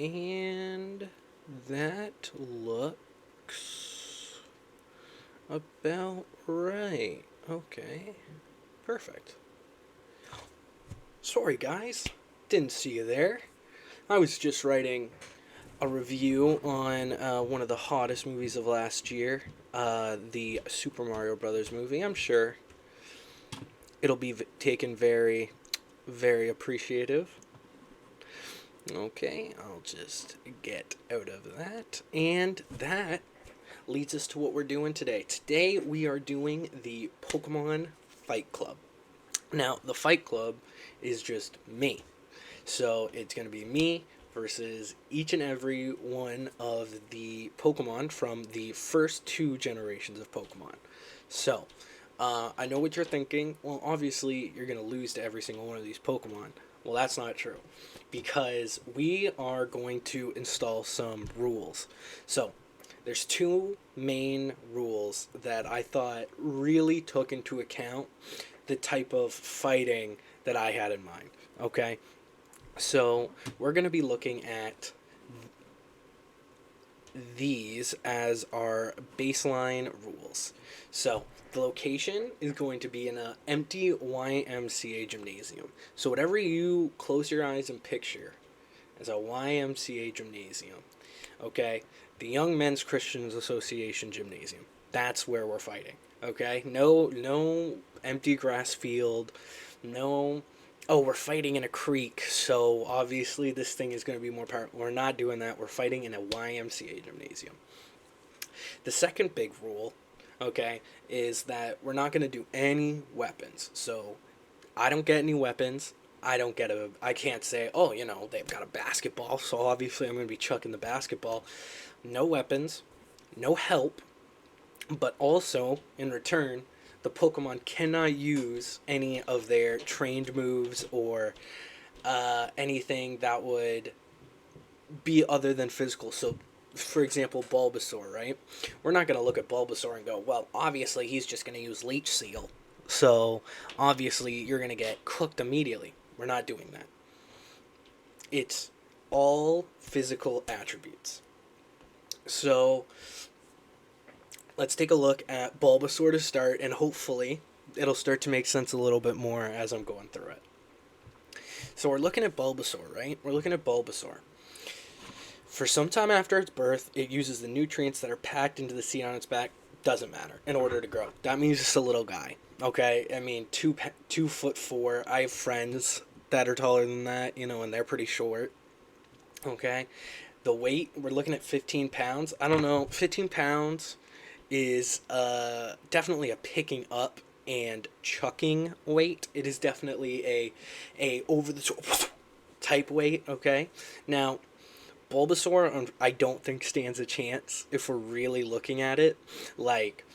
And that looks about right. Okay, perfect. Sorry, guys. Didn't see you there. I was just writing a review on one of the hottest movies of last year, the Super Mario Brothers movie. I'm sure it'll be taken very, very appreciative. Okay, I'll just get out of that. And that leads us to what we're doing today. Today we are doing the Pokemon Fight Club. Now, the Fight Club is just me. So it's going to be me versus each and every one of the Pokemon from the first two generations of Pokemon. So, I know what you're thinking. Well, obviously, you're going to lose to every single one of these Pokemon. Well, that's not true. Because we are going to install some rules. So, there's two main rules that I thought really took into account the type of fighting that I had in mind. Okay? So, we're going to be looking at these as our baseline rules. So, the location is going to be in an empty YMCA gymnasium. So, whatever you close your eyes and picture as a YMCA gymnasium, okay, the Young Men's Christians Association gymnasium. That's where we're fighting. Okay, no empty grass field, no. Oh, we're fighting in a creek, so obviously this thing is going to be more powerful. We're not doing that. We're fighting in a YMCA gymnasium. The second big rule, okay, is that we're not going to do any weapons. So I don't get any weapons. I can't say, oh, they've got a basketball, so obviously I'm going to be chucking the basketball. No weapons, no help, but also, in return, the Pokemon cannot use any of their trained moves or anything that would be other than physical. So, for example, Bulbasaur, right? We're not going to look at Bulbasaur and go, well, obviously he's just going to use Leech Seal. So, obviously, you're going to get cooked immediately. We're not doing that. It's all physical attributes. So, let's take a look at Bulbasaur to start, and hopefully it'll start to make sense a little bit more as I'm going through it. So we're looking at Bulbasaur, right? We're looking at Bulbasaur. For some time after its birth, it uses the nutrients that are packed into the seed on its back. Doesn't matter, in order to grow. That means it's a little guy, okay? I mean, 2'4". I have friends that are taller than that, and they're pretty short, okay? The weight, we're looking at 15 pounds. I don't know, 15 pounds is definitely a picking up and chucking weight. It is definitely a over the top type weight, okay? Now, Bulbasaur, I don't think stands a chance if we're really looking at it. Like,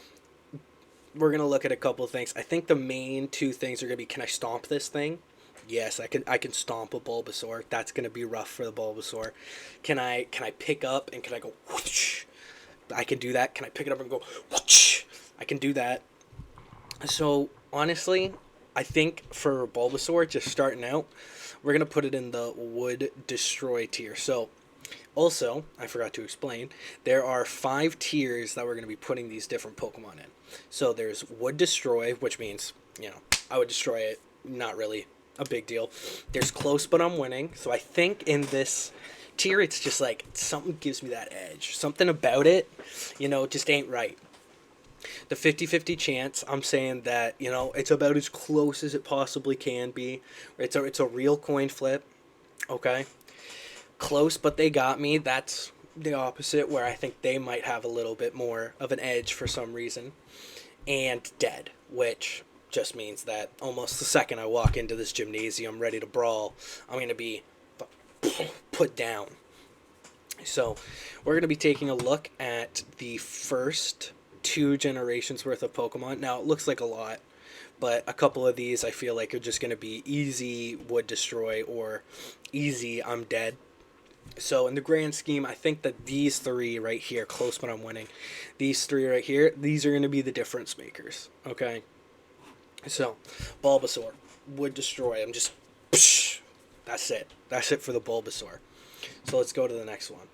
we're going to look at a couple of things. I think the main two things are going to be, can I stomp this thing? Yes, I can stomp a Bulbasaur. That's going to be rough for the Bulbasaur. Can I pick up and can I go whoosh? I can do that. Can I pick it up and go whoosh? I can do that. So, honestly, I think for Bulbasaur, just starting out, we're going to put it in the Would Destroy tier. So, also, I forgot to explain, there are 5 tiers that we're going to be putting these different Pokemon in. So, there's Would Destroy, which means, I would destroy it. Not really a big deal. There's Close But I'm Winning. So, I think in this tier, it's just like something gives me that edge. Something about it, just ain't right. The 50-50 chance, I'm saying that, it's about as close as it possibly can be. It's a real coin flip, okay? Close, but they got me. That's the opposite, where I think they might have a little bit more of an edge for some reason. And dead, which just means that almost the second I walk into this gymnasium ready to brawl, I'm going to be put down. So, we're going to be taking a look at the first 2 generations worth of Pokemon. Now, it looks like a lot, but a couple of these I feel like are just going to be easy Would Destroy or easy I'm dead. So, in the grand scheme, I think that these 3 right here, Close But I'm Winning, these 3 right here, these are going to be the difference makers, okay? So, Bulbasaur, Would Destroy, I'm just, that's it. That's it for the Bulbasaur. So let's go to the next one.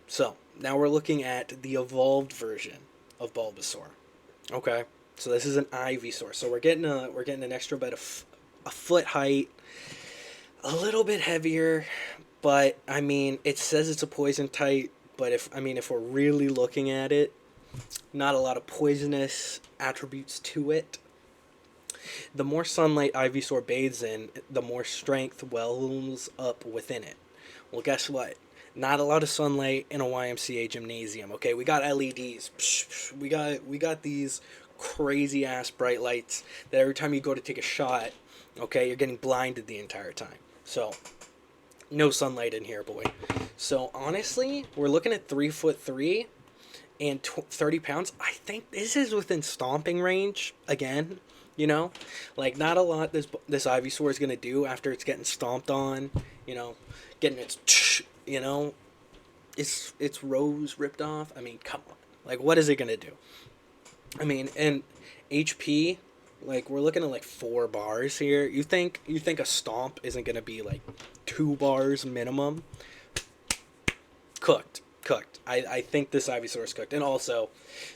So now we're looking at the evolved version of Bulbasaur. Okay, so this is an Ivysaur. So we're getting an extra bit of a foot height, a little bit heavier, but I mean it says it's a poison type. But if we're really looking at it, not a lot of poisonous attributes to it. The more sunlight Ivysaur bathes in, the more strength wells up within it. Well, guess what? Not a lot of sunlight in a YMCA gymnasium. Okay, we got LEDs. We got these crazy ass bright lights that every time you go to take a shot, okay, you're getting blinded the entire time. So no sunlight in here, boy. So honestly, we're looking at 3'3" and 30 pounds. I think this is within stomping range again. You know, like not a lot this Ivysaur is gonna do after it's getting stomped on. You know, getting its its rose ripped off. I mean, come on, like what is it gonna do? I mean, and HP, like we're looking at like 4 bars here. You think a stomp isn't gonna be like 2 bars minimum? Cooked. I think this Ivysaur is cooked. And also,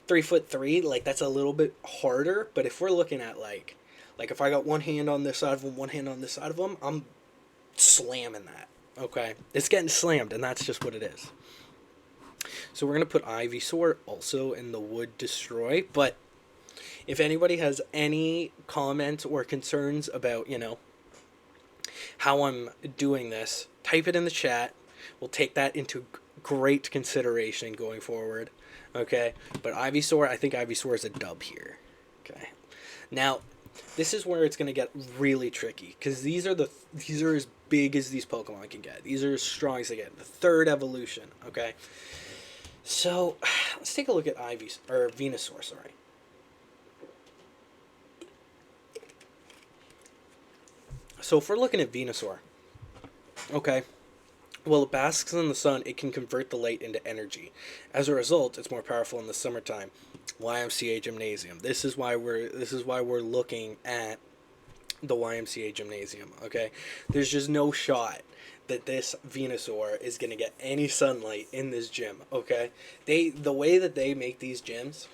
3'3", like that's a little bit harder. But if we're looking at like if I got one hand on this side of him, one hand on this side of him, I'm slamming that. Okay, it's getting slammed, and that's just what it is. So we're gonna put Ivysaur also in the Wood Destroy. But if anybody has any comments or concerns about how I'm doing this, type it in the chat. We'll take that into great consideration going forward. Okay, but Ivysaur, I think Ivysaur is a dub here. Okay, now this is where it's gonna get really tricky because these are as big as these Pokemon can get. These are as strong as they get. The 3rd evolution. Okay, so let's take a look at Venusaur. Sorry. So if we're looking at Venusaur, okay. While it basks in the sun, it can convert the light into energy. As a result, it's more powerful in the summertime. YMCA Gymnasium. This is why we're looking at the YMCA Gymnasium. Okay, there's just no shot that this Venusaur is gonna get any sunlight in this gym. Okay, the way that they make these gyms,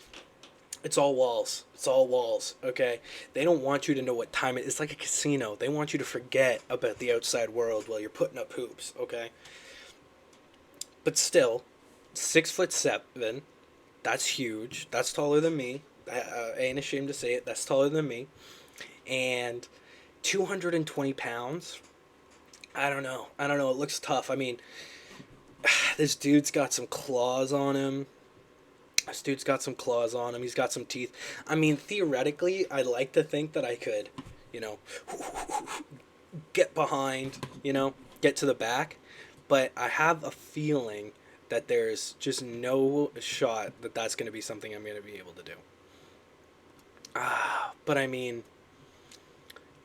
it's all walls. It's all walls, okay? They don't want you to know what time it is. It's like a casino. They want you to forget about the outside world while you're putting up hoops, okay? But still, 6'7", that's huge. That's taller than me. I ain't ashamed to say it. That's taller than me. And 220 pounds. I don't know. It looks tough. I mean, this dude's got some claws on him. He's got some teeth. I mean, theoretically, I'd like to think that I could, get behind, get to the back. But I have a feeling that there's just no shot that that's going to be something I'm going to be able to do. But I mean,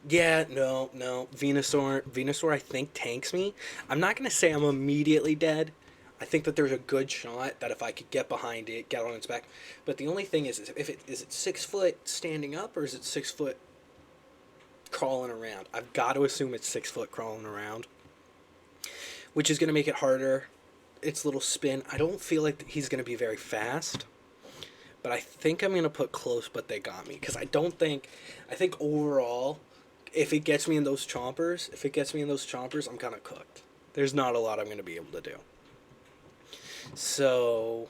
yeah, no. Venusaur, I think, tanks me. I'm not going to say I'm immediately dead. I think that there's a good shot that if I could get behind it, get on its back. But the only thing is is it 6 foot standing up or is it 6 foot crawling around? I've got to assume it's 6 foot crawling around, which is going to make it harder. Its little spin. I don't feel like he's going to be very fast, but I think I'm going to put close, but they got me. Because I think overall, if it gets me in those chompers, I'm kind of cooked. There's not a lot I'm going to be able to do. So,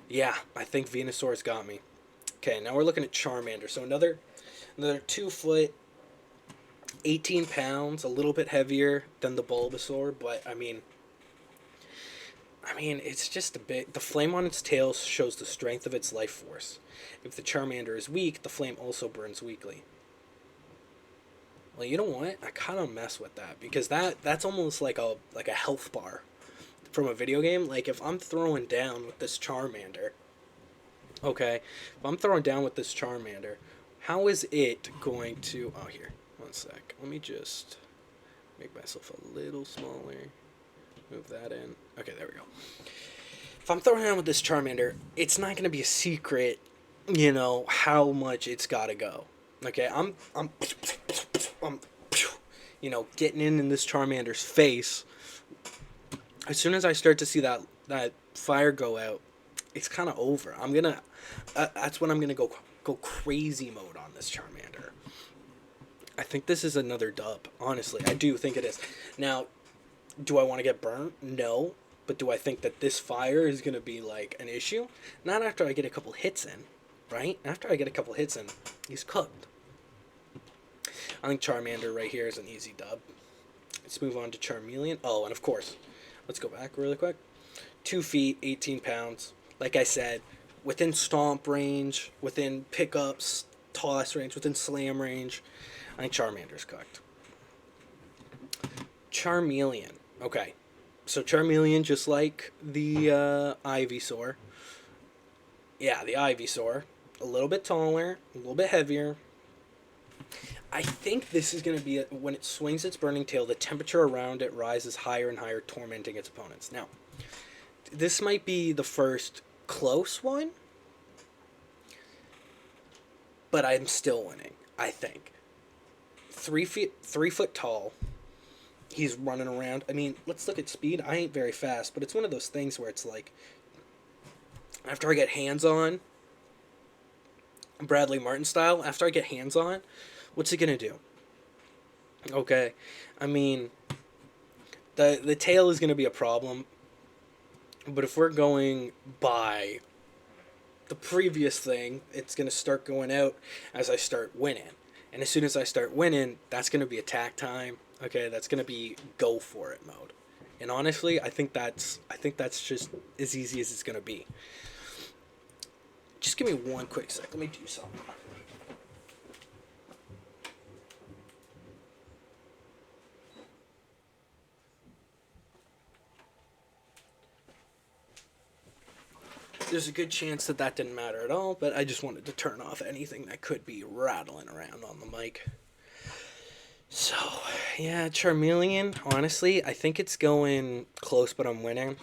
yeah, I think Venusaur's got me. Okay, now we're looking at Charmander. So another 2 foot, 18 pounds, a little bit heavier than the Bulbasaur, but I mean, it's just a bit. The flame on its tail shows the strength of its life force. If the Charmander is weak, the flame also burns weakly. Well, you know what? I kind of mess with that because that's almost like a health bar from a video game. Like if I'm throwing down with this Charmander, okay, how is it going to? Oh, here, one sec. Let me just make myself a little smaller. Move that in. Okay, there we go. If I'm throwing down with this Charmander, it's not going to be a secret, how much it's got to go. Okay, I'm getting in this Charmander's face. As soon as I start to see that fire go out, it's kind of over. I'm gonna that's when I'm gonna go crazy mode on this Charmander. I think this is another dub. Honestly, I do think it is. Now, do I want to get burnt? No. But do I think that this fire is gonna be like an issue? Not after I get a couple hits in, right? After I get a couple hits in, he's cooked. I think Charmander right here is an easy dub. Let's move on to Charmeleon. Oh, and of course, let's go back really quick. 2 feet, 18 pounds. Like I said, within stomp range, within pickups, toss range, within slam range. I think Charmander's cooked. Charmeleon. Okay. So Charmeleon, just like the Ivysaur. Yeah, the Ivysaur. A little bit taller, a little bit heavier. I think this is going to be, when it swings its burning tail, the temperature around it rises higher and higher, tormenting its opponents. Now, this might be the first close one, but I'm still winning, I think. 3 foot tall. He's running around. I mean, let's look at speed. I ain't very fast, but it's one of those things where it's like, after I get hands on, Bradley Martin style, after I get hands on, what's it gonna do? Okay, I mean, the tail is gonna be a problem, but if we're going by the previous thing, it's gonna start going out as I start winning, and as soon as I start winning, that's gonna be attack time. Okay, that's gonna be go for it mode, and honestly, I think that's just as easy as it's gonna be. Just give me one quick sec. Let me do something. There's a good chance that didn't matter at all, but I just wanted to turn off anything that could be rattling around on the mic. So, yeah, Charmeleon, honestly, I think it's going close, but I'm winning.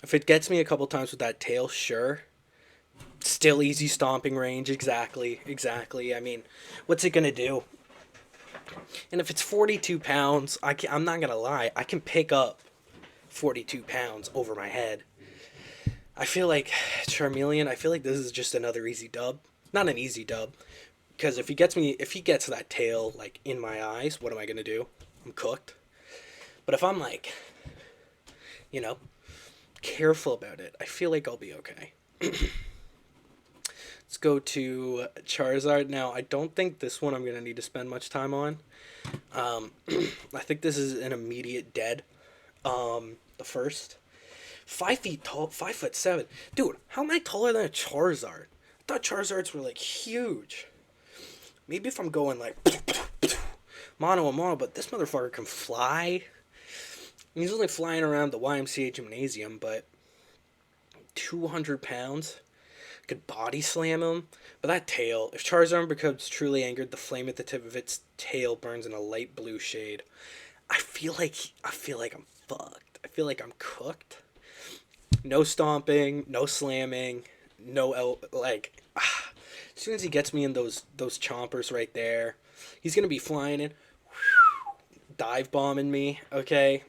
If it gets me a couple times with that tail, sure. Still easy stomping range, exactly. I mean, what's it going to do? And if it's 42 pounds, I'm not going to lie, I can pick up 42 pounds over my head. I feel like Charmeleon, I feel like this is just another easy dub. Not an easy dub. Because if he gets that tail, like, in my eyes, what am I going to do? I'm cooked. But if I'm, like, careful about it, I feel like I'll be okay. Let's go to Charizard. Now, I don't think this one I'm going to need to spend much time on. I think this is an immediate dead. The first. 5 feet tall, 5'7". Dude, how am I taller than a Charizard? I thought Charizards were, like, huge. Maybe if I'm going, like, mono a mono, but this motherfucker can fly. He's only flying around the YMCA gymnasium, but 200 pounds. Could body slam him. But that tail, if Charizard becomes truly angered, the flame at the tip of its tail burns in a light blue shade. I feel like I'm fucked. I feel like I'm cooked. No stomping, no slamming, as soon as he gets me in those chompers right there, he's gonna be flying in, dive bombing me. Okay,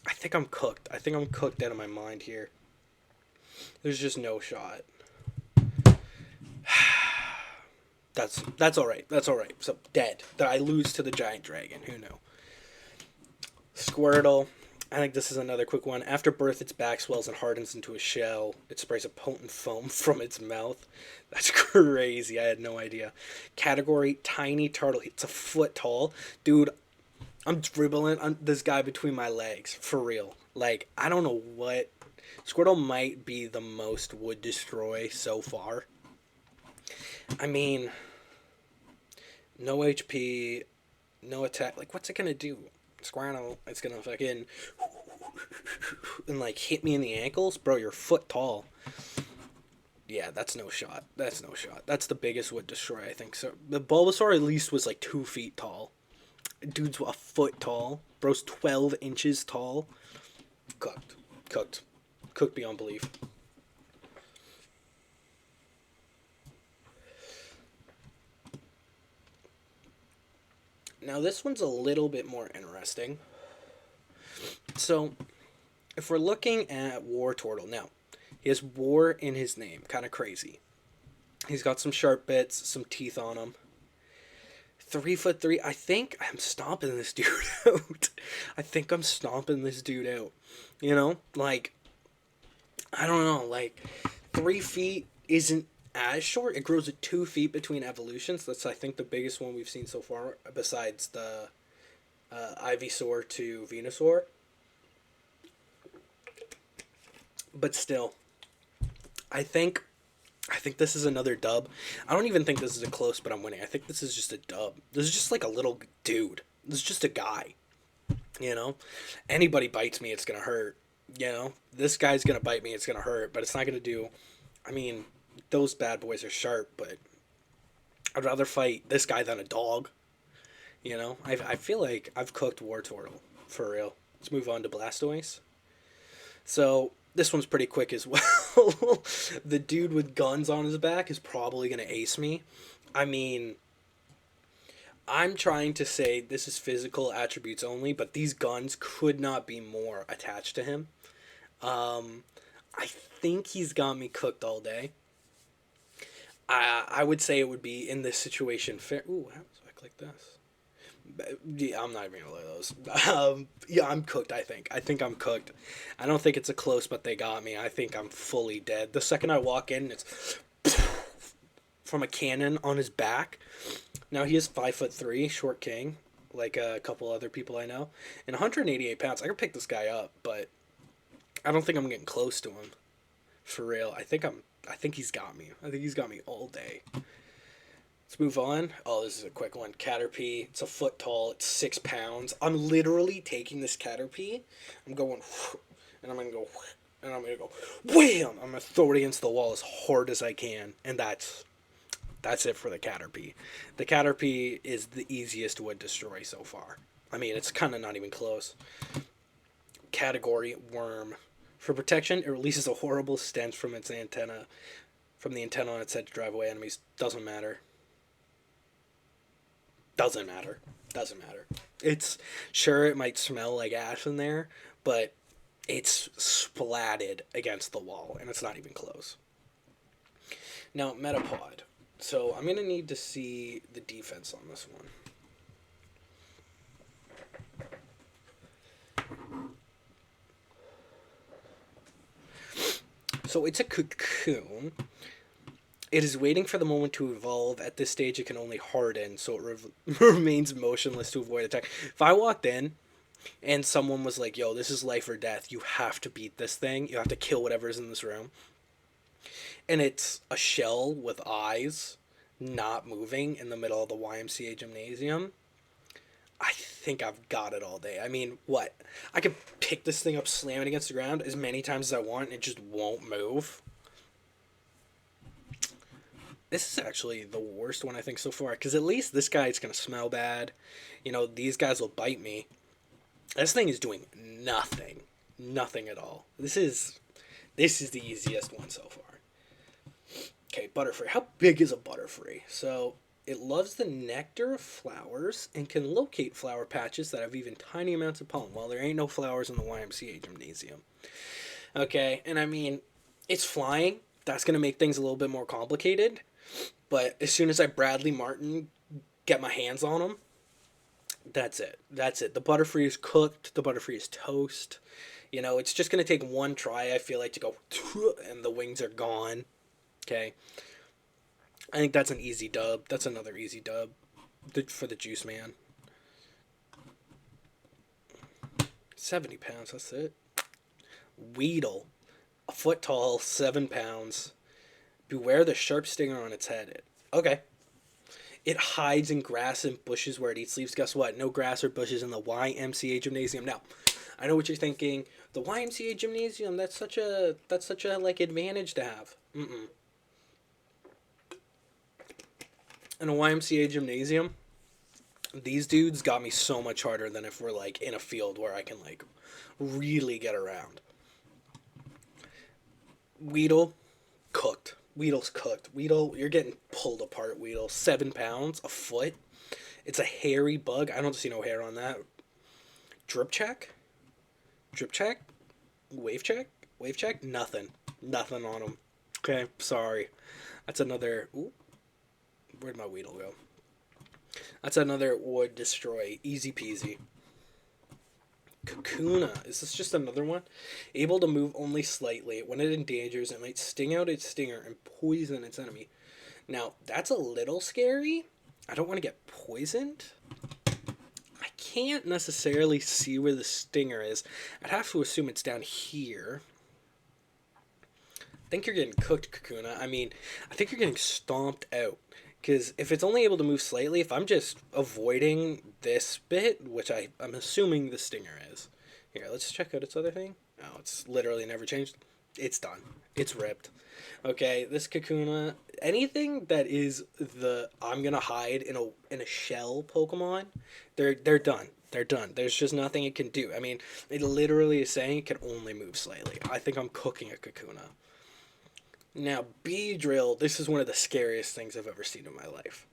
I think I'm cooked. I think I'm cooked out of my mind here. There's just no shot. That's all right. That's all right. So dead. That I lose to the giant dragon. Who knew? Squirtle. I think this is another quick one. After birth, its back swells and hardens into a shell. It sprays a potent foam from its mouth. That's crazy. I had no idea. Category, tiny turtle. It's a foot tall. Dude, I'm dribbling this guy between my legs. For real. Like, I don't know what. Squirtle might be the most would destroy so far. I mean, no HP, no attack. Like, what's it going to do? Squirtle, it's gonna fucking and like hit me in the ankles, bro. You're foot tall. Yeah, that's no shot. That's the biggest would destroy, I think. So the Bulbasaur at least was like 2 feet tall. Dude's a foot tall. Bro's 12 inches tall. Cooked beyond belief. Now this one's a little bit more interesting. So, if we're looking at War Turtle now, he has War in his name. Kind of crazy. He's got some sharp bits, some teeth on him. 3'3". I think I'm stomping this dude out. I think I'm stomping this dude out. You know, like, I don't know, like 3 feet isn't as short. It grows at 2 feet between evolutions. That's, I think, the biggest one we've seen so far, besides the Ivysaur to Venusaur. But still, I think this is another dub. I don't even think this is a close, but I'm winning. I think this is just a dub. This is just like a little dude. This is just a guy. You know, anybody bites me, it's gonna hurt. You know, this guy's gonna bite me, it's gonna hurt, but it's not gonna do. I mean, those bad boys are sharp, but I'd rather fight this guy than a dog. You know, I feel like I've cooked War Turtle for real. Let's move on to Blastoise. So this one's pretty quick as well. The dude with guns on his back is probably gonna ace me. I mean, I'm trying to say this is physical attributes only, but these guns could not be more attached to him. I think he's got me cooked all day. I would say it would be in this situation fair. Ooh, how do I click this? Yeah, I'm not even gonna let those. Yeah, I'm cooked. I think I'm cooked. I don't think it's a close, but they got me. I think I'm fully dead. The second I walk in, it's from a cannon on his back. Now he is 5'3", short king, like a couple other people I know, and 188 pounds. I could pick this guy up, but I don't think I'm getting close to him. For real, I think he's got me. I think he's got me all day. Let's move on. Oh, this is a quick one. Caterpie. It's a foot tall. It's 6 pounds. I'm literally taking this Caterpie. I'm going, and I'm going to go, and I'm going to go, wham! I'm going to throw it against the wall as hard as I can. And that's it for the Caterpie. The Caterpie is the easiest wood destroy so far. I mean, it's kind of not even close. Category Worm. For protection, it releases a horrible stench from its antenna, from the antenna on its head to drive away enemies. Doesn't matter. Doesn't matter. Doesn't matter. It's, sure, it might smell like ash in there, but it's splatted against the wall, and it's not even close. Now, Metapod. So I'm going to need to see the defense on this one. So it's a cocoon. It is waiting for the moment to evolve. At this stage, it can only harden, so it remains motionless to avoid attack. If I walked in and someone was like, yo, this is life or death, you have to beat this thing, you have to kill whatever's in this room, and it's a shell with eyes not moving in the middle of the YMCA gymnasium, I think I've got it all day. I mean, what? I could pick this thing up, slam it against the ground as many times as I want, and it just won't move. This is actually the worst one, I think, so far, because at least this guy's going to smell bad. You know, these guys will bite me. This thing is doing nothing. Nothing at all. This is the easiest one so far. Okay, Butterfree. How big is a Butterfree? So, it loves the nectar of flowers and can locate flower patches that have even tiny amounts of pollen. Well, there ain't no flowers in the YMCA gymnasium. Okay, and I mean, it's flying. That's going to make things a little bit more complicated. But as soon as I Bradley Martin get my hands on him, that's it. That's it. The Butterfree is cooked. The Butterfree is toast. You know, it's just going to take one try, I feel like, to go, and the wings are gone. Okay. I think that's an easy dub. That's another easy dub for the Juice Man. 70 pounds, that's it. Weedle. A foot tall, 7 pounds. Beware the sharp stinger on its head. Okay. It hides in grass and bushes where it eats leaves. Guess what? No grass or bushes in the YMCA gymnasium. Now, I know what you're thinking. The YMCA gymnasium, that's such a like advantage to have. In a YMCA gymnasium, these dudes got me so much harder than if we're like in a field where I can like really get around. Weedle, cooked. Weedle's cooked. Weedle, you're getting pulled apart, Weedle. 7 pounds, a foot. It's a hairy bug. I don't see no hair on that. Drip check? Drip check? Wave check? Wave check? Nothing. Nothing on him. Okay, sorry. That's another. Ooh, where'd my Weedle go? That's another would destroy. Easy peasy. Kakuna. Is this just another one? Able to move only slightly. When it endangers, it might sting out its stinger and poison its enemy. Now, that's a little scary. I don't want to get poisoned. I can't necessarily see where the stinger is. I'd have to assume it's down here. I think you're getting cooked, Kakuna. I mean, I think you're getting stomped out. Because if it's only able to move slightly, if I'm just avoiding this bit, which I'm assuming the stinger is. Here, let's check out its other thing. Oh, it's literally never changed. It's done. It's ripped. Okay, this Kakuna, anything that is the I'm gonna hide in a shell Pokemon, they're done. They're done. There's just nothing it can do. I mean, it literally is saying it can only move slightly. I think I'm cooking a Kakuna. Now, Beedrill, this is one of the scariest things I've ever seen in my life.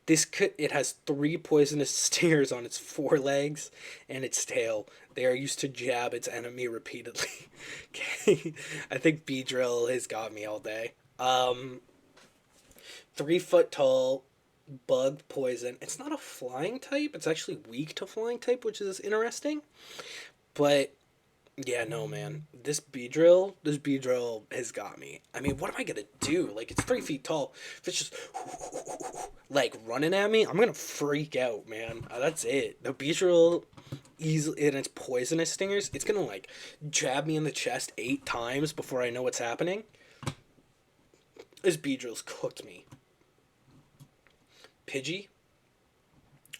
It has 3 poisonous stingers on its forelegs and its tail. They are used to jab its enemy repeatedly. Okay, I think Beedrill has got me all day. 3 foot tall, bug poison. It's not a flying type. It's actually weak to flying type, which is interesting. But yeah, no, man. This Beedrill has got me. I mean, what am I gonna do? Like, it's 3 feet tall. If it's just like running at me, I'm gonna freak out, man. That's it. The Beedrill, easily, and its poisonous stingers, it's gonna like jab me in the chest 8 times before I know what's happening. This Beedrill's cooked me. Pidgey,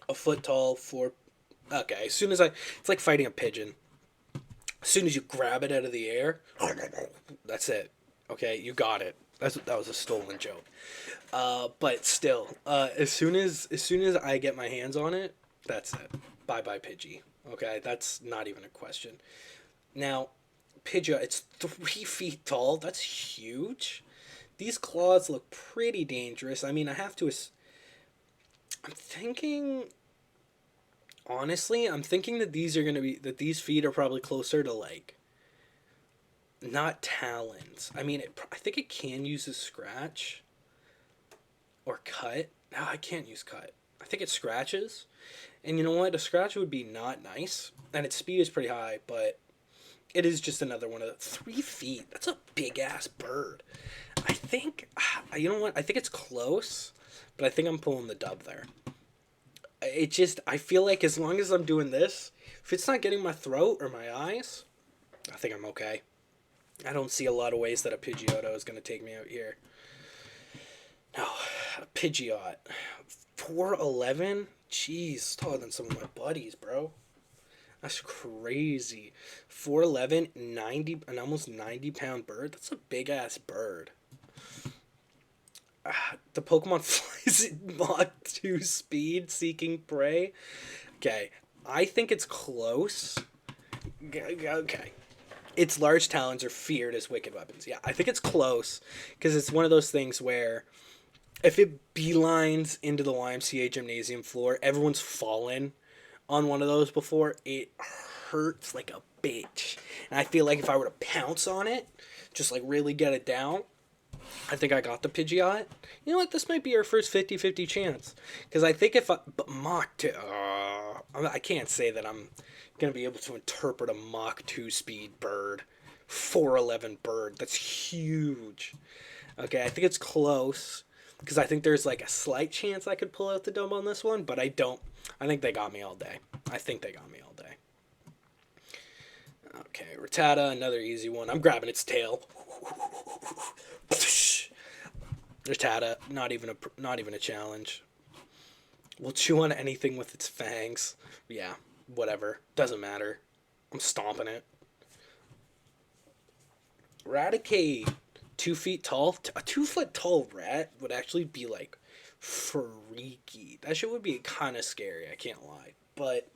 a foot tall, 4. Okay, as soon as it's like fighting a pigeon. As soon as you grab it out of the air, that's it. Okay, you got it. That was a stolen joke. But still, as soon as I get my hands on it, that's it. Bye bye Pidgey. Okay, that's not even a question. Now, Pidgeot, it's 3 feet tall. That's huge. These claws look pretty dangerous. I mean, I have to. I'm thinking. Honestly, I'm thinking that these feet are probably closer to like. Not talons. I mean, I think it can use a scratch. Or cut. No, I can't use cut. I think it scratches. And you know what? A scratch would be not nice. And its speed is pretty high, but it is just another one of the 3 feet. That's a big ass bird. I think, you know what? I think it's close, but I think I'm pulling the dub there. I feel like as long as I'm doing this, if it's not getting my throat or my eyes, I think I'm okay. I don't see a lot of ways that a Pidgeotto is going to take me out here. No, a Pidgeot. 4'11"? Jeez, taller than some of my buddies, bro. That's crazy. 4'11", an almost 90-pound bird. That's a big-ass bird. The Pokemon flies at Mach 2 speed, seeking prey. Okay, I think it's close. Okay. Its large talons are feared as wicked weapons. Yeah, I think it's close, because it's one of those things where if it beelines into the YMCA gymnasium floor, everyone's fallen on one of those before. It hurts like a bitch. And I feel like if I were to pounce on it, just like really get it down, I think I got the Pidgeot. You know what? This might be our first 50-50 chance. Because I think if I... But Mach 2... I can't say that I'm going to be able to interpret a Mach 2 speed bird. 4'11" bird. That's huge. Okay, I think it's close. Because I think there's like a slight chance I could pull out the dub on this one. But I don't. I think they got me all day. Okay, Rattata, another easy one. I'm grabbing its tail. Rattata, not even a challenge. We'll chew on anything with its fangs. Yeah, whatever. Doesn't matter. I'm stomping it. Raticate. 2 feet tall. A 2-foot tall rat would actually be like freaky. That shit would be kind of scary. I can't lie. But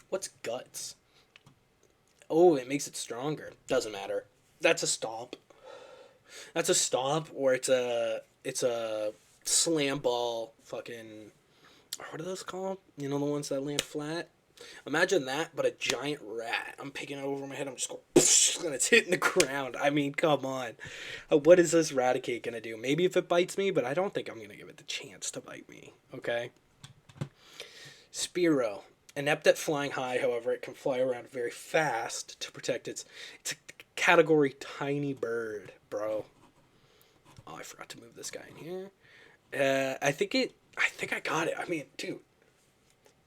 what's guts? Oh, it makes it stronger. Doesn't matter. That's a stomp. Or it's a slam ball fucking what are those called? You know, the ones that land flat? Imagine that, but a giant rat. I'm picking it over my head. I'm just going, and it's hitting the ground. I mean, come on. What is this Raticate gonna do? Maybe if it bites me, but I don't think I'm gonna give it the chance to bite me. Okay. Spearow. Inept at flying high, however, it can fly around very fast to protect its. It's a category tiny bird, bro. Oh, I forgot to move this guy in here. I think it. I think I got it. I mean, dude,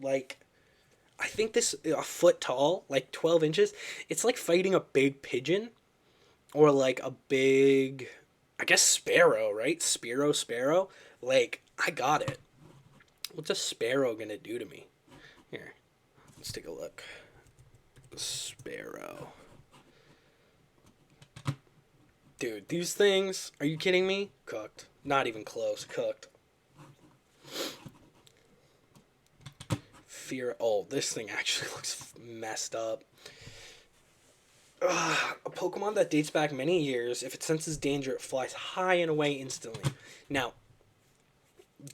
like, I think this a foot tall, like 12 inches. It's like fighting a big pigeon, or like a big, I guess sparrow, right? Sparrow. Like, I got it. What's a sparrow gonna do to me? Here, let's take a look. Sparrow. Dude, these things, are you kidding me? Cooked. Not even close. Cooked. Oh, this thing actually looks messed up. A Pokemon that dates back many years. If it senses danger, it flies high and away instantly. Now,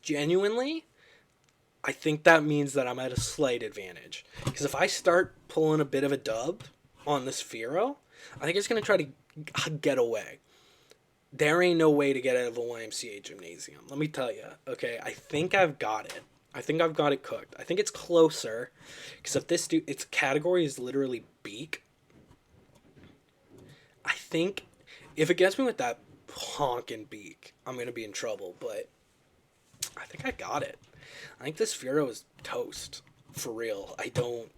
genuinely, I think that means that I'm at a slight advantage. Because if I start pulling a bit of a dub on this Fearow, I think it's going to try to get away. There ain't no way to get out of a YMCA gymnasium. Let me tell you. Okay, I think I've got it. I think I've got it cooked. I think it's closer. Because if this dude, its category is literally beak. I think if it gets me with that honking beak, I'm going to be in trouble. But I think I got it. I think this Fearow is toast. For real. I don't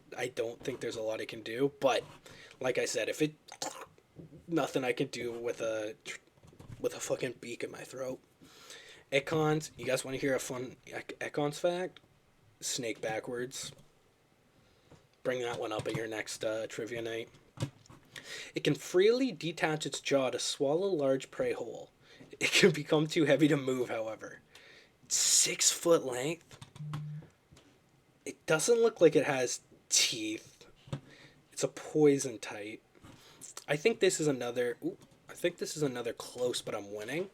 think there's a lot it can do. But, like I said, if it... Nothing I can do with a fucking beak in my throat. Ekans, you guys want to hear a fun Ekans fact? Snake backwards. Bring that one up at your next trivia night. It can freely detach its jaw to swallow large prey whole. It can become too heavy to move, however. It's 6 foot length. It doesn't look like it has teeth. It's a poison type. I think this is another... Ooh, I think this is another close, but I'm winning.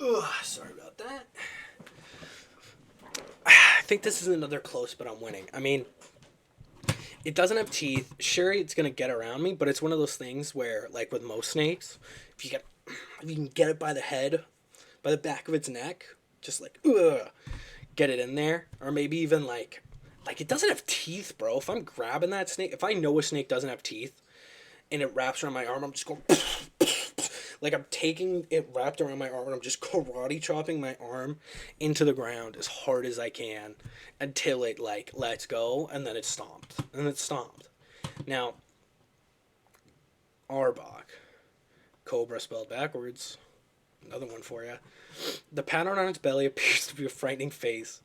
Ugh, sorry about that. I think this is another close, but I'm winning. I mean, it doesn't have teeth. Sure, it's gonna get around me, but it's one of those things where, like with most snakes, if you can get it by the head, by the back of its neck, just like get it in there, or maybe even like it doesn't have teeth, bro. If I'm grabbing that snake, if I know a snake doesn't have teeth, and it wraps around my arm, I'm just going. Like I'm taking it wrapped around my arm and I'm just karate chopping my arm into the ground as hard as I can until it like lets go and then it's stomped. And it's stomped. Now, Arbok. Cobra spelled backwards. Another one for you. The pattern on its belly appears to be a frightening face.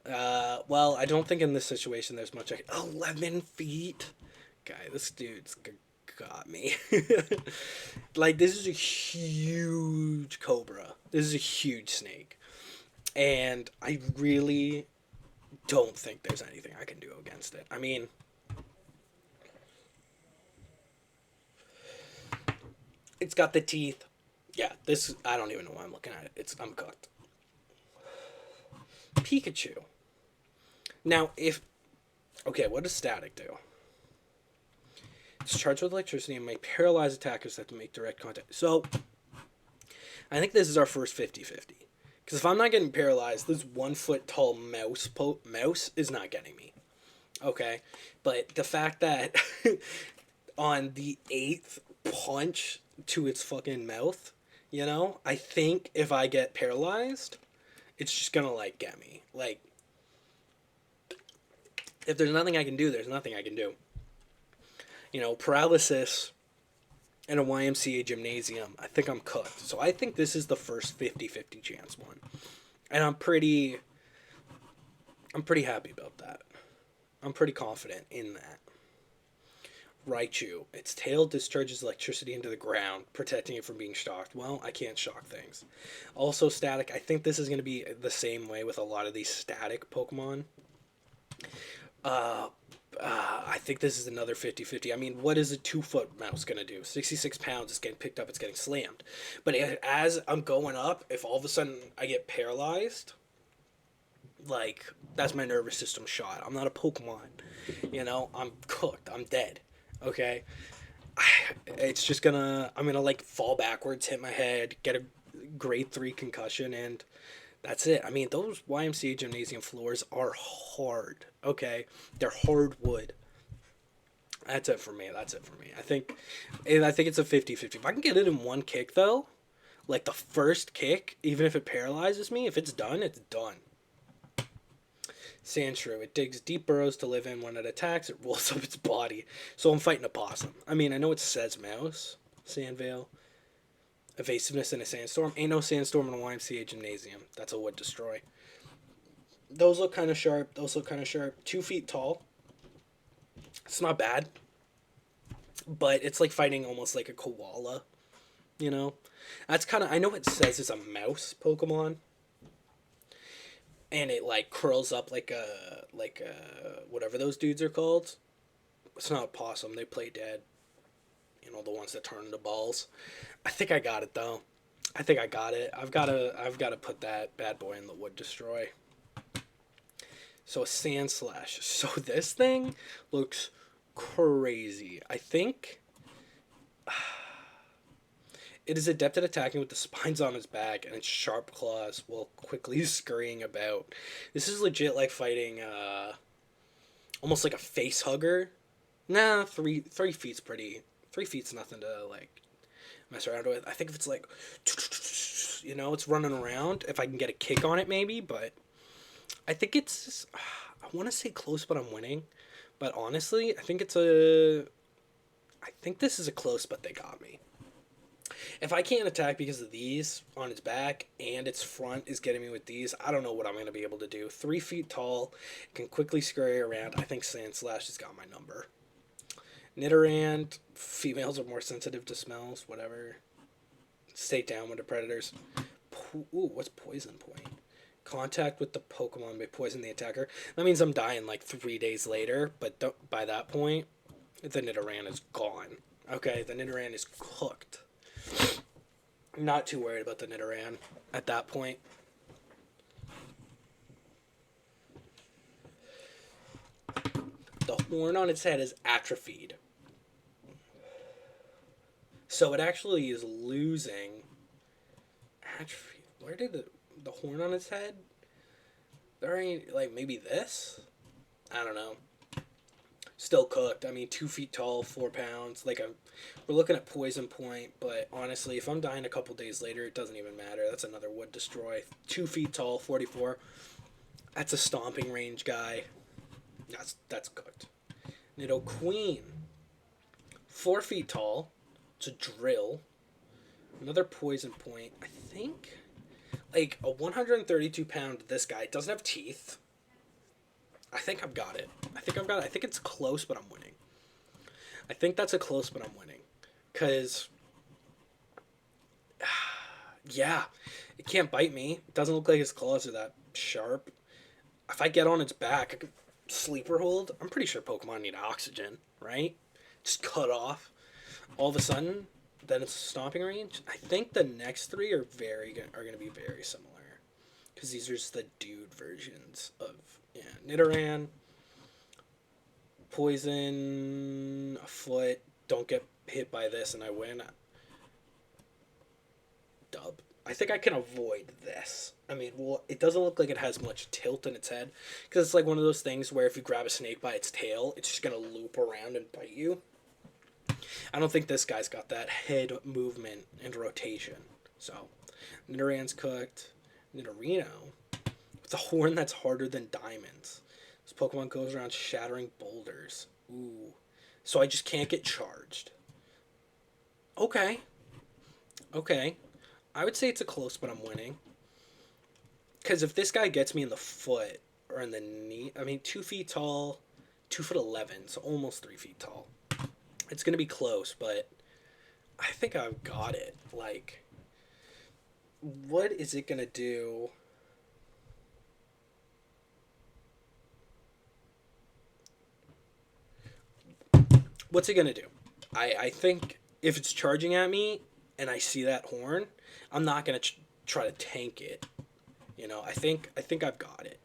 Well, I don't think in this situation there's much. 11 feet? Guy, this dude's got me. Like, this is a huge cobra. This is a huge snake. And I really don't think there's anything I can do against it. I mean, it's got the teeth. Yeah, this, I don't even know why I'm looking at it. I'm cooked. Pikachu. Now, okay, what does static do? It's charged with electricity and may paralyze attackers that have to make direct contact. So, I think this is our first 50-50. Because if I'm not getting paralyzed, this 1 foot tall mouse is not getting me. Okay? But the fact that on the 8th punch to its fucking mouth, you know, I think if I get paralyzed, it's just gonna, like, get me. Like, if there's nothing I can do, there's nothing I can do. You know, paralysis in a YMCA gymnasium, I think I'm cooked. So I think this is the first 50-50 chance one. And I'm pretty happy about that. I'm pretty confident in that. Raichu. Its tail discharges electricity into the ground, protecting it from being shocked. Well, I can't shock things. Also static. I think this is going to be the same way with a lot of these static Pokemon. I think this is another 50-50. I mean, what is a 2 foot mouse going to do? 66 pounds, it's getting picked up, it's getting slammed. But as I'm going up, if all of a sudden I get paralyzed, like, that's my nervous system shot. I'm not a Pokemon. I'm cooked. I'm dead. Okay? It's just gonna, I'm gonna, like, fall backwards, hit my head, get a grade 3 concussion, and that's it. I mean, those YMCA gymnasium floors are hard. Okay? They're hard wood. That's it for me. That's it for me. I think it's a 50-50. If I can get it in one kick, though, like the first kick, even if it paralyzes me, if it's done, it's done. Sandshrew. It digs deep burrows to live in. When it attacks, it rolls up its body. So I'm fighting a possum. I mean, I know it says mouse. Sandvale. Evasiveness in a sandstorm. Ain't no sandstorm in a YMCA gymnasium. That's a wood destroy. Those look kind of sharp. 2 feet tall. It's not bad. But it's like fighting almost like a koala. That's kind of, I know it says it's a mouse Pokemon. And it like curls up like a whatever those dudes are called. It's not a possum. They play dead. The ones that turn into balls. I think I got it though. I think I got it. I've gotta put that bad boy in the wood destroy. So a sand slash. So this thing looks crazy. I think it is adept at attacking with the spines on its back and its sharp claws while quickly scurrying about. This is legit like fighting almost like a face hugger. Nah, 3 feet's pretty. 3 feet's nothing to like mess around with. I think if it's like it's running around, if I can get a kick on it maybe, but I think it's I want to say close but I'm winning. But honestly, I think this is a close but they got me. If I can't attack because of these on its back and its front is getting me with these, I don't know what I'm going to be able to do. 3 feet tall, can quickly scurry around. I think Sand Slash has got my number. Nidoran, females are more sensitive to smells, whatever. Stay down with the predators. Ooh, what's Poison Point? Contact with the Pokemon may poison the attacker. That means I'm dying like 3 days later, but by that point, the Nidoran is gone. Okay, the Nidoran is cooked. I'm not too worried about the Nidoran at that point. The horn on its head is atrophied. So it actually is losing atrophy. Where did the horn on its head? There ain't like maybe this? I don't know. Still cooked. I mean, 2 feet tall, 4 pounds. We're looking at Poison Point, but honestly, if I'm dying a couple days later, it doesn't even matter. That's another wood destroy. 2 feet tall, 44. That's a stomping range guy. That's cooked. Nidoqueen. 4 feet tall. It's a drill. Another Poison Point. I think like a 132-pound this guy doesn't have teeth. I think I've got it. I think it's close, but I'm winning. I think that's a close, but I'm winning. Because, yeah, it can't bite me. It doesn't look like its claws are that sharp. If I get on its back, I could sleeper hold. I'm pretty sure Pokemon need oxygen, right? Just cut off. All of a sudden, then it's a stomping range. I think the next three are going to be very similar. Because these are just the dude versions of, Nidoran, Poison, a foot, don't get hit by this and I win. Dub. I think I can avoid this. I mean, well, it doesn't look like it has much tilt in its head. Because it's like one of those things where if you grab a snake by its tail, it's just going to loop around and bite you. I don't think this guy's got that head movement and rotation. So, Nidoran's cooked. Nidorino. With a horn that's harder than diamonds. This Pokemon goes around shattering boulders. Ooh. So I just can't get charged. Okay. I would say it's a close, but I'm winning. Because if this guy gets me in the foot or in the knee, 2 feet tall, 2'11", so almost 3 feet tall. It's going to be close, but I think I've got it. Like, what is it going to do? what's it gonna do? I think if it's charging at me and I see that horn, I'm not gonna try to tank it. You know, I think I've got it.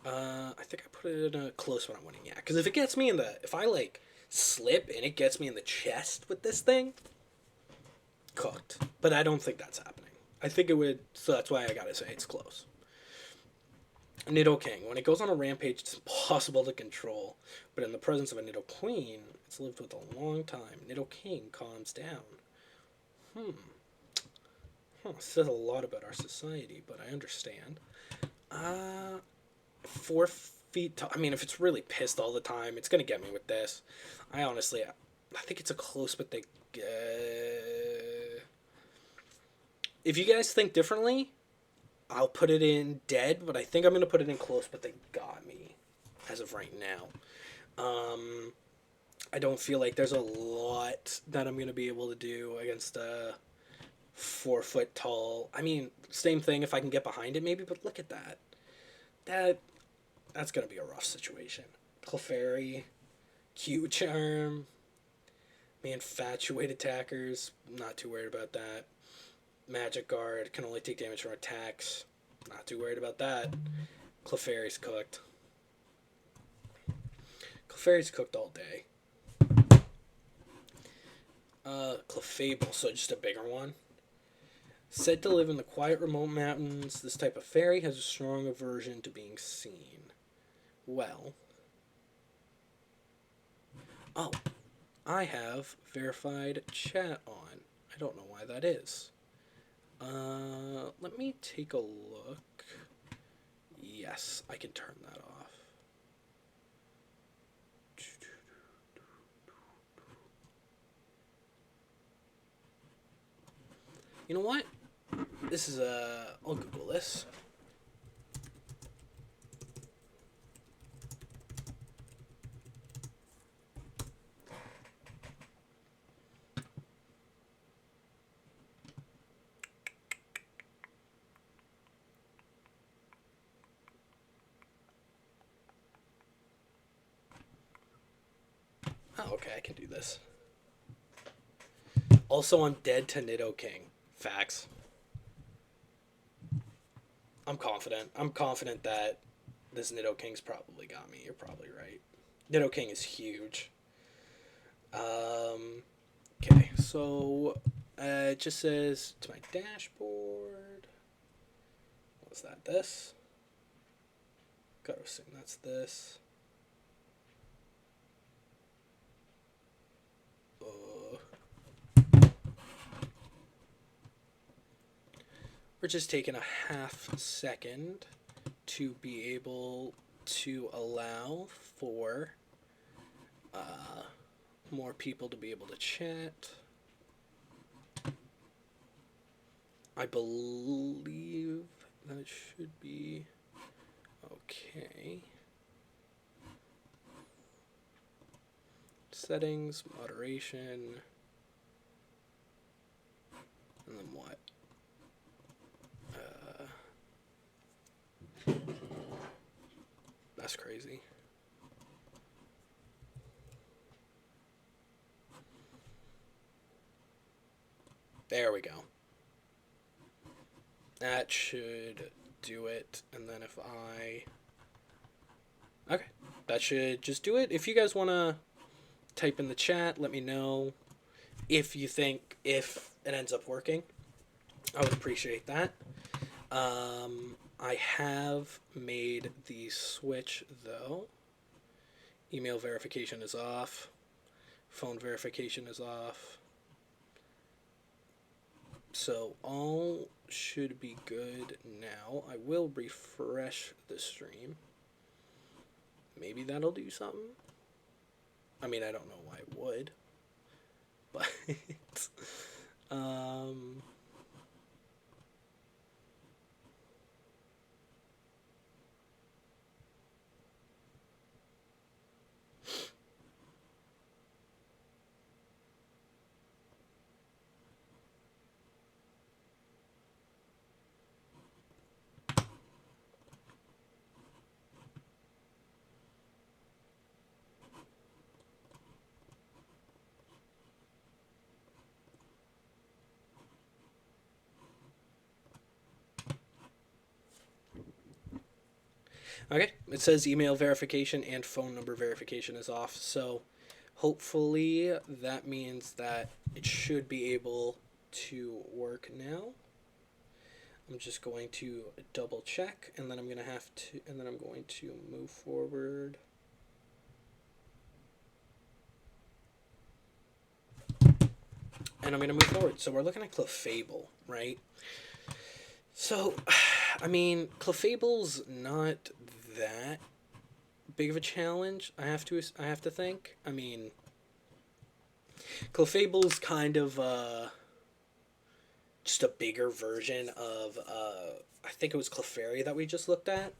I think I put it in a close one I'm winning. Yeah, because if it gets me in the, if I like slip and it gets me in the chest with this thing, cooked. But I don't think that's happening. I think it would, so that's why I gotta say it's close. Nidoking. When it goes on a rampage, it's impossible to control. But in the presence of a Nidoqueen, it's lived with a long time. Nidoking calms down. Hmm. Huh, says a lot about our society, but I understand. 4 feet tall. I mean, if it's really pissed all the time, it's gonna get me with this. I honestly, I think it's a close, but they. If you guys think differently, I'll put it in dead, but I think I'm gonna put it in close, but they got me as of right now. I don't feel like there's a lot that I'm gonna be able to do against a 4 foot tall. I mean, same thing if I can get behind it, maybe. But look at that. That that's gonna be a rough situation. Clefairy, Q Charm, me infatuate attackers. Not too worried about that. Magic Guard can only take damage from attacks. Not too worried about that. Clefairy's cooked. Clefairy's cooked all day. Clefable, so just a bigger one. Said to live in the quiet remote mountains, this type of fairy has a strong aversion to being seen. Well. Oh, I have verified chat on. I don't know why that is. Let me take a look. Yes, I can turn that off. You know what? This is I'll Google this. Oh, okay, I can do this. Also, I'm dead to Nidoking. Facts. I'm confident. I'm confident that this Nidoking's probably got me. You're probably right. Nidoking is huge. Okay, so it just says to my dashboard. What's that? This? Gotta assume that's this. We're just taking a half second to be able to allow for more people to be able to chat. I believe that should be okay. Settings, moderation, and then what? That's crazy. There we go. That should do it. And then if I... Okay. That should just do it. If you guys want to type in the chat, let me know if you think if it ends up working. I would appreciate that. I have made the switch, though. Email verification is off. Phone verification is off. So all should be good now. I will refresh the stream. Maybe that'll do something. I mean, I don't know why it would. But Okay, it says email verification and phone number verification is off, so hopefully that means that it should be able to work now. I'm just going to double check, and then I'm going to have to, and then I'm going to move forward. And I'm going to move forward. So we're looking at Clefable, right? So, I mean, Clefable's not that big of a challenge. I have to think. I mean, Clefable's kind of just a bigger version of I think it was Clefairy that we just looked at.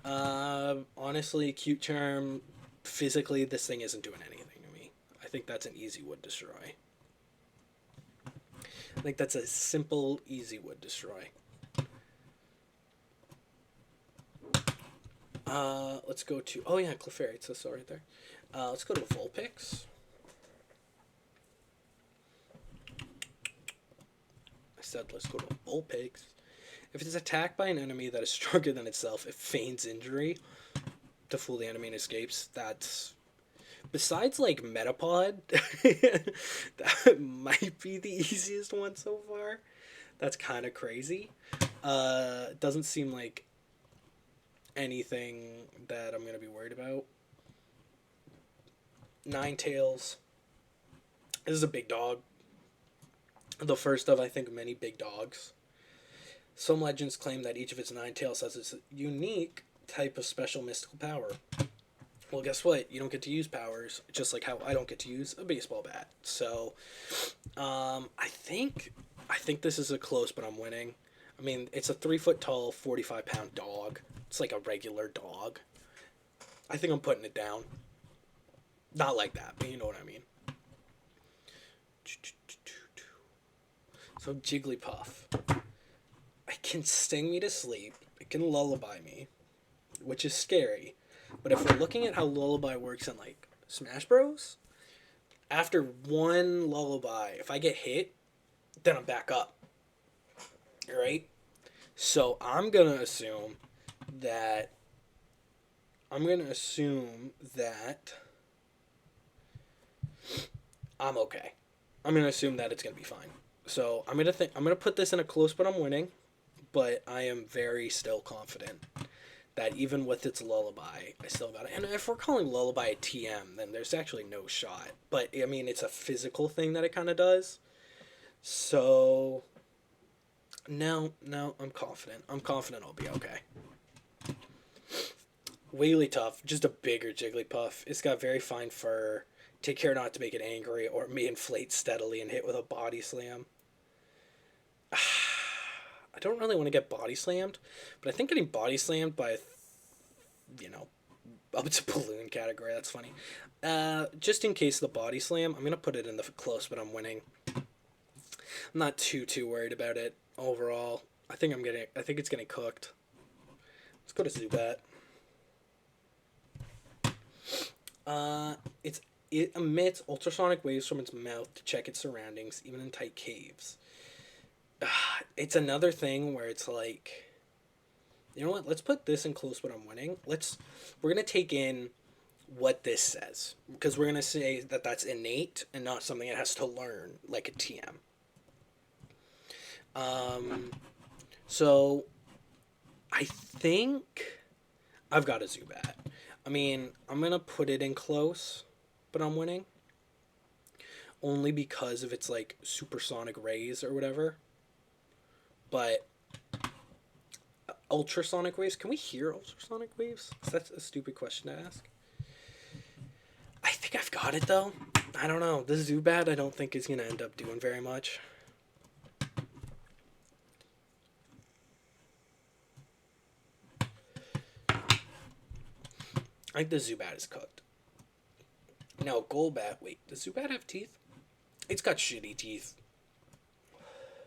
Honestly, cute charm. Physically, this thing isn't doing anything to me. I think that's an easy wood destroy. I think that's a simple, easy wood destroy. Let's go to... Oh, yeah, Clefairy. It's so right there. Let's go to Vulpix. I said let's go to Vulpix. If it's attacked by an enemy that is stronger than itself, it feigns injury to fool the enemy and escapes. That's... Besides, like, Metapod, that might be the easiest one so far. That's kind of crazy. Doesn't seem like anything that I'm going to be worried about. Ninetales. This is a big dog. The first of, I think, many big dogs. Some legends claim that each of its nine tails has its unique type of special mystical power. Well, guess what? You don't get to use powers, just like how I don't get to use a baseball bat. So, I think this is a close, but I'm winning. I mean, it's a 3 foot tall, 45-pound dog. It's like a regular dog. I think I'm putting it down. Not like that, but you know what I mean. So Jigglypuff. It can sting me to sleep. It can lullaby me, which is scary. But if we're looking at how lullaby works in, like, Smash Bros., after one lullaby, if I get hit, then I'm back up. Right? So I'm going to assume that I'm okay. I'm going to assume that it's going to be fine. So I'm going to put this in a close, but I'm winning. But I am very still confident that even with its lullaby, I still got it. And if we're calling lullaby a TM, then there's actually no shot. But, I mean, it's a physical thing that it kind of does. So, no, I'm confident. I'm confident I'll be okay. Wigglytuff, just a bigger Jigglypuff. It's got very fine fur. Take care not to make it angry, or it may inflate steadily and hit with a body slam. I don't really want to get body slammed, but I think getting body slammed by, up to balloon category, that's funny. Just in case the body slam, I'm going to put it in the close, but I'm winning. I'm not too worried about it overall. I think it's getting cooked. Let's go to Zubat. It emits ultrasonic waves from its mouth to check its surroundings, even in tight caves. It's another thing where it's like, you know what? Let's put this in close, but I'm winning. We're gonna take in what this says, because we're gonna say that that's innate and not something it has to learn like a TM. So I think I've got a Zubat. I mean, I'm gonna put it in close, but I'm winning. Only because of its, like, supersonic rays or whatever. But ultrasonic waves, can we hear ultrasonic waves? That's a stupid question to ask. I think I've got it, though. I don't know. This Zubat, I don't think is going to end up doing very much. I think the Zubat is cooked. Now, Golbat, wait, does Zubat have teeth? It's got shitty teeth.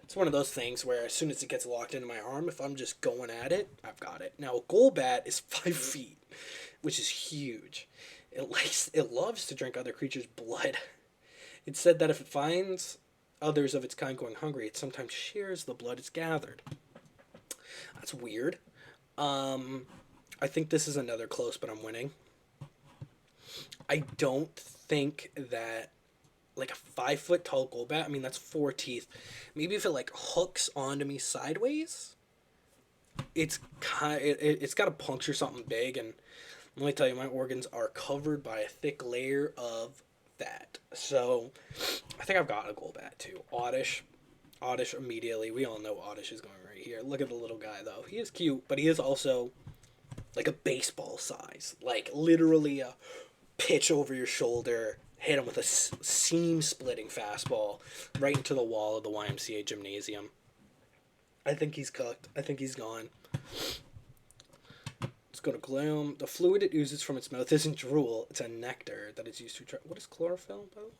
It's one of those things where as soon as it gets locked into my arm, if I'm just going at it, I've got it. Now, a Golbat is 5 feet, which is huge. It loves to drink other creatures' blood. It's said that if it finds others of its kind going hungry, it sometimes shares the blood it's gathered. That's weird. I think this is another close, but I'm winning. I don't think that like a 5 foot tall Golbat. I mean, that's four teeth. Maybe if it like hooks onto me sideways, it's got to puncture something big. And let me tell you, my organs are covered by a thick layer of fat. So I think I've got a Golbat too. Oddish immediately. We all know Oddish is going right here. Look at the little guy though. He is cute, but he is also like a baseball size, like literally a pitch over your shoulder, hit him with a seam splitting fastball right into the wall of the YMCA gymnasium. I think he's cooked. I think he's gone. Let's go to Gloom. The fluid it oozes from its mouth isn't drool, it's a nectar that is used to attract. What is chlorophyll, by the way?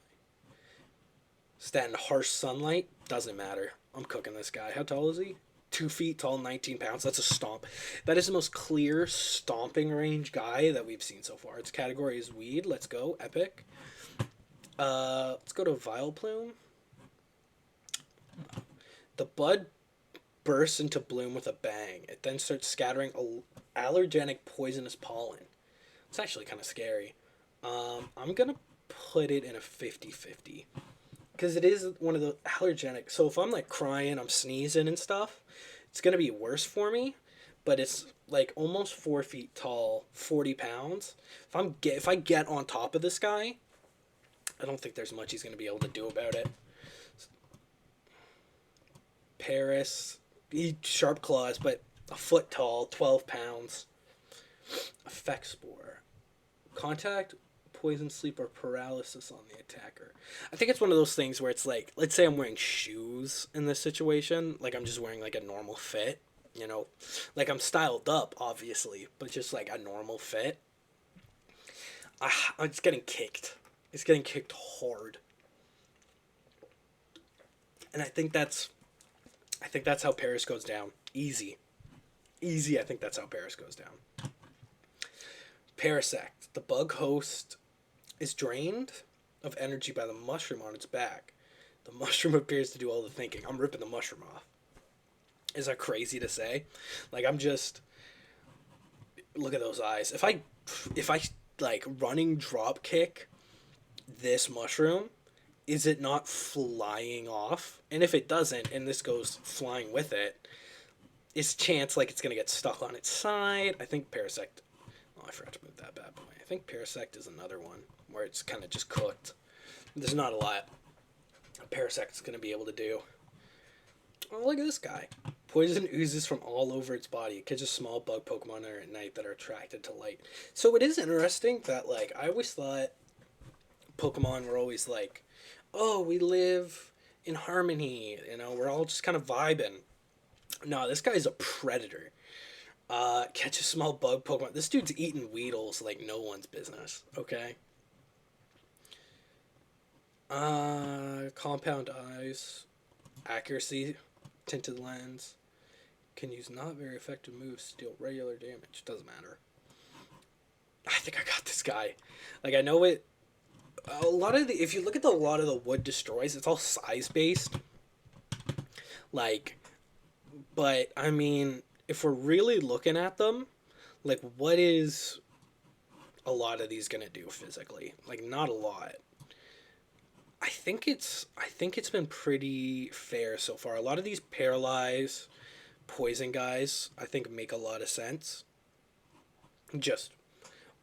Stand in harsh sunlight? Doesn't matter. I'm cooking this guy. How tall is he? 2 feet tall, 19 pounds. That's a stomp. That is the most clear stomping range guy that we've seen so far. Its category is weed. Let's go. Epic. Let's go to Vileplume. The bud bursts into bloom with a bang. It then starts scattering allergenic poisonous pollen. It's actually kind of scary. I'm going to put it in a 50-50. Because it is one of the allergenic. So if I'm like crying, I'm sneezing and stuff, it's going to be worse for me. But it's like almost 4 feet tall, 40 pounds. If I get on top of this guy, I don't think there's much he's going to be able to do about it. Paris, sharp claws, but a foot tall, 12 pounds. Effect Spore. Contact, poison, sleep, or paralysis on the attacker. I think it's one of those things where it's like, let's say I'm wearing shoes in this situation. Like I'm just wearing like a normal fit, you know? Like I'm styled up, obviously, but just like a normal fit. It's getting kicked. It's getting kicked hard. And I think that's how Paris goes down. Easy. I think that's how Paris goes down. Parasect. The bug host is drained of energy by the mushroom on its back. The mushroom appears to do all the thinking. I'm ripping the mushroom off. Is that crazy to say? Like I'm just... Look at those eyes. If I like running drop kick this mushroom, is it not flying off? And if it doesn't, and this goes flying with it, is chance like it's going to get stuck on its side. I think Parasect... Oh, I forgot to move that bad boy. I think Parasect is another one where it's kind of just cooked. There's not a lot Parasect is going to be able to do. Oh, look at this guy. Poison oozes from all over its body. It catches small bug Pokemon at night that are attracted to light. So it is interesting that, like, I always thought Pokemon were always like, oh, we live in harmony, you know, we're all just kind of vibing. No, this guy's a predator. Catch a small bug Pokemon. This dude's eating Weedles like no one's business, okay? Compound eyes. Accuracy. Tinted lens. Can use not very effective moves to deal regular damage. Doesn't matter. I think I got this guy. Like, I know it... if you look at a lot of the wood destroys, it's all size based. Like, but I mean, if we're really looking at them, like, what is a lot of these gonna do physically? Like, not a lot. I think it's been pretty fair so far. A lot of these paralyze, poison guys, I think make a lot of sense. Just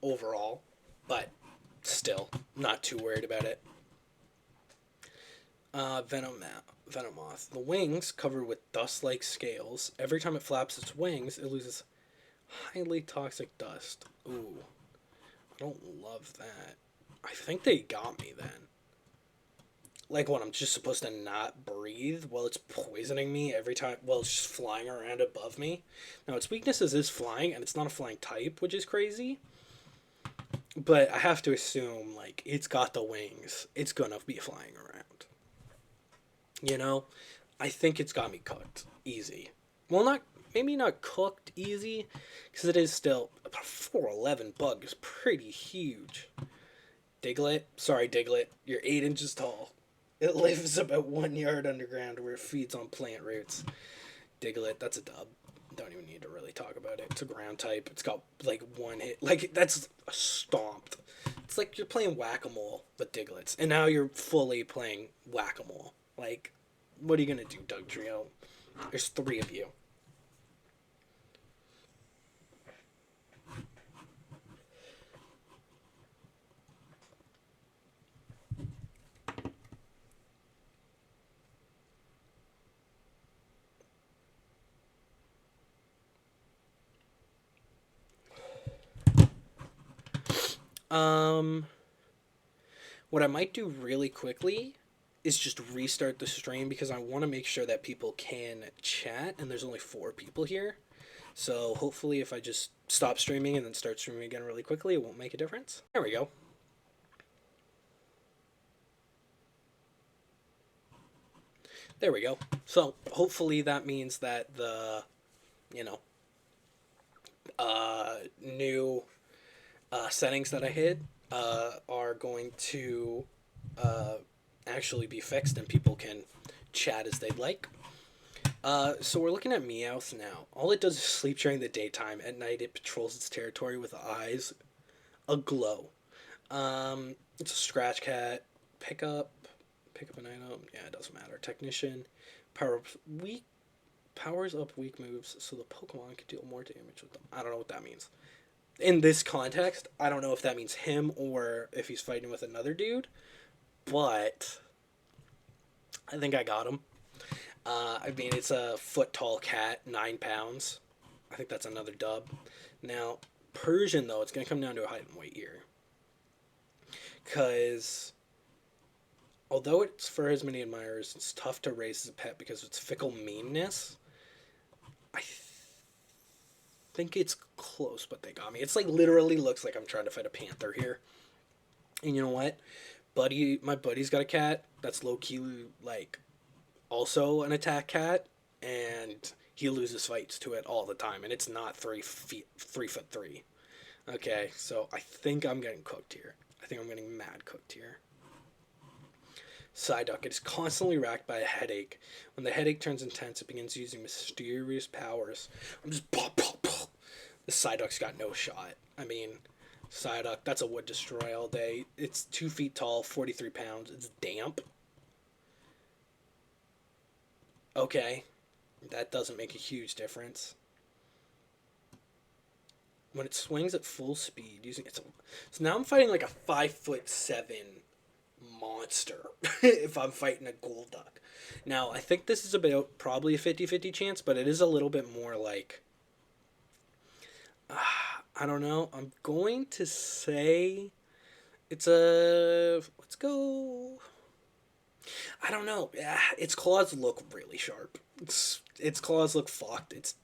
overall, but still not too worried about it. Venomoth. The wings covered with dust-like scales. Every time it flaps its wings, it loses highly toxic dust. Ooh, I don't love that. I think they got me then. Like, what, I'm just supposed to not breathe while it's poisoning me every time, while it's just flying around above me? Now, its weaknesses is flying, and it's not a flying type, which is crazy. But I have to assume, like, it's got the wings. It's gonna be flying around. You know? I think it's got me cooked. Easy. Well, maybe not cooked easy, because it is still, about 4'11" bug is pretty huge. Diglett? Sorry, Diglett. You're 8 inches tall. It lives about 1 yard underground where it feeds on plant roots. Diglett, that's a dub. Don't even need to really talk about it. It's a ground type. It's got like one hit. Like that's stomped. It's like you're playing whack-a-mole with Diglets, and now you're fully playing whack-a-mole. Like, what are you gonna do, Doug Trio? There's three of you. Um, what I might do really quickly is just restart the stream because I want to make sure that people can chat, and there's only four people here. So hopefully, if I just stop streaming and then start streaming again really quickly, it won't make a difference. There we go. There we go. So hopefully that means that the, you know, new settings that I hit are going to actually be fixed and people can chat as they'd like. So we're looking at Meowth now. All it does is sleep during the daytime. At night, it patrols its territory with eyes aglow. It's a scratch cat. Pick up an item. Yeah, it doesn't matter. Technician. Powers up weak moves so the Pokemon can deal more damage with them. I don't know what that means. In this context, I don't know if that means him or if he's fighting with another dude, but I think I got him. I mean, it's a foot tall cat, 9 pounds. I think that's another dub. Now, Persian, though, it's going to come down to a height and weight here. Because although its fur has many admirers, it's tough to raise as a pet because of its fickle meanness. I think it's close, but they got me. It's like literally looks like I'm trying to fight a panther here. And you know what? My buddy's got a cat that's low-key, like, also an attack cat, and he loses fights to it all the time, and it's not 3'3". Okay, so I think I'm getting cooked here. I think I'm getting mad cooked here. Psyduck, it is constantly racked by a headache. When the headache turns intense, it begins using mysterious powers. I'm just pop, pop, pop. The Psyduck's got no shot. I mean, Psyduck, that's a wood destroy all day. It's 2 feet tall, 43 pounds. It's damp. Okay, that doesn't make a huge difference. When it swings at full speed, so now I'm fighting like a 5'7" monster if I'm fighting a Golduck. Now, I think this is about probably a 50-50 chance, but it is a little bit more like, I don't know. I'm going to say it's let's go. I don't know. Its claws look really sharp. Its claws look fucked. Its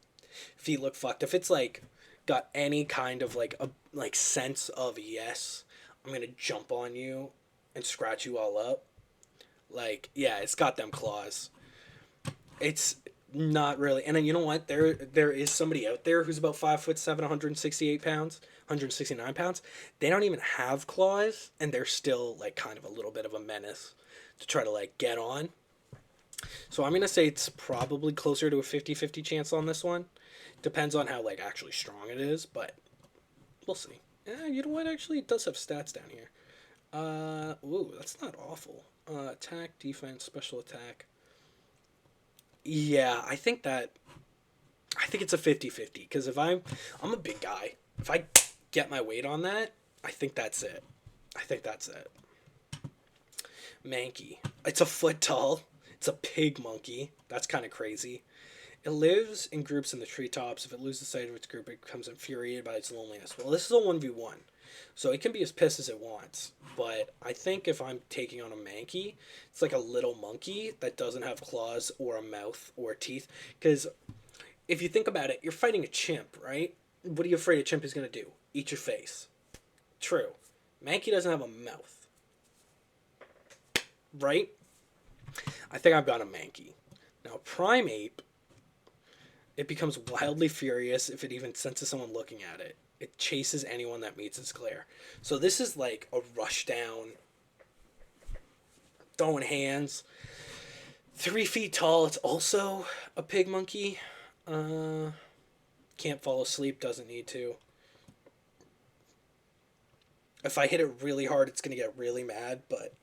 feet look fucked. If it's like got any kind of like a sense of yes, I'm gonna jump on you and scratch you all up. Like, yeah, it's got them claws. It's not really. And then you know what? There is somebody out there who's about 5'7", 168 pounds, 169 pounds. They don't even have claws, and they're still like kind of a little bit of a menace to try to like get on. So I'm going to say it's probably closer to a 50-50 chance on this one. Depends on how like actually strong it is, but we'll see. Yeah, you know what? Actually, it does have stats down here. Ooh, that's not awful. Attack, defense, special attack. Yeah, I think it's a 50-50 because if I'm a big guy. If I get my weight on that, I think that's it. Mankey. It's a foot tall. It's a pig monkey. That's kind of crazy. It lives in groups in the treetops. If it loses sight of its group, it becomes infuriated by its loneliness. Well, this is a 1v1, so it can be as pissed as it wants. But I think if I'm taking on a Mankey, it's like a little monkey that doesn't have claws or a mouth or teeth. Because if you think about it, you're fighting a chimp, right? What are you afraid a chimp is going to do? Eat your face. True. Mankey doesn't have a mouth. Right? I think I've got a Mankey. Now, Primeape, it becomes wildly furious if it even senses someone looking at it. It chases anyone that meets its glare. So this is like a rush down, throwing hands. 3 feet tall. It's also a pig monkey. Can't fall asleep, doesn't need to. If I hit it really hard, it's going to get really mad, but.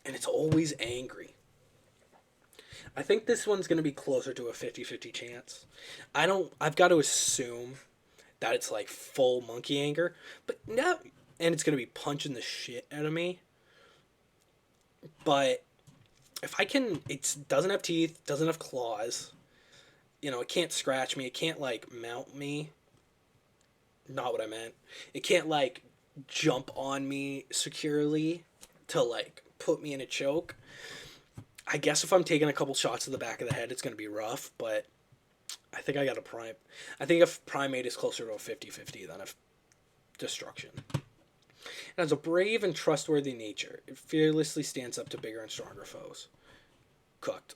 And it's always angry. I think this one's going to be closer to a 50-50 chance. I've got to assume that it's like full monkey anger, but no. And it's going to be punching the shit out of me. But if I can, it doesn't have teeth, doesn't have claws. It can't scratch me. It can't like mount me. Not what I meant. It can't like jump on me securely to like put me in a choke. I guess if I'm taking a couple shots to the back of the head, it's going to be rough, but I think I got a prime. I think if primate is closer to a 50-50 than a destruction. It has a brave and trustworthy nature. It fearlessly stands up to bigger and stronger foes. Cooked.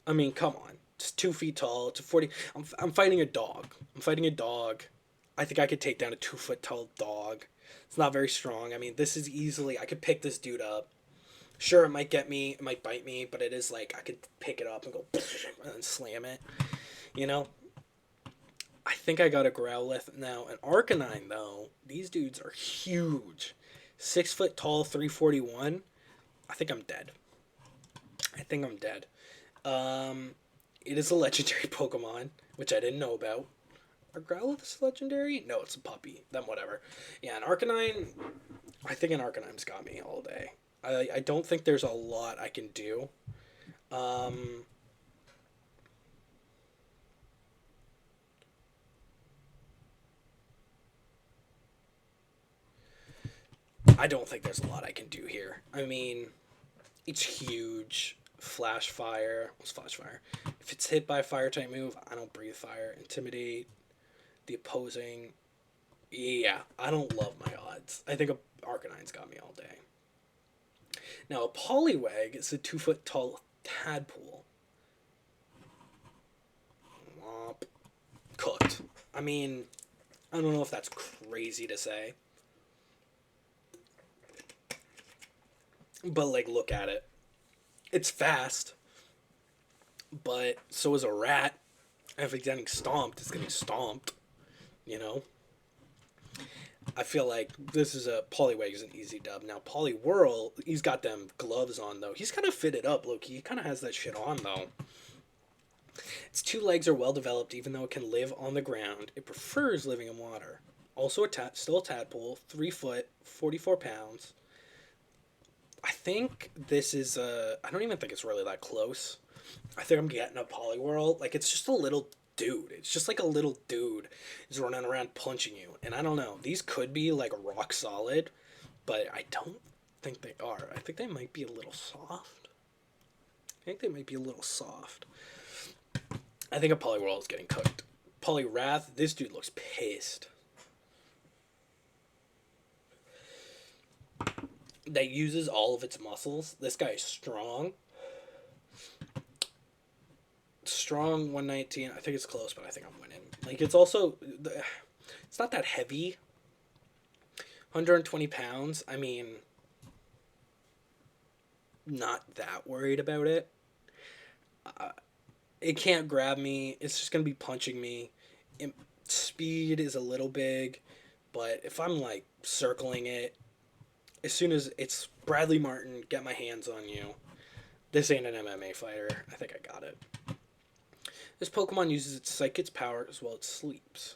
I mean, come on. It's 2 feet tall. It's a 40. I'm fighting a dog. I think I could take down a 2 foot tall dog. It's not very strong. I mean, this is easily. I could pick this dude up. Sure, it might get me. It might bite me, but it is like I could pick it up and go and then slam it. You know? I think I got a Growlithe. Now, an Arcanine, though, these dudes are huge. 6 foot tall, 341. I think I'm dead. It is a legendary Pokemon, which I didn't know about. Are Growlithes legendary? No, it's a puppy. Then whatever. Yeah, an Arcanine. I think an Arcanine's got me all day. I don't think there's a lot I can do. I don't think there's a lot I can do here. I mean, it's huge. Flash fire. What's flash fire? If it's hit by a fire type move, I don't breathe fire. Intimidate the opposing. Yeah, I don't love my odds. I think a Arcanine's got me all day. Now, a Poliwag is a 2 foot tall tadpole. Womp. Cooked. I mean, I don't know if that's crazy to say. But, like, look at it. It's fast. But so is a rat. If it's getting stomped, it's getting stomped. You know? I feel like this is a Poliwag is an easy dub. Now Poliwhirl, he's got them gloves on though. He's kind of fitted up, Loki. He kind of has that shit on though. Its 2 legs are well developed, even though it can live on the ground. It prefers living in water. Also still a tadpole, 3 foot, 44 pounds. I think this is I don't even think it's really that close. I think I'm getting a Poliwhirl. Like it's just a little dude. It's just like a little dude is running around punching you. And I don't know. These could be like rock solid, but I don't think they are. I think they might be a little soft. I think a Poliwhirl is getting cooked. Poliwrath, this dude looks pissed. That uses all of its muscles. This guy is strong. Strong 119. I think it's close, but I think I'm winning. Like it's also, it's not that heavy. 120 pounds. I mean, not that worried about it. It can't grab me. It's just gonna be punching me. Speed is a little big, but if I'm like circling it, as soon as it's Bradley Martin, get my hands on you. This ain't an MMA fighter. I think I got it. This Pokemon uses its psychic powers while it sleeps.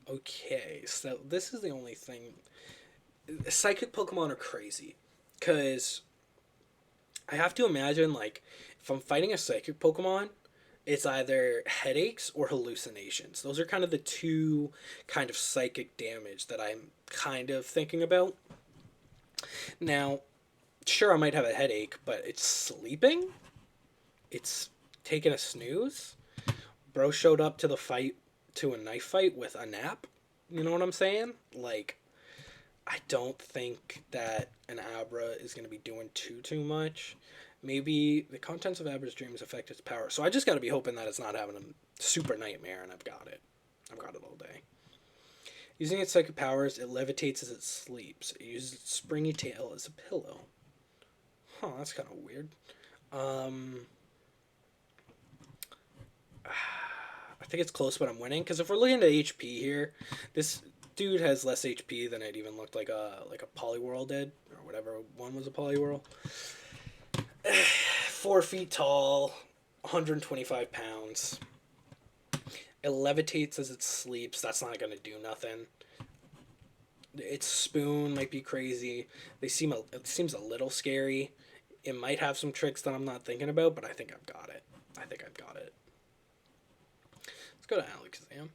Okay, so this is the only thing. Psychic Pokemon are crazy. Because I have to imagine, like, if I'm fighting a psychic Pokemon, it's either headaches or hallucinations. Those are kind of the two kind of psychic damage that I'm kind of thinking about. Now, sure, I might have a headache, but it's sleeping? It's taking a snooze? Bro showed up to the fight, to a knife fight with a nap? You know what I'm saying? Like, I don't think that an Abra is going to be doing too much. Maybe the contents of Abra's dreams affect its power. So I just got to be hoping that it's not having a super nightmare, and I've got it. I've got it all day. Using its psychic powers, it levitates as it sleeps. It uses its springy tail as a pillow. Huh, that's kind of weird. I think it's close, but I'm winning. Because if we're looking at HP here, this dude has less HP than it even looked like a Poliwhirl did, or whatever one was a Poliwhirl. 4 feet tall, 125 pounds. It levitates as it sleeps. That's not gonna do nothing. Its spoon might be crazy. It seems a little scary. It might have some tricks that I'm not thinking about, but I think I've got it. I think I've got it. Let's go to Alakazam.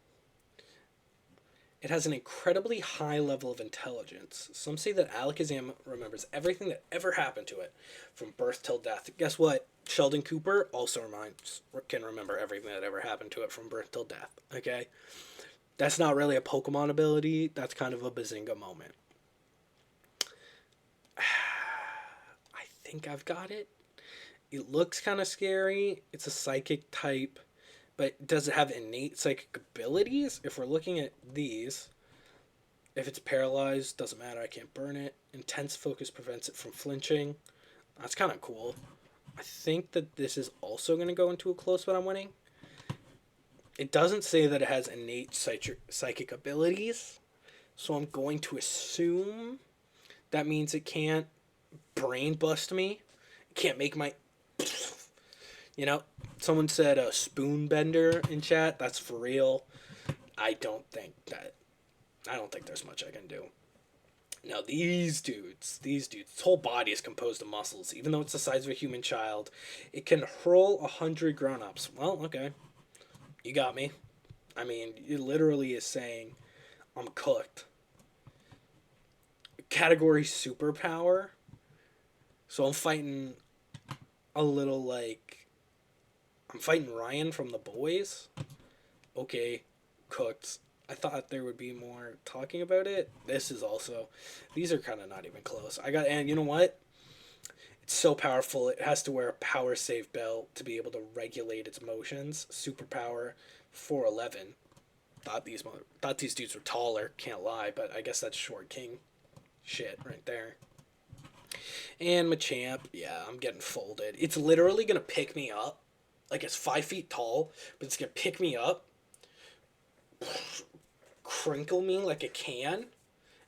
It has an incredibly high level of intelligence. Some say that Alakazam remembers everything that ever happened to it, from birth till death. Guess what? Sheldon Cooper also can remember everything that ever happened to it from birth till death. Okay? That's not really a Pokemon ability. That's kind of a Bazinga moment. I think I've got it. It looks kind of scary. It's a psychic type. But does it have innate psychic abilities? If we're looking at these, if it's paralyzed, doesn't matter, I can't burn it. Intense focus prevents it from flinching. That's kind of cool. I think that this is also going to go into a close, but I'm winning. It doesn't say that it has innate psychic abilities, so I'm going to assume that means it can't brain bust me. It can't make my... You know, someone said a spoon bender in chat. That's for real. I don't think there's much I can do. Now these dudes, its whole body is composed of muscles. Even though it's the size of a human child, it can hurl 100 grown-ups. Well, okay, you got me. I mean, it literally is saying, I'm cooked. Category superpower. So I'm fighting a little like. I'm fighting Ryan from The Boys. Okay, cooked. I thought there would be more talking about it. This is also... These are kind of not even close. And you know what? It's so powerful. It has to wear a power save belt to be able to regulate its motions. Superpower 411. Thought these dudes were taller. Can't lie, but I guess that's short king shit right there. And Machamp, yeah, I'm getting folded. It's literally gonna pick me up. Like, it's 5 feet tall, but it's gonna pick me up, crinkle me like a can,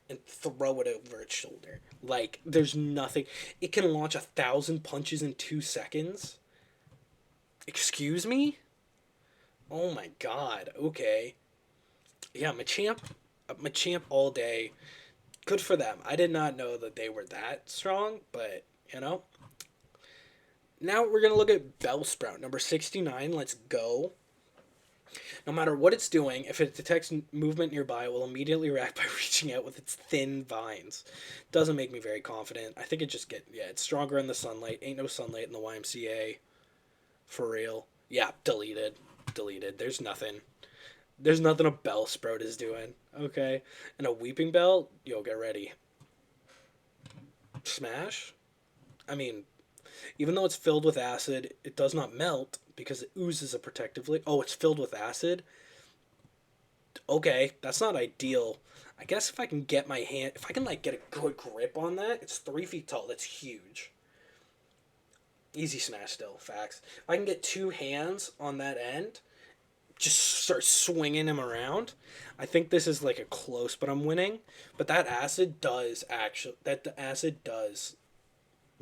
and throw it over its shoulder. Like, there's nothing. It can launch 1,000 punches in 2 seconds. Excuse me? Oh my god. Okay. Yeah, Machamp all day. Good for them. I did not know that they were that strong, but, you know. Now we're going to look at Bellsprout, number 69. Let's go. No matter what it's doing, if it detects movement nearby, it will immediately react by reaching out with its thin vines. Doesn't make me very confident. I think it's stronger in the sunlight. Ain't no sunlight in the YMCA. For real. Yeah, deleted. There's nothing a Bellsprout is doing. Okay. And a Weeping Bell, yo, get ready. Smash? I mean... Even though it's filled with acid, it does not melt because it oozes a protective layer. Oh, it's filled with acid? Okay, that's not ideal. I guess if I can get get a good grip on that, it's 3 feet tall. That's huge. Easy smash still, facts. If I can get 2 hands on that end, just start swinging him around, I think this is like a close, but I'm winning. But the acid does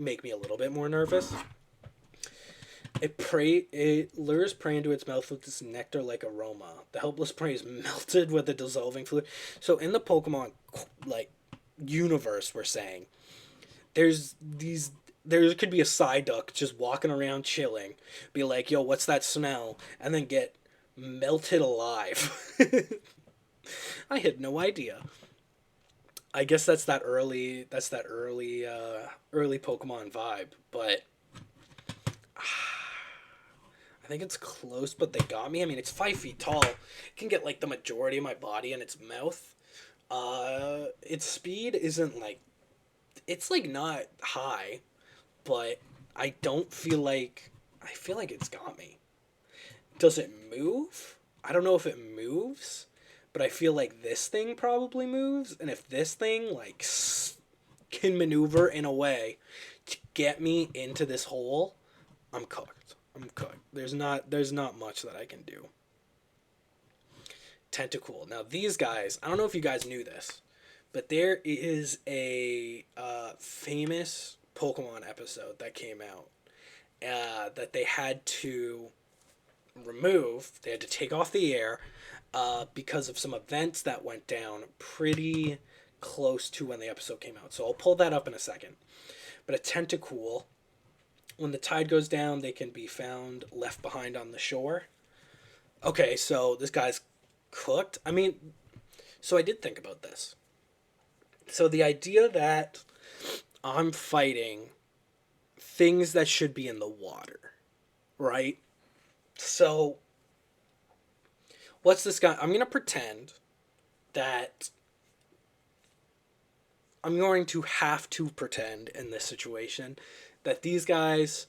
make me a little bit more nervous. It lures prey into its mouth with this nectar-like aroma. The helpless prey is melted with the dissolving fluid. So in the Pokemon universe, we're saying there could be a Psyduck just walking around chilling, be like, "Yo, what's that smell?" and then get melted alive. I had no idea. I guess that's that early Pokemon vibe, but I think it's close, but they got me. I mean, it's 5 feet tall. It can get like the majority of my body in its mouth. Its speed isn't like, it's like not high, but I feel like it's got me. Does it move? I don't know if it moves. But I feel like this thing probably moves, and if this thing can maneuver in a way to get me into this hole, I'm cooked. I'm cooked. There's not much that I can do. Tentacool. Now these guys, I don't know if you guys knew this, but there is a famous Pokemon episode that came out that they had to remove. They had to take off the air because of some events that went down pretty close to when the episode came out. So I'll pull that up in a second. But a Tentacool, when the tide goes down, they can be found left behind on the shore. Okay, so this guy's cooked. I mean, so I did think about this. So the idea that I'm fighting things that should be in the water, right? So what's this guy? I'm going to pretend that I'm going to have to pretend in this situation that these guys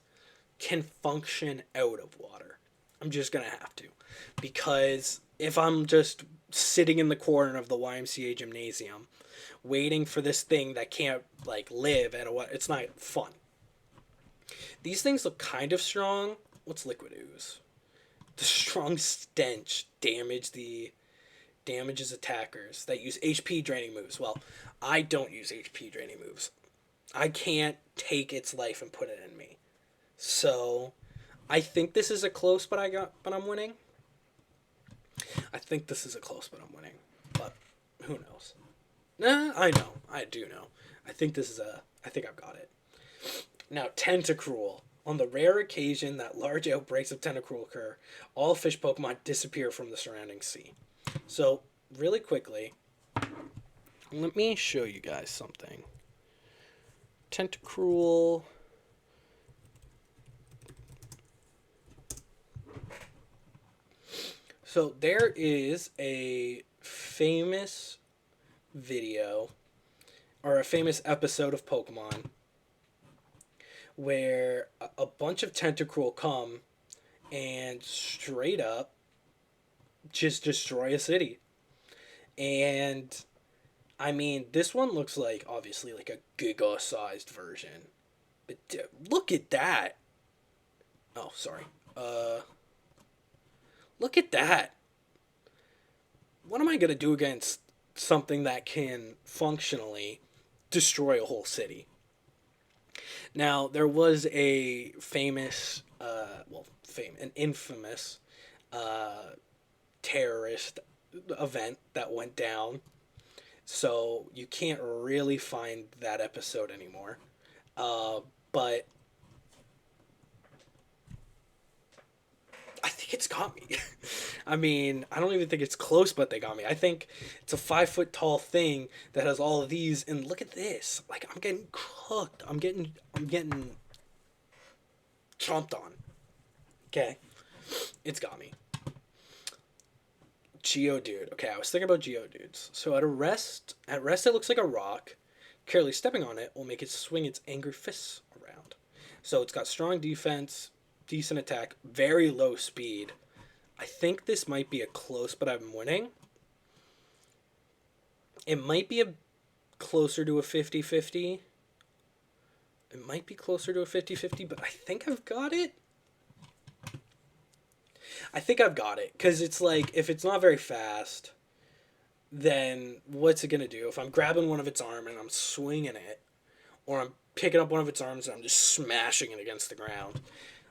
can function out of water. I'm just going to have to. Because if I'm just sitting in the corner of the YMCA gymnasium waiting for this thing that can't like live at a it's not fun. These things look kind of strong. What's liquid ooze? The strong stench damages attackers that use HP draining moves. Well, I don't use HP draining moves. I can't take its life and put it in me. So, I think this is a close, but I'm winning. I think this is a close, but I'm winning. But who knows? Nah, I know. I do know. I think I've got it. Now, Tentacruel. On the rare occasion that large outbreaks of Tentacruel occur, all fish Pokemon disappear from the surrounding sea. So, really quickly, let me show you guys something. Tentacruel. So, there is a famous video, or a famous episode of Pokemon, where a bunch of Tentacruel come and straight up just destroy a city. And I mean, this one looks like obviously like a giga-sized version. But look at that. Oh, sorry. Look at that. What am I going to do against something that can functionally destroy a whole city? Now, there was a famous, an infamous terrorist event that went down. So you can't really find that episode anymore. But I think it's got me. I mean, I don't even think it's close, but they got me. I think it's a 5 foot tall thing that has all of these, and look at this. Like, I'm getting cooked. I'm getting chomped on. Okay, it's got me. Geodude. Okay, I was thinking about Geodudes. So at rest, it looks like a rock. Carefully stepping on it will make it swing its angry fists around. So it's got strong defense, decent attack, very low speed. I think this might be a close, but I'm winning. It might be closer to a 50-50. It might be closer to a 50-50, but I think I've got it. I think I've got it, because it's like, if it's not very fast, then what's it going to do? If I'm grabbing one of its arm and I'm swinging it, or I'm picking up one of its arms and I'm just smashing it against the ground,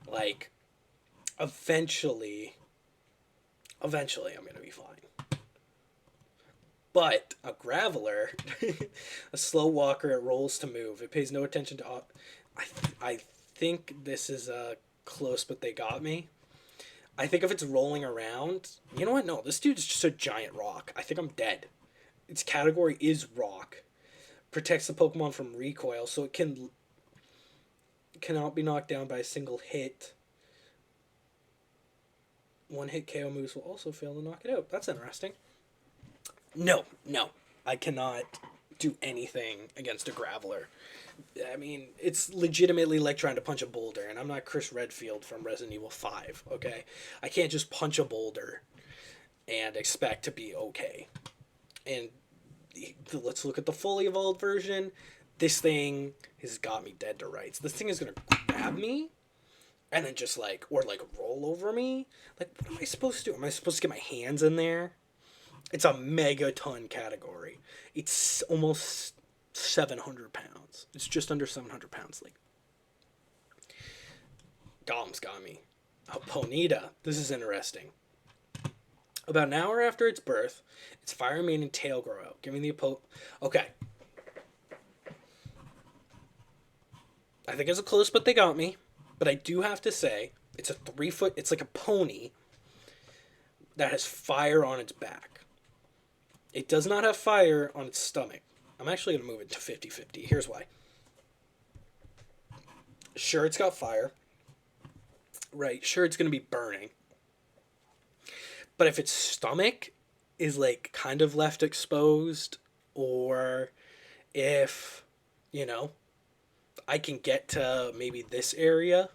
like, eventually I'm going to be fine. But a Graveler, a slow walker, it rolls to move. It pays no attention to... I think this is close, but they got me. I think if it's rolling around... You know what? No, this dude's just a giant rock. I think I'm dead. Its category is rock. Protects the Pokemon from recoil, so it cannot be knocked down by a single hit. One hit KO moves will also fail to knock it out. That's interesting. No. I cannot do anything against a Graveler. I mean, it's legitimately like trying to punch a boulder, and I'm not Chris Redfield from Resident Evil 5, okay? I can't just punch a boulder and expect to be okay. And let's look at the fully evolved version. This thing has got me dead to rights. This thing is going to grab me and then just like, or like roll over me. Like, what am I supposed to do? Am I supposed to get my hands in there? It's a megaton category. It's almost 700 pounds. It's just under 700 pounds. Like, Dom's got me. Oh, Ponyta. This is interesting. About an hour after its birth, its fire mane and tail grow out, giving the Okay. I think it's a close, but they got me. But I do have to say, it's a 3 foot. It's like a pony that has fire on its back. It does not have fire on its stomach. I'm actually going to move it to 50-50. Here's why. Sure, it's got fire. Right. Sure, it's going to be burning. But if its stomach is like kind of left exposed, or if, you know, I can get to maybe this area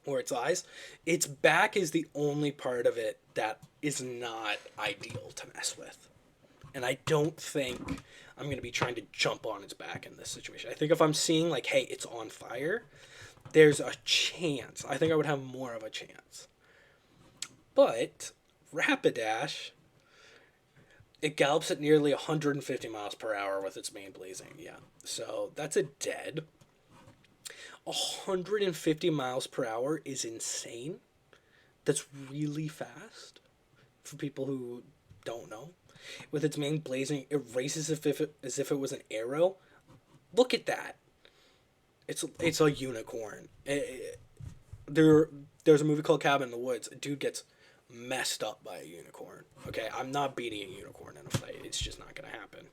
or its eyes, its back is the only part of it that is not ideal to mess with. And I don't think I'm going to be trying to jump on its back in this situation. I think if I'm seeing like, hey, it's on fire, there's a chance. I think I would have more of a chance. But Rapidash, it gallops at nearly 150 miles per hour with its mane blazing. Yeah. So that's a dead. 150 miles per hour is insane. That's really fast for people who don't know. With its mane blazing, it races as if it was an arrow. Look at that. It's a unicorn. There's a movie called Cabin in the Woods. A dude gets messed up by a unicorn. Okay, I'm not beating a unicorn in a fight. It's just not going to happen.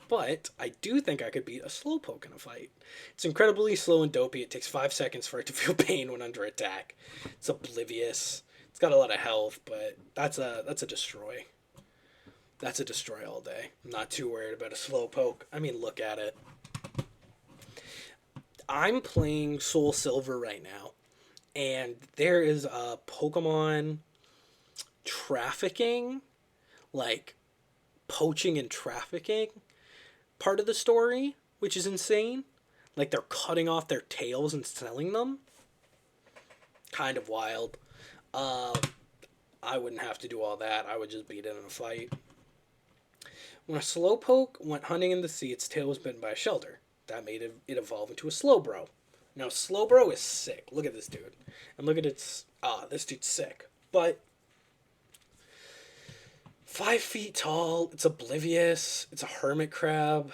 But I do think I could beat a Slowpoke in a fight. It's incredibly slow and dopey. It takes 5 seconds for it to feel pain when under attack. It's oblivious. It's got a lot of health, but that's a destroy. That's a destroy all day. I'm not too worried about a Slowpoke. I mean, look at it. I'm playing Soul Silver right now, and there is a Pokemon trafficking, like poaching and trafficking part of the story, which is insane. Like, they're cutting off their tails and selling them. Kind of wild. I wouldn't have to do all that. I would just beat it in a fight. When a Slowpoke went hunting in the sea, its tail was bitten by a shelter. That made it evolve into a Slowbro. Now, Slowbro is sick. Look at this dude. And look at its... this dude's sick. But 5 feet tall. It's oblivious. It's a hermit crab.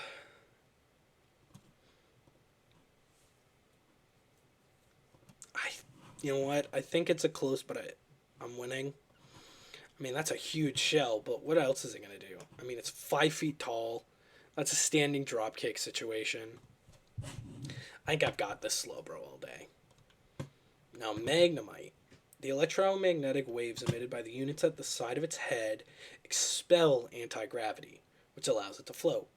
You know what? I think it's a close, but I'm winning. I mean, that's a huge shell, but what else is it going to do? I mean, it's 5 feet tall. That's a standing dropkick situation. I think I've got this Slowbro all day. Now, Magnemite. The electromagnetic waves emitted by the units at the side of its head expel anti-gravity, which allows it to float.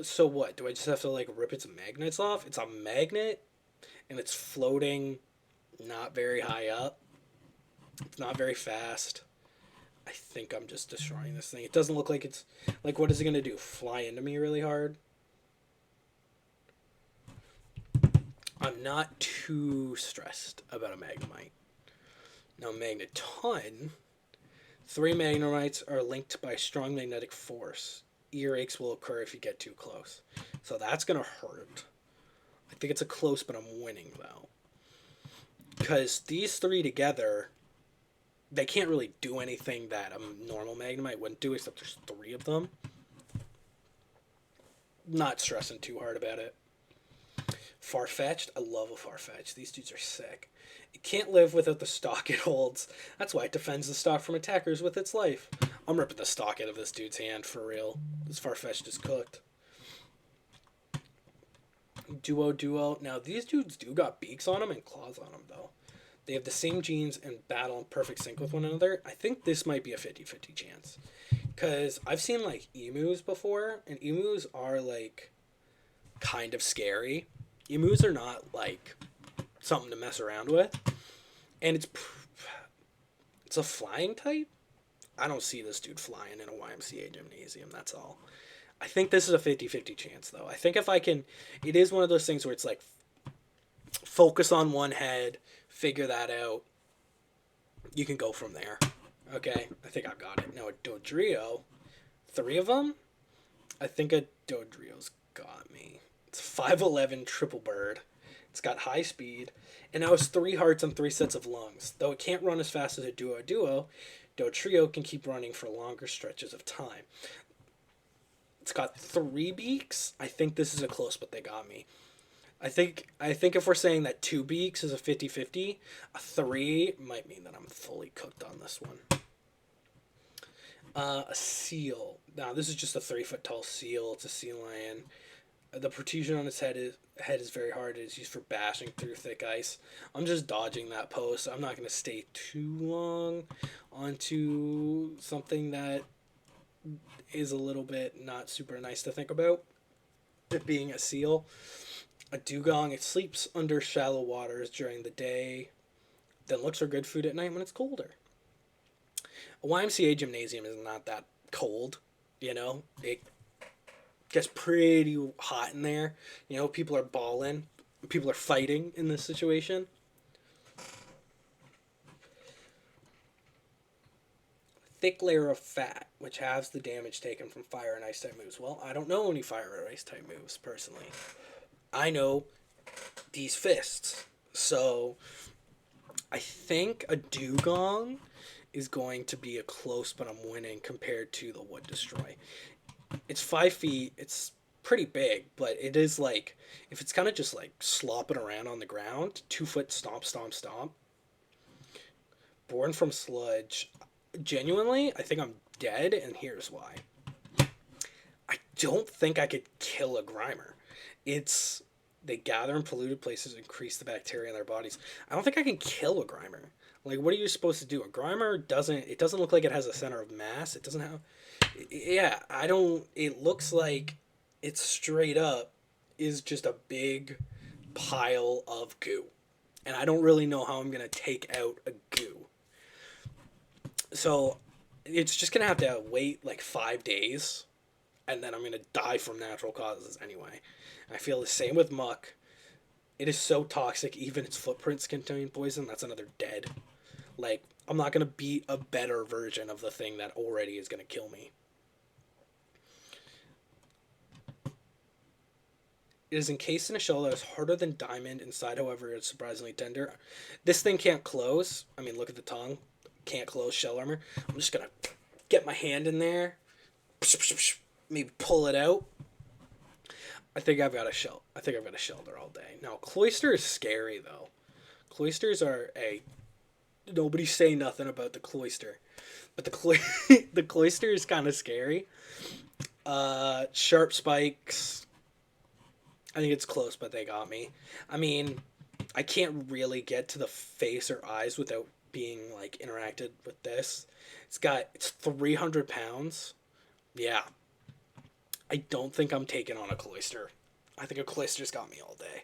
So what? Do I just have to, like, rip its magnets off? It's a magnet, and it's floating not very high up. It's not very fast. I think I'm just destroying this thing. It doesn't look like it's... Like, what is it going to do? Fly into me really hard? I'm not too stressed about a Magnemite. Now, Magneton. 3 Magnemites are linked by strong magnetic force. Earaches will occur if you get too close. So that's going to hurt. I think it's a close, but I'm winning, though. Because these 3 together... They can't really do anything that a normal Magnemite wouldn't do, except there's 3 of them. Not stressing too hard about it. Farfetch'd. I love a Farfetch'd. These dudes are sick. It can't live without the stock it holds. That's why it defends the stock from attackers with its life. I'm ripping the stock out of this dude's hand, for real. This Farfetch'd is cooked. Duo. Now, these dudes do got beaks on them and claws on them, though. They have the same genes and battle in perfect sync with one another. I think this might be a 50-50 chance. Because I've seen, like, emus before, and emus are, like, kind of scary. Emus are not, like, something to mess around with. And it's a flying type? I don't see this dude flying in a YMCA gymnasium, that's all. I think this is a 50-50 chance, though. I think if I can... It is one of those things where it's, like, focus on one head, figure that out. You can go from there. Okay, I think I've got it. Now a Dodrio, 3 of them? I think a Dodrio's got me. It's 5'11 triple bird. It's got high speed, and now it's 3 hearts and 3 sets of lungs. Though it can't run as fast as a Duo, Dodrio can keep running for longer stretches of time. It's got 3 beaks. I think this is a close, but they got me. I think if we're saying that 2 beaks is a 50-50, a 3 might mean that I'm fully cooked on this one. A seal. Now this is just a 3-foot tall seal. It's a sea lion. The protrusion on its head is very hard. It is used for bashing through thick ice. I'm just dodging that post. I'm not going to stay too long onto something that is a little bit not super nice to think about. It being a seal. A dugong, it sleeps under shallow waters during the day, then looks for good food at night when it's colder. A YMCA gymnasium is not that cold, you know? It gets pretty hot in there. You know, people are balling. People are fighting in this situation. Thick layer of fat, which halves the damage taken from fire and ice type moves. Well, I don't know any fire or ice type moves, personally. I know these fists. So, I think a dugong is going to be a close, but I'm winning compared to the Wood Destroy. It's 5 feet. It's pretty big, but it is like, if it's kind of just like slopping around on the ground, 2 foot stomp, stomp, stomp. Born from sludge. Genuinely, I think I'm dead, and here's why. I don't think I could kill a Grimer. They gather in polluted places, increase the bacteria in their bodies. I don't think I can kill a Grimer. Like, what are you supposed to do? A Grimer doesn't look like it has a center of mass. It doesn't have, yeah, it looks like it's straight up is just a big pile of goo. And I don't really know how I'm going to take out a goo. So, it's just going to have to wait like 5 days, and then I'm going to die from natural causes anyway. I feel the same with muck. It is so toxic, even its footprints contain poison. That's another dead. Like, I'm not going to beat a better version of the thing that already is going to kill me. It is encased in a shell that is harder than diamond. Inside, however, it's surprisingly tender. This thing can't close. I mean, look at the tongue. Can't close shell armor. I'm just going to get my hand in there. Maybe pull it out. I think I've got a shelter all day. Now, Cloyster is scary, though. Cloysters are nobody say nothing about the Cloyster. But the Cloyster is kind of scary. Sharp spikes. I think it's close, but they got me. I mean, I can't really get to the face or eyes without being, like, interacted with this. It's 300 pounds. Yeah. I don't think I'm taking on a Cloyster. I think a Cloyster's got me all day.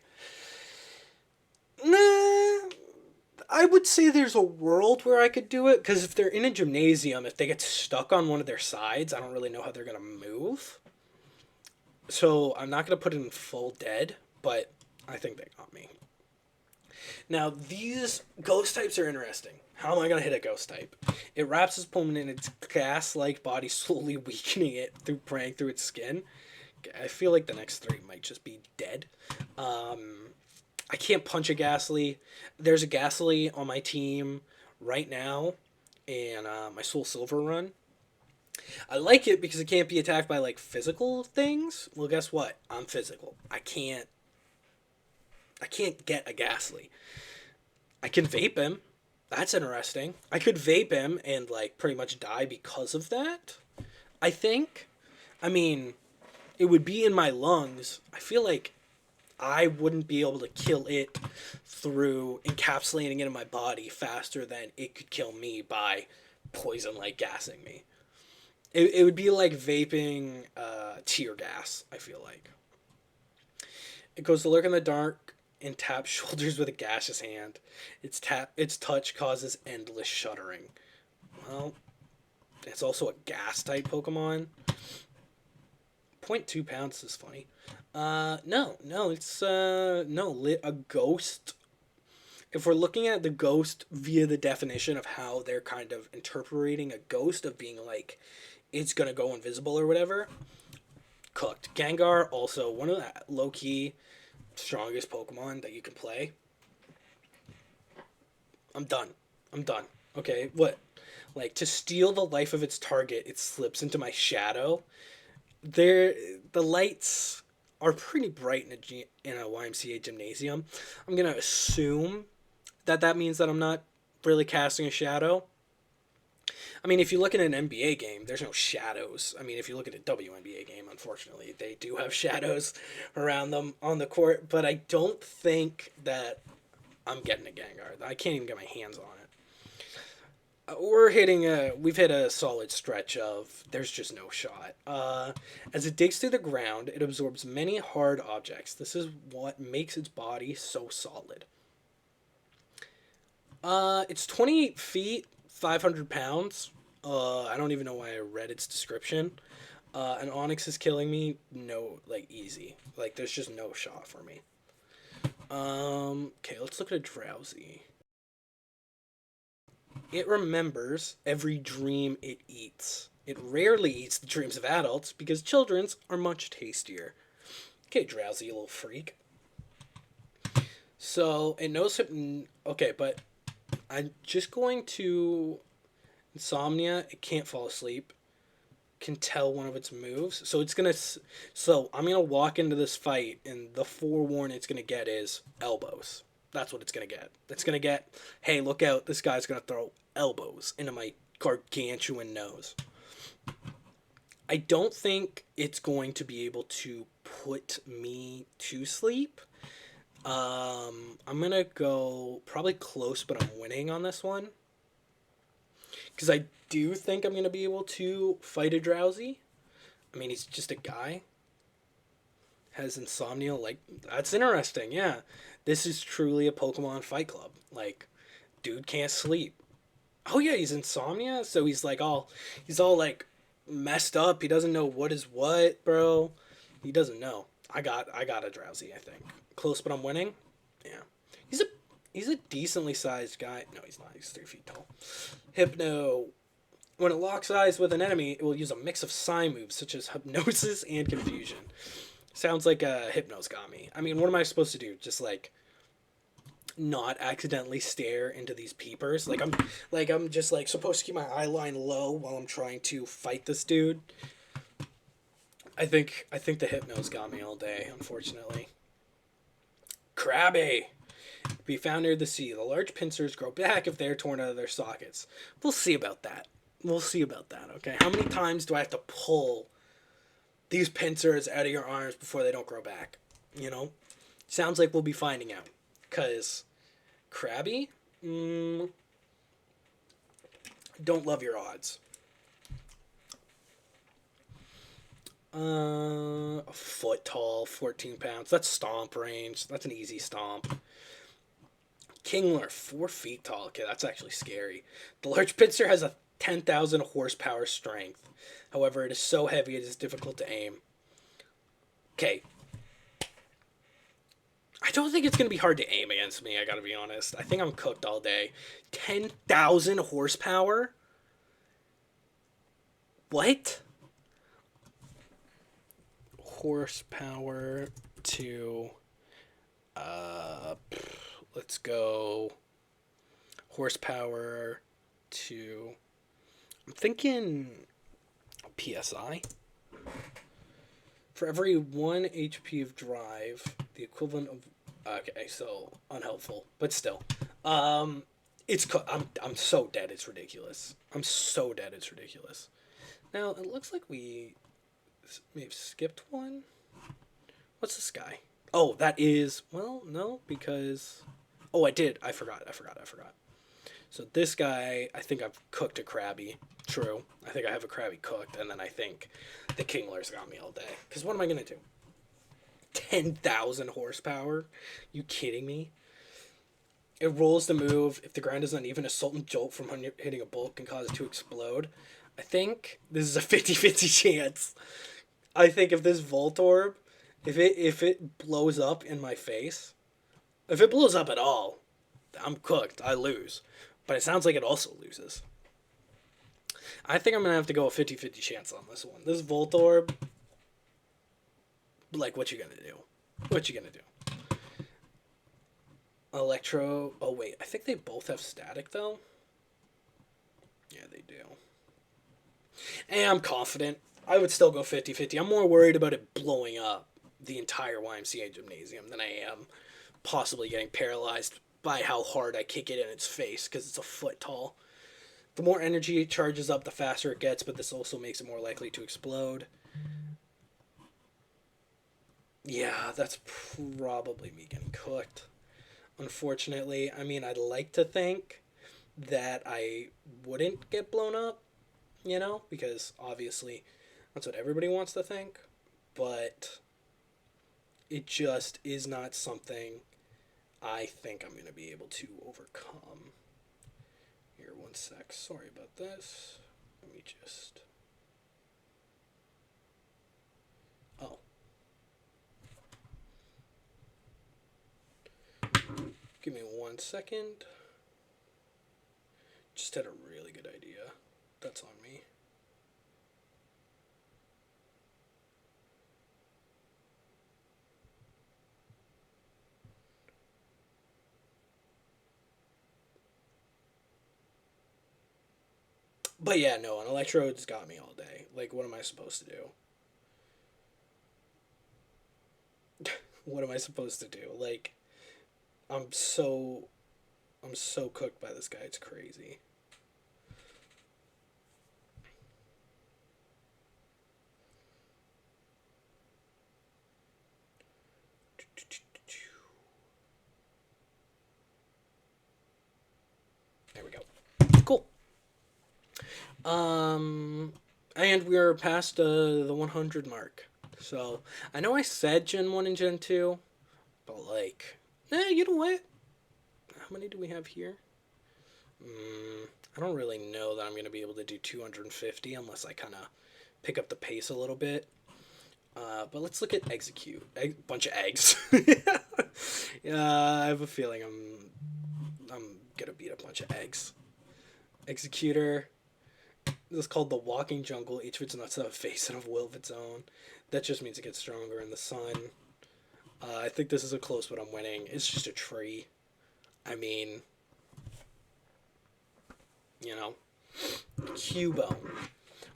Nah, I would say there's a world where I could do it, because if they're in a gymnasium, if they get stuck on one of their sides, I don't really know how they're going to move. So I'm not going to put it in full dead, but I think they got me. Now, these ghost types are interesting. How am I going to hit a ghost type? It wraps its opponent in its gas-like body, slowly weakening it through preying through its skin. I feel like the next 3 might just be dead. I can't punch a Ghastly. There's a Ghastly on my team right now in my Soul Silver run. I like it because it can't be attacked by, like, physical things. Well, guess what? I'm physical. I can't get a Ghastly. I can vape him. That's interesting. I could vape him and, like, pretty much die because of that, I think. I mean, it would be in my lungs. I feel like I wouldn't be able to kill it through encapsulating it in my body faster than it could kill me by poison-like gassing me. It would be like vaping tear gas, I feel like. It goes to lurk in the dark and tap shoulders with a gaseous hand. Its touch causes endless shuddering. Well, it's also a gas type Pokemon. 0.2 pounds is funny. No, it's a ghost if we're looking at the ghost via the definition of how they're kind of interpreting a ghost of being like it's gonna go invisible or whatever, cooked. Gengar also one of the low key strongest Pokemon that you can play. I'm done. I'm done. Okay, what? Like to steal the life of its target, it slips into my shadow. There, the lights are pretty bright in a YMCA gymnasium. I'm gonna assume that that means that I'm not really casting a shadow. I mean, if you look at an NBA game, there's no shadows. I mean, if you look at a WNBA game, unfortunately, they do have shadows around them on the court, but I don't think that I'm getting a Gengar. I can't even get my hands on it. We've hit a solid stretch of there's just no shot. As it digs through the ground, it absorbs many hard objects. This is what makes its body so solid. It's 28 feet, 500 pounds. I don't even know why I read its description. And Onyx is killing me. No, like easy. Like there's just no shot for me. Okay, let's look at a Drowsy. It remembers every dream it eats. It rarely eats the dreams of adults because children's are much tastier. Okay, Drowsy, you little freak. So it knows it. Okay, but I'm just going to insomnia. It can't fall asleep. Can tell one of its moves. So it's gonna. So I'm gonna walk into this fight, and the forewarn it's gonna get is elbows. That's what it's gonna get. It's gonna get, hey, look out! This guy's gonna throw elbows into my gargantuan nose. I don't think it's going to be able to put me to sleep. I'm gonna go probably close, but I'm winning on this one because I do think I'm gonna be able to fight a Drowsy. I mean, he's just a guy. Has insomnia, like that's interesting. Yeah, this is truly a Pokemon Fight Club. Like, dude can't sleep. Oh yeah, he's insomnia, so he's all like messed up. He doesn't know what is what, bro. He doesn't know. I got a Drowsy. I think close, but I'm winning. Yeah, he's a he's a decently sized guy. No, he's not. He's 3 feet tall. Hypno. When it locks eyes with an enemy, it will use a mix of psi moves such as hypnosis and confusion. Sounds like a Hypno's got me. I mean, what am I supposed to do? Just like not accidentally stare into these peepers? I'm just like supposed to keep my eye line low while I'm trying to fight this dude. I think the Hypno's got me all day, unfortunately. Krabby. Be found near the sea. The large pincers grow back if they are torn out of their sockets. We'll see about that. We'll see about that, okay? How many times do I have to pull these pincers out of your arms before they don't grow back? You know? Sounds like we'll be finding out. Because Krabby? Don't love your odds. A foot tall, 14 pounds. That's stomp range. That's an easy stomp. Kingler, 4 feet tall. Okay, that's actually scary. The large pincer has a 10,000 horsepower strength. However, it is so heavy it is difficult to aim. Okay. I don't think it's going to be hard to aim against me, I gotta be honest. I think I'm cooked all day. 10,000 horsepower? What? Horsepower to... let's go... Horsepower to... I'm thinking PSI. For every 1 HP of drive, the equivalent of... Okay, so unhelpful, but still. I'm so dead, it's ridiculous. I'm so dead, it's ridiculous. Now, it looks like we may have skipped one. What's this guy? Oh, that is... Well, no, because... Oh, I did. I forgot. So this guy, I think I've cooked a Krabby. True. I think I have a Krabby cooked, and then I think the Kingler's got me all day. Because what am I going to do? 10,000 horsepower? You kidding me? It rolls the move. If the ground is uneven, a Sultan Jolt from hitting a bulk can cause it to explode. I think this is a 50-50 chance. I think if this Voltorb, if it blows up in my face, if it blows up at all, I'm cooked. I lose. But it sounds like it also loses. I think I'm going to have to go a 50-50 chance on this one. This Voltorb, like, what you going to do? What you going to do? Electro. Oh, wait. I think they both have static, though. Yeah, they do. And I'm confident. I would still go 50-50. I'm more worried about it blowing up the entire YMCA gymnasium than I am possibly getting paralyzed by how hard I kick it in its face because it's a foot tall. The more energy it charges up, the faster it gets, but this also makes it more likely to explode. Yeah, that's probably me getting cooked. Unfortunately, I mean, I'd like to think that I wouldn't get blown up, because obviously that's what everybody wants to think, but it just is not something I think I'm going to be able to overcome. Here, one sec. Sorry about this. Let me just. Oh. Give me 1 second. Just had a really good idea. That's on me. But yeah, no, an electrode's got me all day. Like, what am I supposed to do? What am I supposed to do? Like, I'm so I'm so cooked by this guy. It's crazy. There we go. Cool. And we're past the 100 mark. So I know I said Gen 1 and Gen 2, but like, you know what? How many do we have here? I don't really know that I'm going to be able to do 250 unless I kind of pick up the pace a little bit. But let's look at execute. Bunch of eggs. Yeah, I have a feeling I'm gonna beat a bunch of eggs. Executor. This is called the walking jungle. Each of its nuts have a face and a will of its own. That just means it gets stronger in the sun. I think this is a close, but I'm winning. It's just a tree. I mean, you know, Cubone.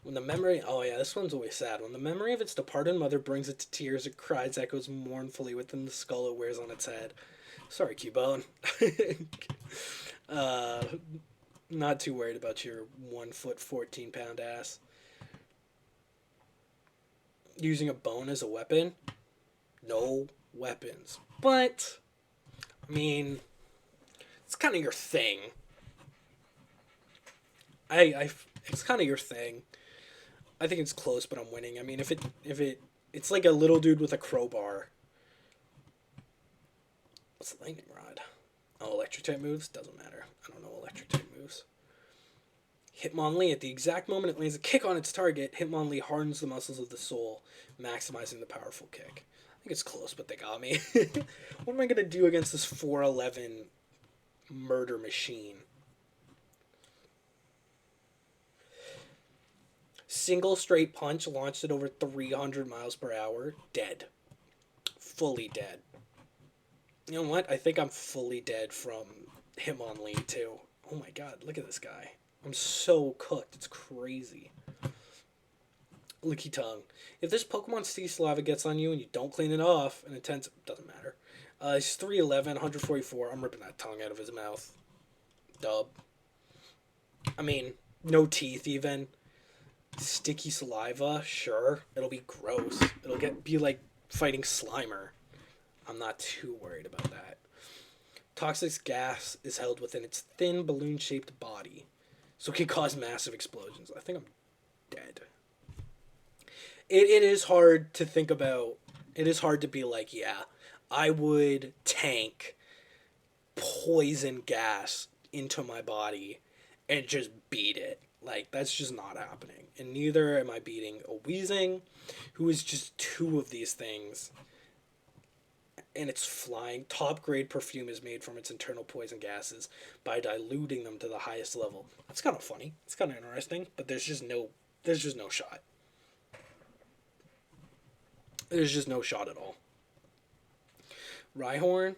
When the memory, oh yeah, this one's always sad. When the memory of its departed mother brings it to tears, it cries, echoes mournfully within the skull it wears on its head. Sorry, Cubone. uh, not too worried about your 1 foot 14 pound ass. Using a bone as a weapon? No weapons. But, I mean, it's kind of your thing. It's kind of your thing. I think it's close, but I'm winning. I mean, it's like a little dude with a crowbar. What's the lightning rod? Oh, electric type moves? Doesn't matter. I don't know electric type moves. Hitmonlee, at the exact moment it lands a kick on its target, Hitmonlee hardens the muscles of the soul, maximizing the powerful kick. I think it's close, but they got me. What am I going to do against this 4'11 murder machine? Single straight punch launched at over 300 miles per hour. Dead. Fully dead. You know what? I think I'm fully dead from Hitmonlee, too. Oh my god, look at this guy. I'm so cooked. It's crazy. Licky Tongue. If this Pokemon Sea Saliva gets on you and you don't clean it off, and it tends... doesn't matter. He's 3'11", 144. I'm ripping that tongue out of his mouth. Dub. I mean, no teeth even. Sticky saliva, sure. It'll be gross. It'll be like fighting Slimer. I'm not too worried about that. Toxic gas is held within its thin balloon-shaped body, so it can cause massive explosions. I think I'm dead. It is hard to think about. It is hard to be like, yeah, I would tank poison gas into my body and just beat it. Like, that's just not happening. And neither am I beating a Weezing, who is just two of these things. and it's flying. Top grade perfume is made from its internal poison gases by diluting them to the highest level. That's kind of funny. It's kind of interesting, but there's just no shot. There's just no shot at all. Rhyhorn?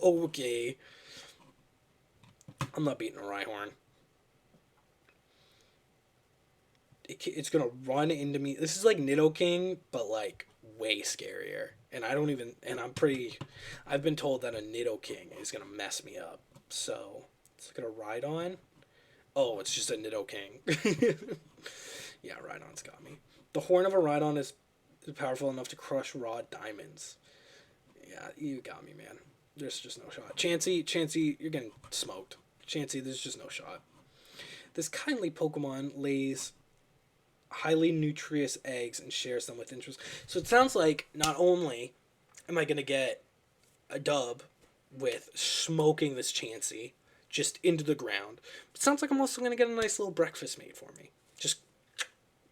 Okay. I'm not beating a Rhyhorn. It's gonna run into me. This is like Nidoking, but like way scarier. And I don't even. And I've been told that a Nidoking is gonna mess me up. So it's gonna ride on. Oh, it's just a Nidoking. Yeah, Rhydon's got me. The horn of a Rhydon is powerful enough to crush raw diamonds. Yeah, you got me, man. There's just no shot. Chansey, you're getting smoked. Chansey, there's just no shot. This kindly Pokemon lays highly nutritious eggs and shares them with interest. So it sounds like not only am I going to get a dub with smoking this Chansey just into the ground, it sounds like I'm also going to get a nice little breakfast made for me. Just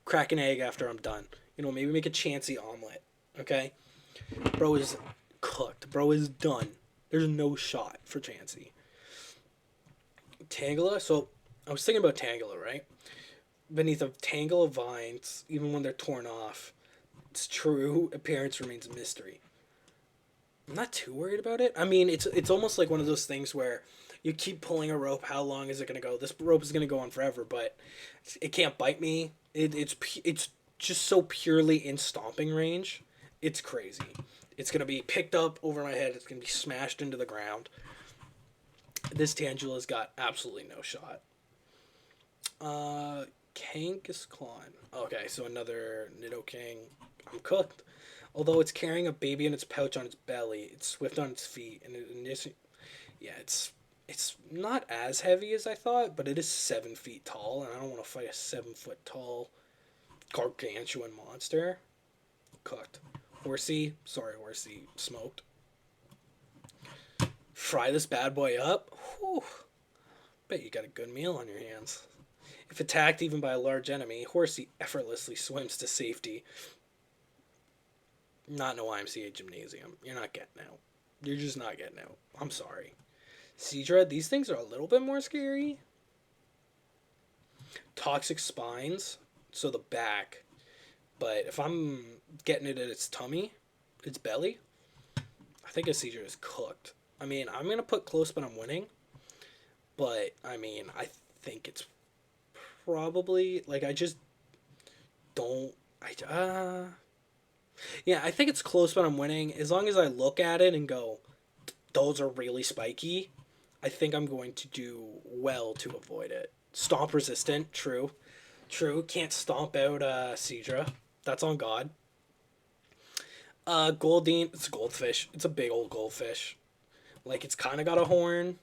crack an egg after I'm done. Maybe make a Chansey omelet. Okay? Bro is cooked. Bro is done. There's no shot for Chansey. Tangela. So I was thinking about Tangela, right? Beneath a tangle of vines, even when they're torn off, its true appearance remains a mystery. I'm not too worried about it. I mean, it's almost like one of those things where you keep pulling a rope. How long is it going to go? This rope is going to go on forever, but it can't bite me. It's just so purely in stomping range. It's crazy. It's going to be picked up over my head. It's going to be smashed into the ground. This Tangela's got absolutely no shot. Kangaskhan. Okay, so another Nidoking. I'm cooked. Although it's carrying a baby in its pouch on its belly, it's swift on its feet, and it's not as heavy as I thought, but it is 7 feet tall, and I don't want to fight a 7 foot tall gargantuan monster. Cooked. Horsey, smoked. Fry this bad boy up. Whew. Bet you got a good meal on your hands. If attacked even by a large enemy, Horsey effortlessly swims to safety. Not no YMCA gymnasium. You're not getting out. You're just not getting out. I'm sorry. Seadra, these things are a little bit more scary. Toxic spines, so the back. But if I'm getting it at its tummy, its belly, I think a Seadra is cooked. I mean, I'm going to put close, but I'm winning. But, I mean, I think it's probably, like, I just don't, yeah, I think it's close, but I'm winning. As long as I look at it and go, those are really spiky, I think I'm going to do well to avoid it. Stomp resistant, true. Can't stomp out Seadra. That's on God. Goldeen, it's a goldfish. It's a big old goldfish. Like, it's kind of got a horn.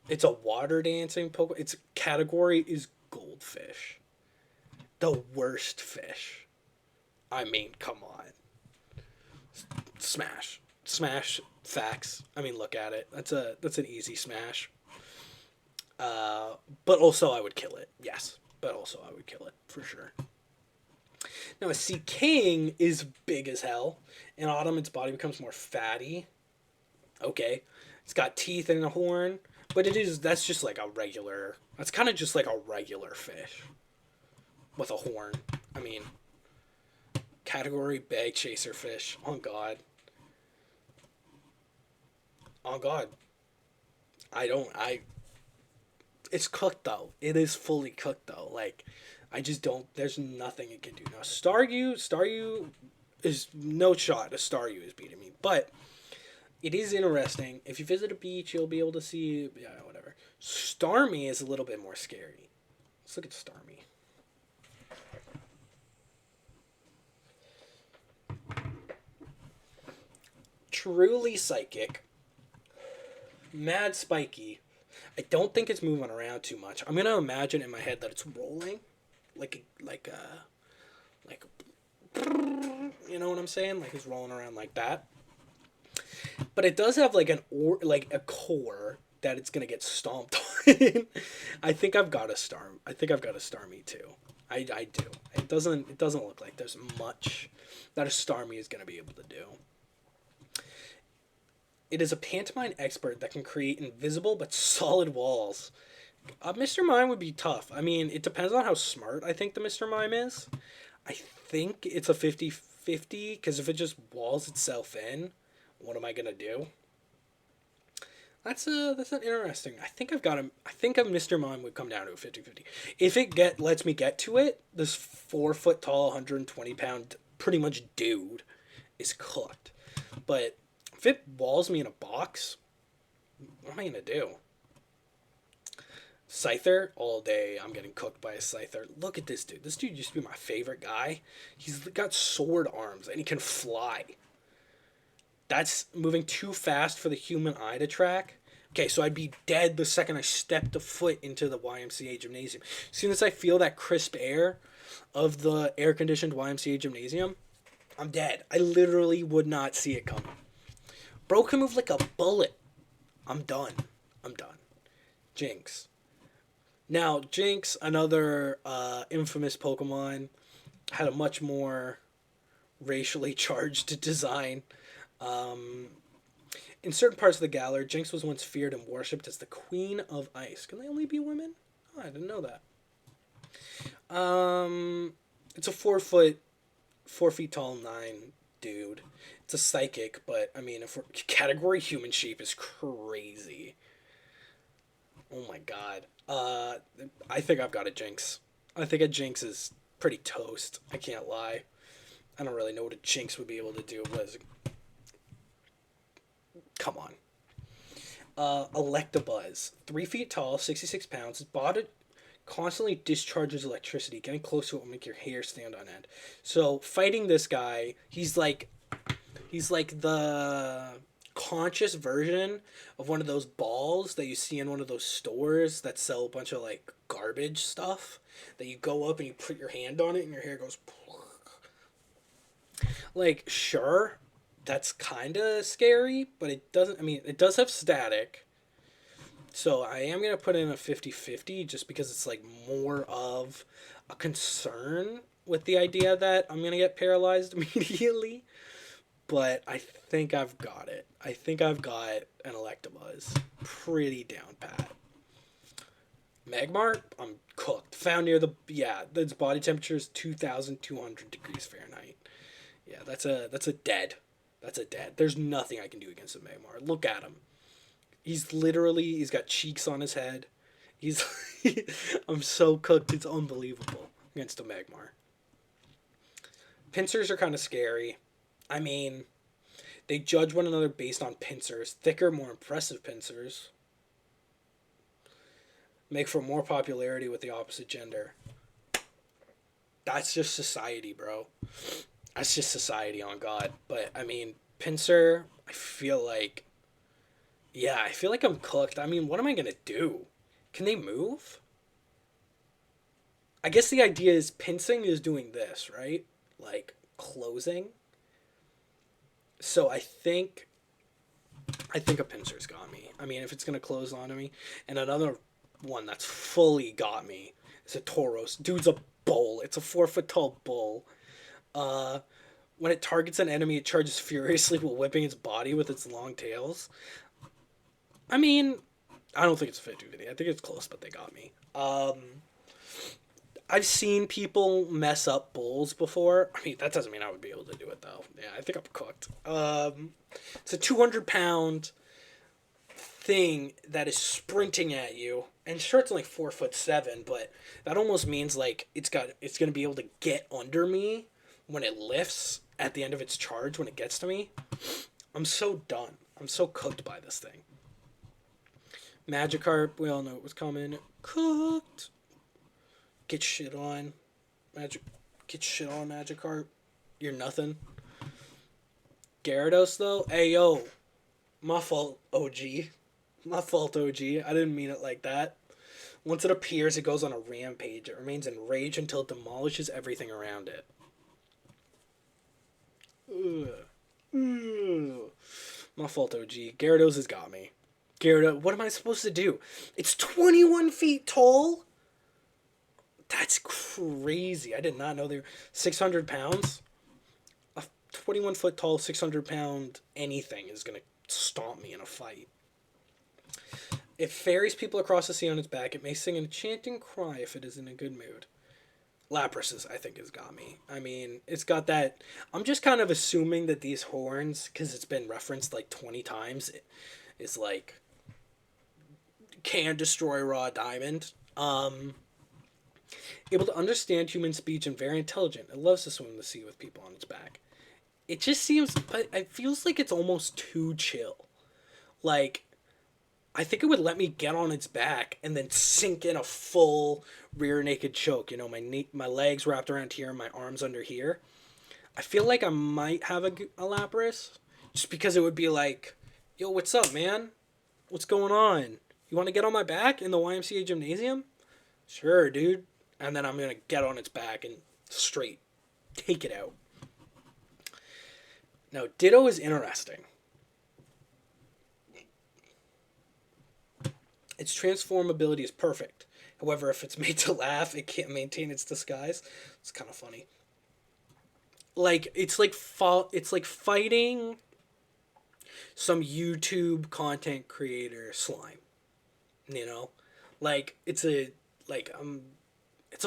It's a water dancing Pokemon. Its category is goldfish. The worst fish. I mean, come on. Smash. Facts. I mean, look at it. That's an easy smash. But also I would kill it. Yes. But also I would kill it for sure. Now a Sea King is big as hell. In autumn its body becomes more fatty. Okay. It's got teeth and a horn. But that's just like that's kind of just like a regular fish. With a horn. I mean, category bag chaser fish. On God. It's cooked though. It is fully cooked though. Like, I just don't, there's nothing it can do. Now, Staryu is no shot. A Staryu is beating me. But it is interesting. If you visit a beach, you'll be able to see, yeah, whatever. Starmie is a little bit more scary. Let's look at Starmie. Truly psychic. Mad spiky. I don't think it's moving around too much. I'm gonna imagine in my head that it's rolling, like you know what I'm saying? Like it's rolling around like that. But it does have like a core that it's gonna get stomped on. I think I've got a Starmie too. I do. It doesn't look like there's much that a Starmie is gonna be able to do. It is a pantomime expert that can create invisible but solid walls. Mr. Mime would be tough. I mean, it depends on how smart I think the Mr. Mime is. I think it's a 50-50 because if it just walls itself in, what am I going to do? That's an interesting. I think I've got him. I think a Mr. Mime would come down to a 50-50. If it lets me get to it, this 4 foot tall, 120 pound, pretty much dude is cooked. But if it walls me in a box, what am I gonna do? Scyther all day. I'm getting cooked by a Scyther. Look at this dude. This dude used to be my favorite guy. He's got sword arms and he can fly. That's moving too fast for the human eye to track. Okay, so I'd be dead the second I stepped a foot into the YMCA gymnasium. As soon as I feel that crisp air of the air conditioned YMCA gymnasium, I'm dead. I literally would not see it coming. Bro can move like a bullet. I'm done. I'm done. Jinx. Now, Jinx, another infamous Pokemon, had a much more racially charged design. In certain parts of the Galar, Jinx was once feared and worshipped as the Queen of Ice. Can they only be women? Oh, I didn't know that. It's a 4 feet tall, 9 dude. It's a psychic, but I mean, if we're, category human shape is crazy. Oh my god. I think I've got a Jinx. I think a Jinx is pretty toast. I can't lie. I don't really know what a Jinx would be able to do. Come on. Electabuzz. 3 feet tall, 66 pounds. His body constantly discharges electricity. Getting close to it will make your hair stand on end. So fighting this guy, he's like the conscious version of one of those balls that you see in one of those stores that sell a bunch of like garbage stuff that you go up and you put your hand on it and your hair goes like sure that's kind of scary, but it doesn't, I mean, it does have static. So I am going to put in a 50-50 just because it's like more of a concern with the idea that I'm going to get paralyzed immediately. But I think I've got it. I think I've got an Electabuzz pretty down pat. Magmar, I'm cooked. Found near the, yeah, its body temperature is 2,200 degrees Fahrenheit. Yeah, that's a dead. That's a dead. There's nothing I can do against a Magmar. Look at him. He's got cheeks on his head. He's, I'm so cooked. It's unbelievable against a Magmar. Pincers are kind of scary. I mean, they judge one another based on pincers. Thicker, more impressive pincers make for more popularity with the opposite gender. That's just society, bro. That's just society on God. But, I mean, pincer, I feel like I'm cooked. I mean, what am I going to do? Can they move? I guess the idea is pincing is doing this, right? Like, closing. So I think a pincer's got me. I mean, if it's going to close onto me. And another one that's fully got me is a Tauros. Dude's a bull. It's a 4 foot tall bull. When it targets an enemy, it charges furiously while whipping its body with its long tails. I mean, I don't think it's a 50-50. I think it's close, but they got me. I've seen people mess up bulls before. I mean, that doesn't mean I would be able to do it, though. Yeah, I think I'm cooked. It's a 200-pound thing that is sprinting at you. And sure, it's only 4'7", but that almost means, like, it's going to be able to get under me when it lifts at the end of its charge when it gets to me. I'm so done. I'm so cooked by this thing. Magikarp, we all know it was coming. Cooked. Get shit on. Get shit on, Magikarp. You're nothing. Gyarados, though? Hey, yo. My fault, OG. My fault, OG. I didn't mean it like that. Once it appears, it goes on a rampage. It remains enraged until it demolishes everything around it. Ugh. My fault, OG. Gyarados has got me. Gyarados, what am I supposed to do? It's 21 feet tall? That's crazy. I did not know they were 600 pounds. A 21 foot tall, 600 pound anything is going to stomp me in a fight. It ferries people across the sea on its back. It may sing an enchanting cry if it is in a good mood. Lapras, I think, has got me. I mean, it's got that. I'm just kind of assuming that these horns, because it's been referenced like 20 times, is like can destroy raw diamond. Able to understand human speech and very intelligent. It loves to swim the sea with people on its back. It just seems, but it feels like it's almost too chill. Like, I think it would let me get on its back and then sink in a full rear naked choke. You know, my legs wrapped around here, my arms under here. I feel like I might have a Lapras, just because it would be like, yo, what's up, man? What's going on? You want to get on my back in the YMCA gymnasium? Sure, dude. And then I'm going to get on its back and straight take it out. Now, Ditto is interesting. Its transformability is perfect. However, if it's made to laugh, it can't maintain its disguise. It's kind of funny. Like, it's like fighting some YouTube content creator slime. You know? Like, it's a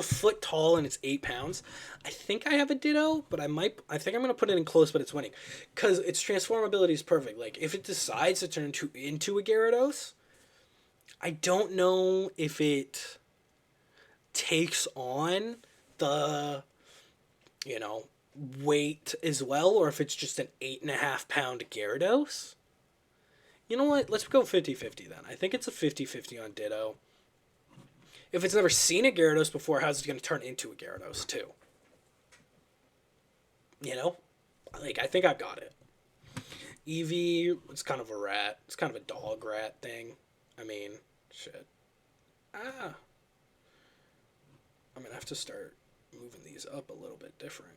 foot tall and it's 8 pounds. I think I have a Ditto, but I think I'm gonna put it in close, but it's winning. Cause its transformability is perfect. Like, if it decides to turn into a Gyarados, I don't know if it takes on the, you know, weight as well, or if it's just an 8.5 pound Gyarados. You know what? Let's go 50-50 then. I think it's a 50-50 on Ditto. If it's never seen a Gyarados before, how's it going to turn into a Gyarados too? You know? Like, I think I've got it. Eevee, it's kind of a rat. It's kind of a dog rat thing. I mean, shit. I'm going to have to start moving these up a little bit different.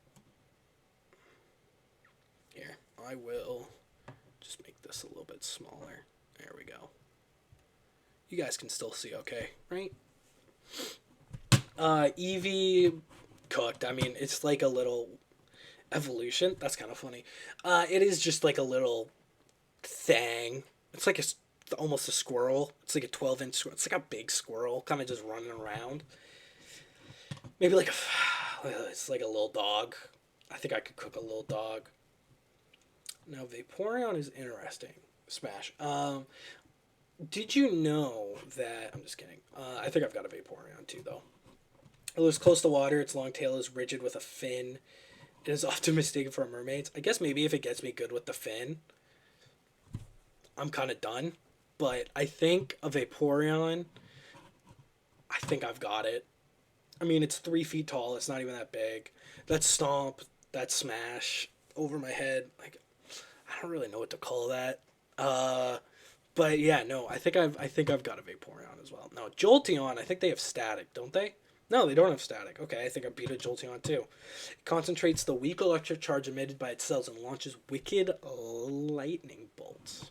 Here, I will just make this a little bit smaller. There we go. You guys can still see okay, right? Eevee cooked. I mean, it's like a little evolution. That's kind of funny. It is just like a little thing. It's like almost a squirrel. It's like a 12-inch squirrel. It's like a big squirrel, kind of just running around. Maybe like it's like a little dog. I think I could cook a little dog. Now, Vaporeon is interesting. Smash. Did you know that... I'm just kidding. I think I've got a Vaporeon too, though. It lives close to water. Its long tail is rigid with a fin. It is often mistaken for a mermaid's. I guess maybe if it gets me good with the fin, I'm kind of done. But I think a Vaporeon, I think I've got it. I mean, it's 3 feet tall. It's not even that big. That Stomp, that Smash over my head. Like, I don't really know what to call that. But yeah, no, I think I've got a Vaporeon as well. Now, Jolteon, I think they have static, don't they? No, they don't have static. Okay, I think I beat a Jolteon too. It concentrates the weak electric charge emitted by its cells and launches wicked lightning bolts.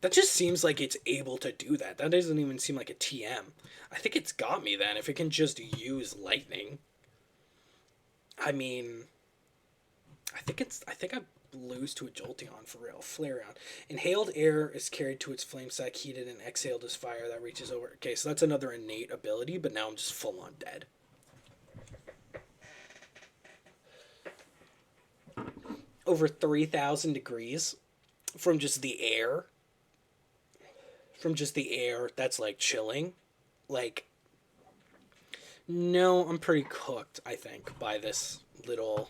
That just seems like it's able to do that. That doesn't even seem like a TM. I think it's got me then if it can just use lightning. I mean, I think I lose to a Jolteon for real. Flareon. Inhaled air is carried to its flame sac, heated and exhaled as fire that reaches over. Okay, so that's another innate ability, but now I'm just full on dead. Over 3,000 degrees from just the air. From just the air that's like chilling. Like, no, I'm pretty cooked, I think, by this little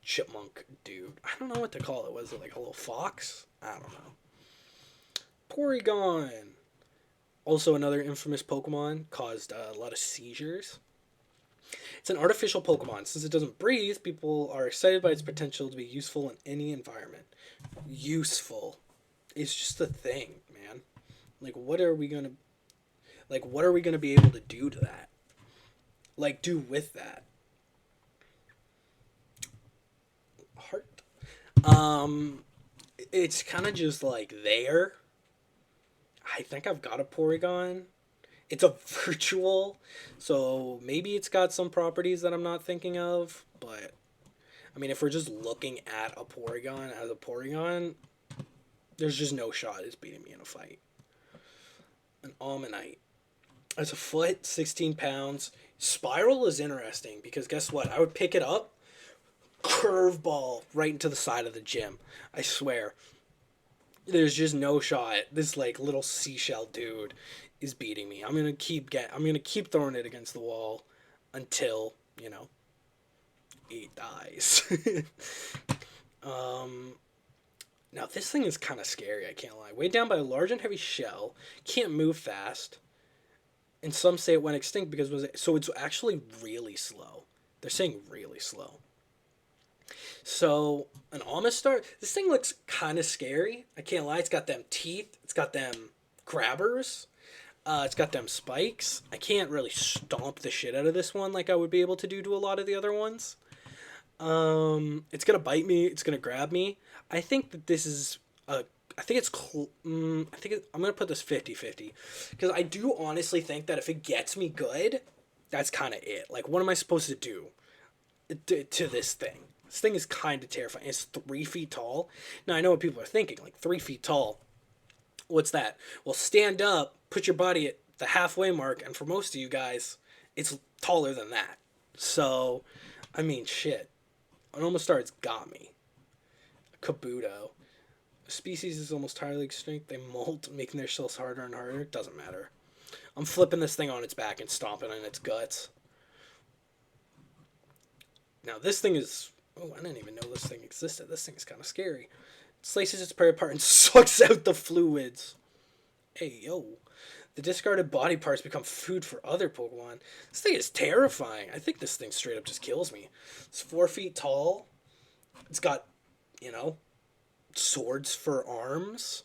chipmunk dude. I don't know what to call it. Was it like a little fox? I don't know. Porygon. Also another infamous Pokemon. Caused a lot of seizures. It's an artificial Pokemon. Since it doesn't breathe, people are excited by its potential to be useful in any environment. Useful. It's just a thing, man. Like, what are we gonna be able to do to that? Like, do with that? Heart. It's kind of just like there. I think I've got a Porygon. It's a virtual, so maybe it's got some properties that I'm not thinking of, but I mean, if we're just looking at a Porygon as a Porygon, there's just no shot it's beating me in a fight. An Almanite. It's a foot, 16 pounds. Spiral is interesting because guess what? I would pick it up, curveball right into the side of the gym. I swear. There's just no shot. This like little seashell dude is beating me. I'm gonna keep throwing it against the wall until, it dies. um Now this thing is kind of scary, I can't lie. Weighed down by a large and heavy shell, can't move fast. And some say it went extinct because so it's actually really slow. They're saying really slow. So an Amistar, this thing looks kind of scary. I can't lie. It's got them teeth. It's got them grabbers. It's got them spikes. I can't really stomp the shit out of this one like I would be able to do to a lot of the other ones. It's gonna bite me. It's gonna grab me. I think that this is a. I think it's. I'm gonna put this 50-50 because I do honestly think that if it gets me good, that's kind of it. Like, what am I supposed to do to this thing? This thing is kind of terrifying. It's 3 feet tall. Now I know what people are thinking. Like 3 feet tall. What's that? Well, stand up, put your body at the halfway mark, and for most of you guys, it's taller than that. So, I mean, shit. An Omastar's got me. A Kabuto. A species is almost entirely extinct. They molt, making their shells harder and harder. Doesn't matter. I'm flipping this thing on its back and stomping on its guts. Now, this thing is... Oh, I didn't even know this thing existed. This thing is kind of scary. It slices its prey apart and sucks out the fluids. Hey, yo. The discarded body parts become food for other Pokemon. This thing is terrifying. I think this thing straight up just kills me. It's 4 feet tall. It's got, swords for arms.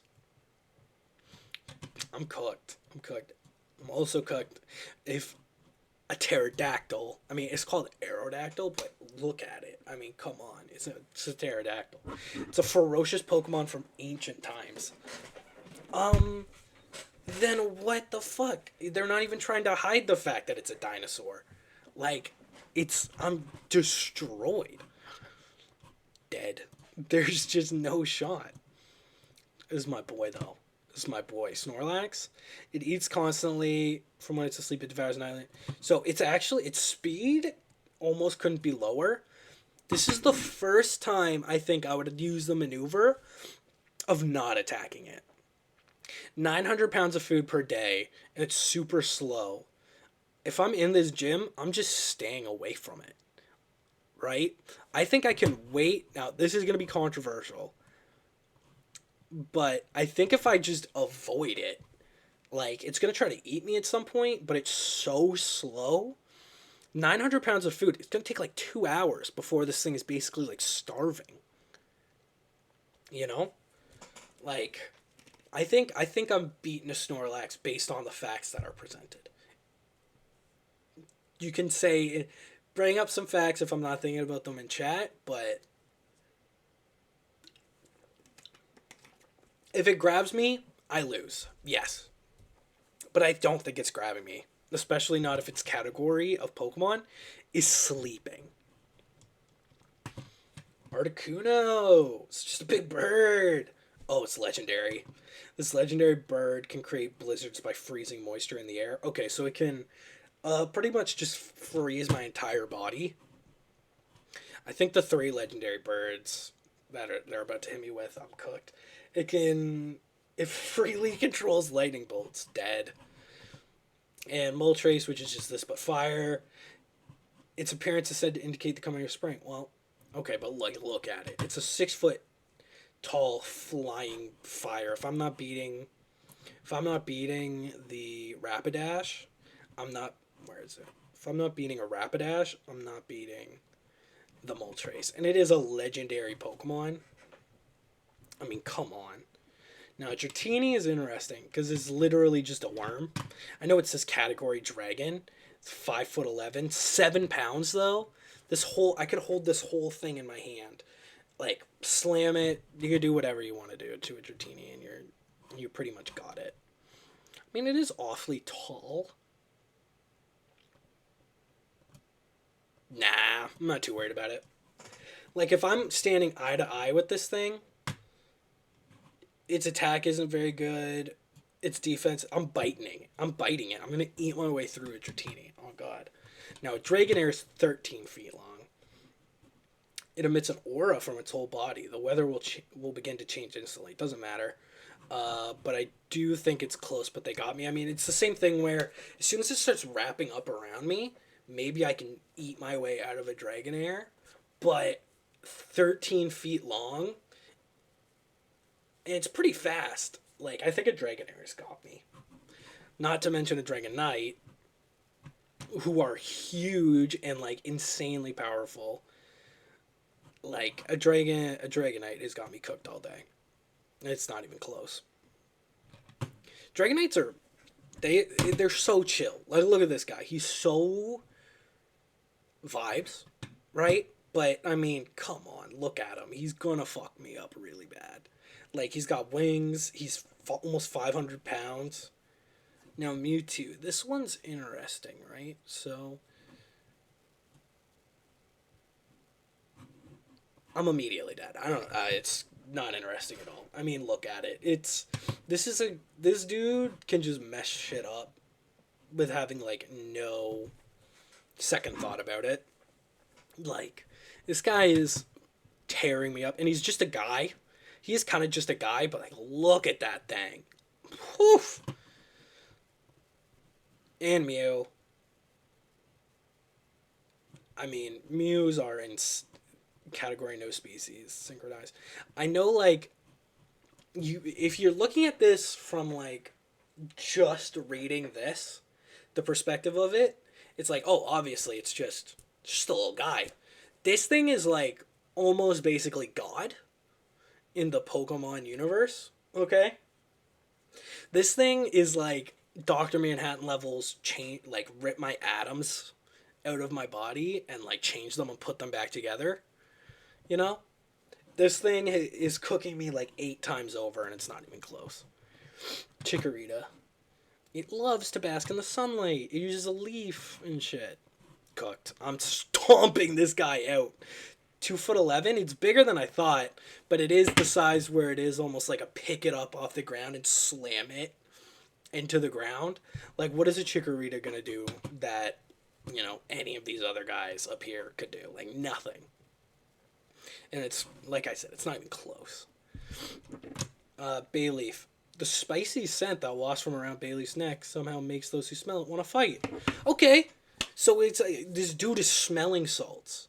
I'm cooked. I'm also cooked. If a pterodactyl, I mean, it's called Aerodactyl, but look at it. I mean, come on. It's a pterodactyl. It's a ferocious Pokemon from ancient times. Then what the fuck? They're not even trying to hide the fact that it's a dinosaur. Like, I'm destroyed. Dead. There's just no shot. This is my boy, though. This is my boy. Snorlax. It eats constantly. From when it's asleep, it devours an island. So, its speed almost couldn't be lower. This is the first time I think I would use the maneuver of not attacking it. 900 pounds of food per day, and it's super slow. If I'm in this gym, I'm just staying away from it. Right? I think I can wait. Now, this is going to be controversial. But I think if I just avoid it, like, it's going to try to eat me at some point, but it's so slow. 900 pounds of food, it's going to take like 2 hours before this thing is basically like starving. Like... I think I'm beating a Snorlax based on the facts that are presented. You can say, bring up some facts if I'm not thinking about them in chat, but if it grabs me, I lose. Yes. But I don't think it's grabbing me, especially not if its category of Pokemon is sleeping. Articuno! It's just a big bird! Oh, it's legendary. This legendary bird can create blizzards by freezing moisture in the air. Okay, so it can pretty much just freeze my entire body. I think the 3 legendary birds that they're about to hit me with, I'm cooked. It freely controls lightning bolts. Dead. And Moltres, which is just this but fire. Its appearance is said to indicate the coming of spring. Well, okay, but look at it. It's a 6 foot tall flying fire. If I'm not beating the Rapidash, where is it? If I'm not beating a Rapidash, I'm not beating the Moltres. And it is a legendary Pokemon. I mean, come on. Now, Dratini is interesting because it's literally just a worm. I know it says category dragon. It's 5'11", 7 pounds though. I could hold this whole thing in my hand. Like, slam it. You could do whatever you want to do to a Dratini, and you pretty much got it. I mean, it is awfully tall. Nah, I'm not too worried about it. Like, if I'm standing eye to eye with this thing, its attack isn't very good. Its defense, I'm biting it. I'm going to eat my way through a Dratini. Oh, God. Now, Dragonair is 13 feet long. It emits an aura from its whole body. The weather will begin to change instantly. It doesn't matter. But I do think it's close, but they got me. I mean, it's the same thing where as soon as it starts wrapping up around me, maybe I can eat my way out of a Dragonair. But 13 feet long, and it's pretty fast. Like, I think a Dragonair has got me. Not to mention a Dragon Knight, who are huge and, like, insanely powerful. Like, a Dragon Knight has got me cooked all day. It's not even close. Dragon Knights are, they're so chill. Like, look at this guy. He's so vibes, right? But, I mean, come on, look at him. He's gonna fuck me up really bad. Like, he's got wings. He's almost 500 pounds. Now, Mewtwo. This one's interesting, right? So, I'm immediately dead. I don't. It's not interesting at all. I mean, look at it. This dude can just mess shit up with having like no second thought about it. Like, this guy is tearing me up, and he's just a guy. He is kind of just a guy, but like, look at that thing. Whew. And Mew. I mean, Mews are in category no species synchronized. I know, like, if you're looking at this from like just reading this, the perspective of it, it's like, oh, obviously it's just a little guy. This thing is like almost basically God in the Pokemon universe. Okay, this thing is like Dr. Manhattan levels, like rip my atoms out of my body and like change them and put them back together. You know, this thing is cooking me like 8 times over, and it's not even close. Chikorita. It loves to bask in the sunlight. It uses a leaf and shit. Cooked. I'm stomping this guy out. 2'11". It's bigger than I thought, but it is the size where it is almost like a pick it up off the ground and slam it into the ground. Like, what is a Chikorita gonna do that, you know, any of these other guys up here could do? Like, nothing. And it's, like I said, it's not even close. Bayleaf. The spicy scent that wafts from around Bayleaf's neck somehow makes those who smell it want to fight. Okay, so it's this dude is smelling salts.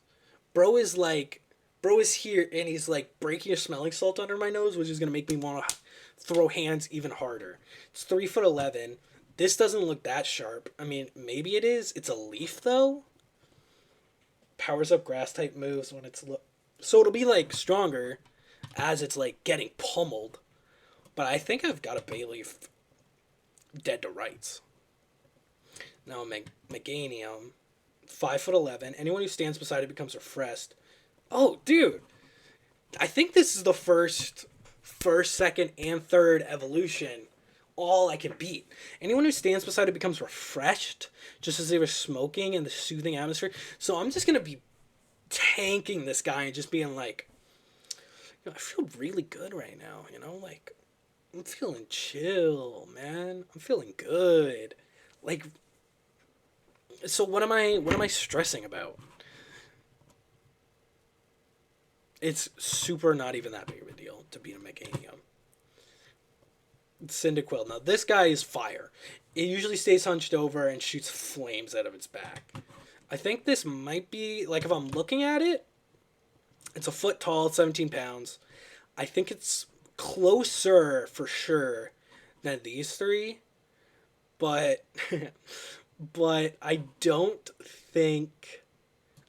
Bro is here, and he's like breaking a smelling salt under my nose, which is going to make me want to throw hands even harder. It's 3'11". This doesn't look that sharp. I mean, maybe it is. It's a leaf, though. Powers up grass-type moves when it's... So it'll be, like, stronger as it's, like, getting pummeled. But I think I've got a Bayleaf dead to rights. Now, Meganium, 5'11". Anyone who stands beside it becomes refreshed. Oh, dude! I think this is the first, second, and third evolution all I can beat. Anyone who stands beside it becomes refreshed, just as they were smoking in the soothing atmosphere. So I'm just going to be tanking this guy and just being like, you know, I feel really good right now, you know, like, I'm feeling chill, man. I'm feeling good. Like, so what am I stressing about? It's super not even that big of a deal to beat a Meganium. Cyndaquil. Now, this guy is fire. It usually stays hunched over and shoots flames out of its back. I think this might be, like, if I'm looking at it, it's a foot tall, 17 pounds. I think it's closer, for sure, than these three. But, but I don't think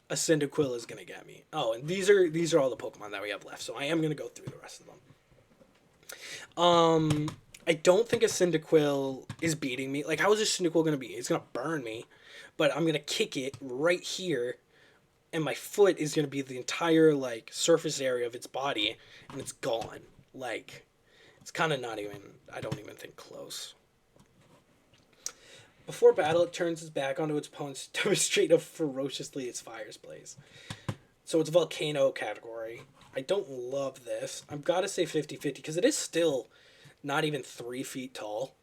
a Cyndaquil is going to get me. Oh, and these are all the Pokemon that we have left, so I am going to go through the rest of them. I don't think a Cyndaquil is beating me. Like, how is a Cyndaquil going to be? It's going to burn me, but I'm going to kick it right here, and my foot is going to be the entire, like, surface area of its body, and it's gone. Like, it's kind of not even, I don't even think close. Before battle, it turns its back onto its opponents to demonstrate how ferociously its fires blaze. So it's volcano category. I don't love this. I've got to say 50-50 because it is still not even 3 feet tall.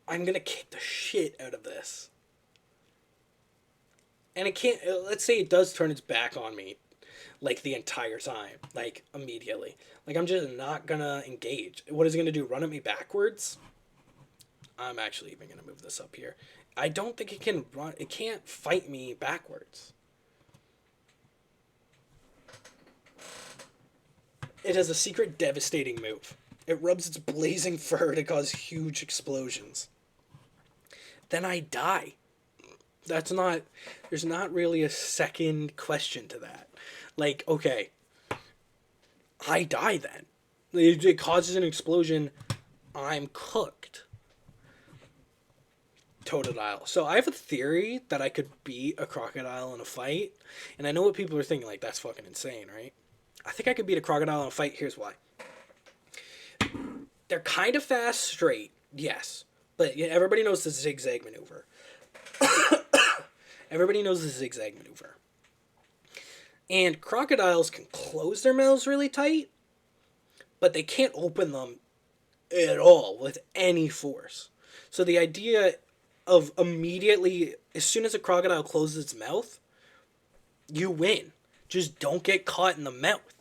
I'm going to kick the shit out of this. And it can't, let's say it does turn its back on me, like the entire time, like immediately. Like I'm just not going to engage. What is it going to do? Run at me backwards? I'm actually even going to move this up here. I don't think it can run, it can't fight me backwards. It has a secret devastating move. It rubs its blazing fur to cause huge explosions. Then I die. That's not, there's not really a second question to that. Like, okay, I die then. It causes an explosion. I'm cooked. Totodile. So I have a theory that I could beat a crocodile in a fight. And I know what people are thinking, like, that's fucking insane, right? I think I could beat a crocodile in a fight. Here's why. They're kind of fast straight, yes. But everybody knows the zigzag maneuver. Everybody knows the zigzag maneuver. And crocodiles can close their mouths really tight, but they can't open them at all with any force. So the idea of immediately, as soon as a crocodile closes its mouth, you win. Just don't get caught in the mouth.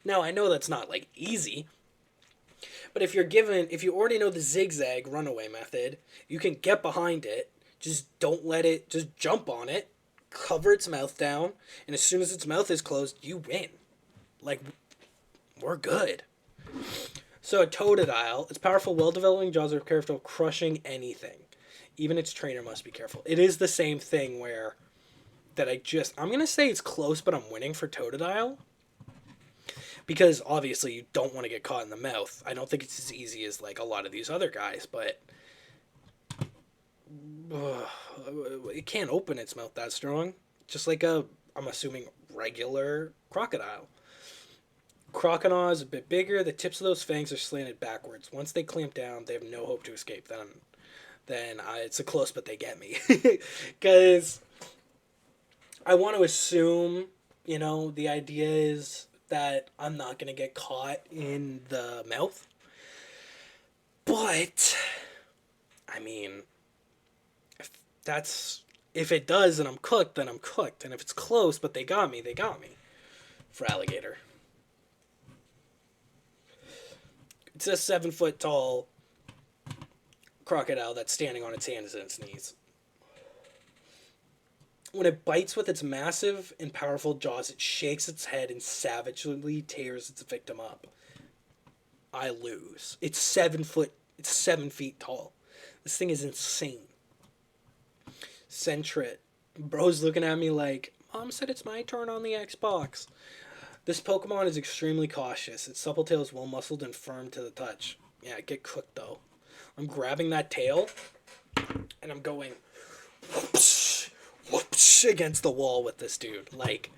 Now, I know that's not, like, easy, but if you already know the zigzag runaway method, you can get behind it, just don't let it, just jump on it, cover its mouth down, and as soon as its mouth is closed, you win. Like, we're good. So a totodile, its powerful, well-developing jaws are capable of crushing anything. Even its trainer must be careful. It is the same thing where, I'm going to say it's close, but I'm winning for totodile. Because, obviously, you don't want to get caught in the mouth. I don't think it's as easy as, like, a lot of these other guys, but it can't open its mouth that strong. Just like I'm assuming, regular crocodile. Crocodile is a bit bigger. The tips of those fangs are slanted backwards. Once they clamp down, they have no hope to escape. Then it's a close, but they get me. Because I want to assume, the idea is that I'm not going to get caught in the mouth. But, I mean, if it does and I'm cooked, then I'm cooked. And if it's close, but they got me for alligator. It's a 7-foot tall crocodile that's standing on its hands and its knees. When it bites with its massive and powerful jaws, it shakes its head and savagely tears its victim up. I lose. It's 7 feet tall. This thing is insane. Sentret. Bro's looking at me like, Mom said it's my turn on the Xbox. This Pokemon is extremely cautious. Its supple tail is well-muscled and firm to the touch. Yeah, get cooked, though. I'm grabbing that tail, and I'm going whoops, whoops against the wall with this dude. Like,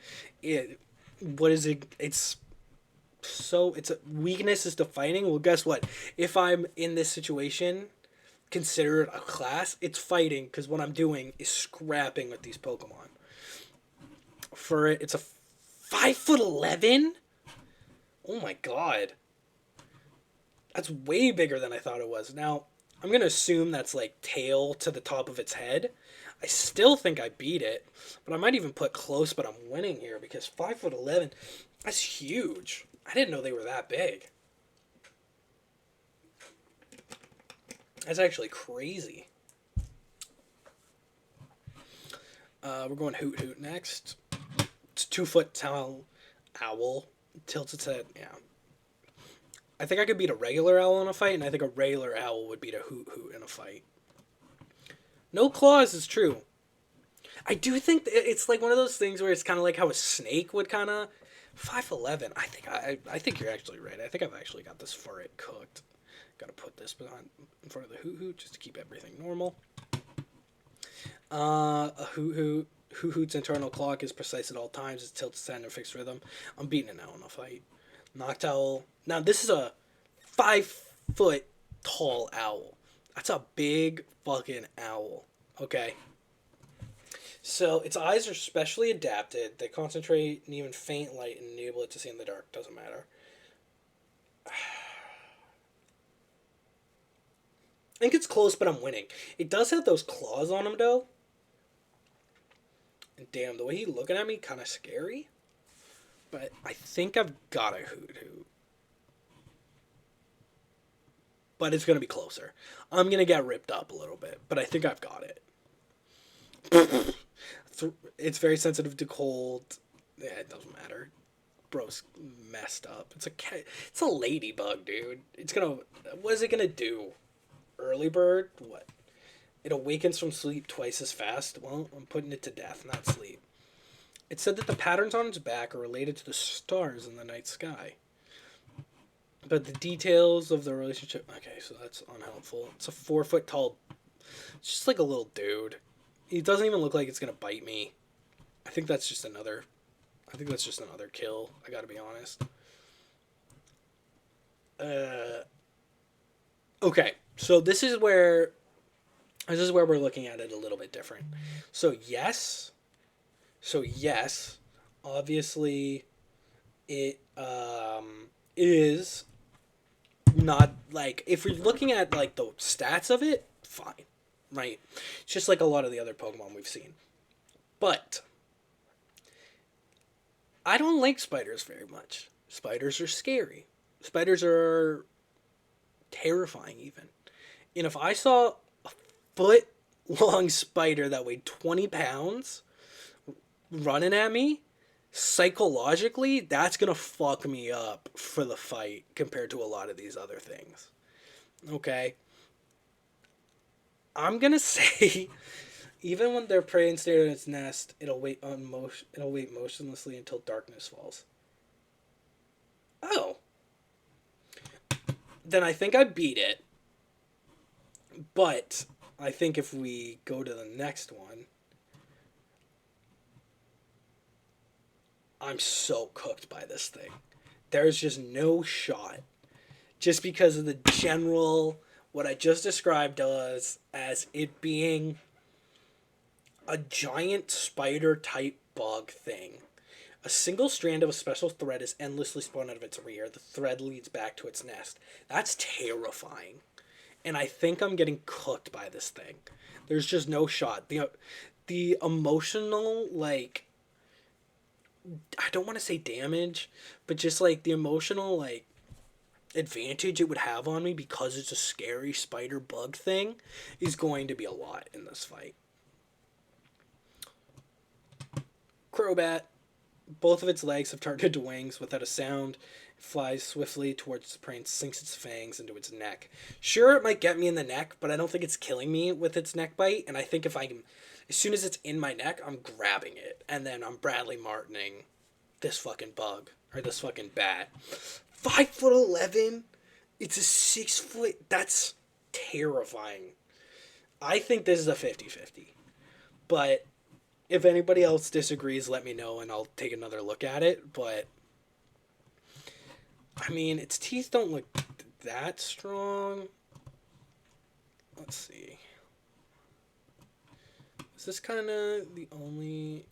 what is it? It's a weakness is to fighting. Well, guess what? If I'm in this situation, consider it a class, it's fighting, because what I'm doing is scrapping with these Pokemon. For it, it's a 5'11"? Oh my god. That's way bigger than I thought it was. Now, I'm going to assume that's like tail to the top of its head. I still think I beat it, but I might even put close, but I'm winning here because 5'11", that's huge. I didn't know they were that big. That's actually crazy. We're going Hoot Hoot next. It's 2-foot tall owl. Tilts its head. Yeah. I think I could beat a regular owl in a fight, and I think a regular owl would beat a Hoot Hoot in a fight. No claws is true. I do think it's like one of those things where it's kind of like how a snake would kind of... 5'11". I think you're actually right. I think I've actually got this for it cooked. Got to put this behind in front of the Hoot Hoot just to keep everything normal. A Hoot Hoot's internal clock is precise at all times. It tilts its head in a fixed rhythm. I'm beating it now in a fight. Noctowl. Now this is a 5-foot tall owl. That's a big fucking owl. Okay. So its eyes are specially adapted. They concentrate in even faint light and enable it to see in the dark. Doesn't matter. I think it's close, but I'm winning. It does have those claws on him, though. And damn, the way he's looking at me, kind of scary. But I think I've got a hoot hoot. But it's going to be closer. I'm going to get ripped up a little bit, but I think I've got it. It's very sensitive to cold. Yeah, it doesn't matter. Bro's messed up. It's a ladybug, dude. It's gonna. What is it gonna do? Early bird? What? It awakens from sleep twice as fast. Well, I'm putting it to death, not sleep. It said that the patterns on its back are related to the stars in the night sky. But the details of the relationship. Okay, so that's unhelpful. It's a 4 foot tall. It's just like a little dude. He doesn't even look like it's gonna bite me. I think that's just another. I think that's just another kill. I gotta be honest. Okay, so this is where we're looking at it a little bit different. So yes, obviously, it is not like if we're looking at like the stats of it, fine, right? It's just like a lot of the other Pokemon we've seen, but I don't like spiders very much. Spiders are scary. Spiders are terrifying, even. And if I saw a foot long spider that weighed 20 pounds running at me, psychologically, that's going to fuck me up for the fight compared to a lot of these other things. Okay? I'm going to say. Even when they're prey and stay in its nest, it'll wait motionlessly until darkness falls. Oh, then I think I beat it. But I think if we go to the next one, I'm so cooked by this thing. There's just no shot. Just because of the general, what I just described as it being a giant spider type bug thing. A single strand of a special thread is endlessly spun out of its rear. The thread leads back to its nest. That's terrifying. And I think I'm getting cooked by this thing. There's just no shot. The emotional, like, I don't want to say damage, but just like the emotional, like, advantage it would have on me because it's a scary spider bug thing is going to be a lot in this fight. Crobat. Both of its legs have turned into wings without a sound. It flies swiftly towards its prey and sinks its fangs into its neck. Sure, it might get me in the neck, but I don't think it's killing me with its neck bite. And I think if I can, as soon as it's in my neck, I'm grabbing it. And then I'm Bradley Martining this fucking bug. Or this fucking bat. 5'11"? It's a 6 foot. That's terrifying. I think this is a 50-50. But if anybody else disagrees, let me know and I'll take another look at it. But, I mean, its teeth don't look that strong. Let's see. Is this kind of the only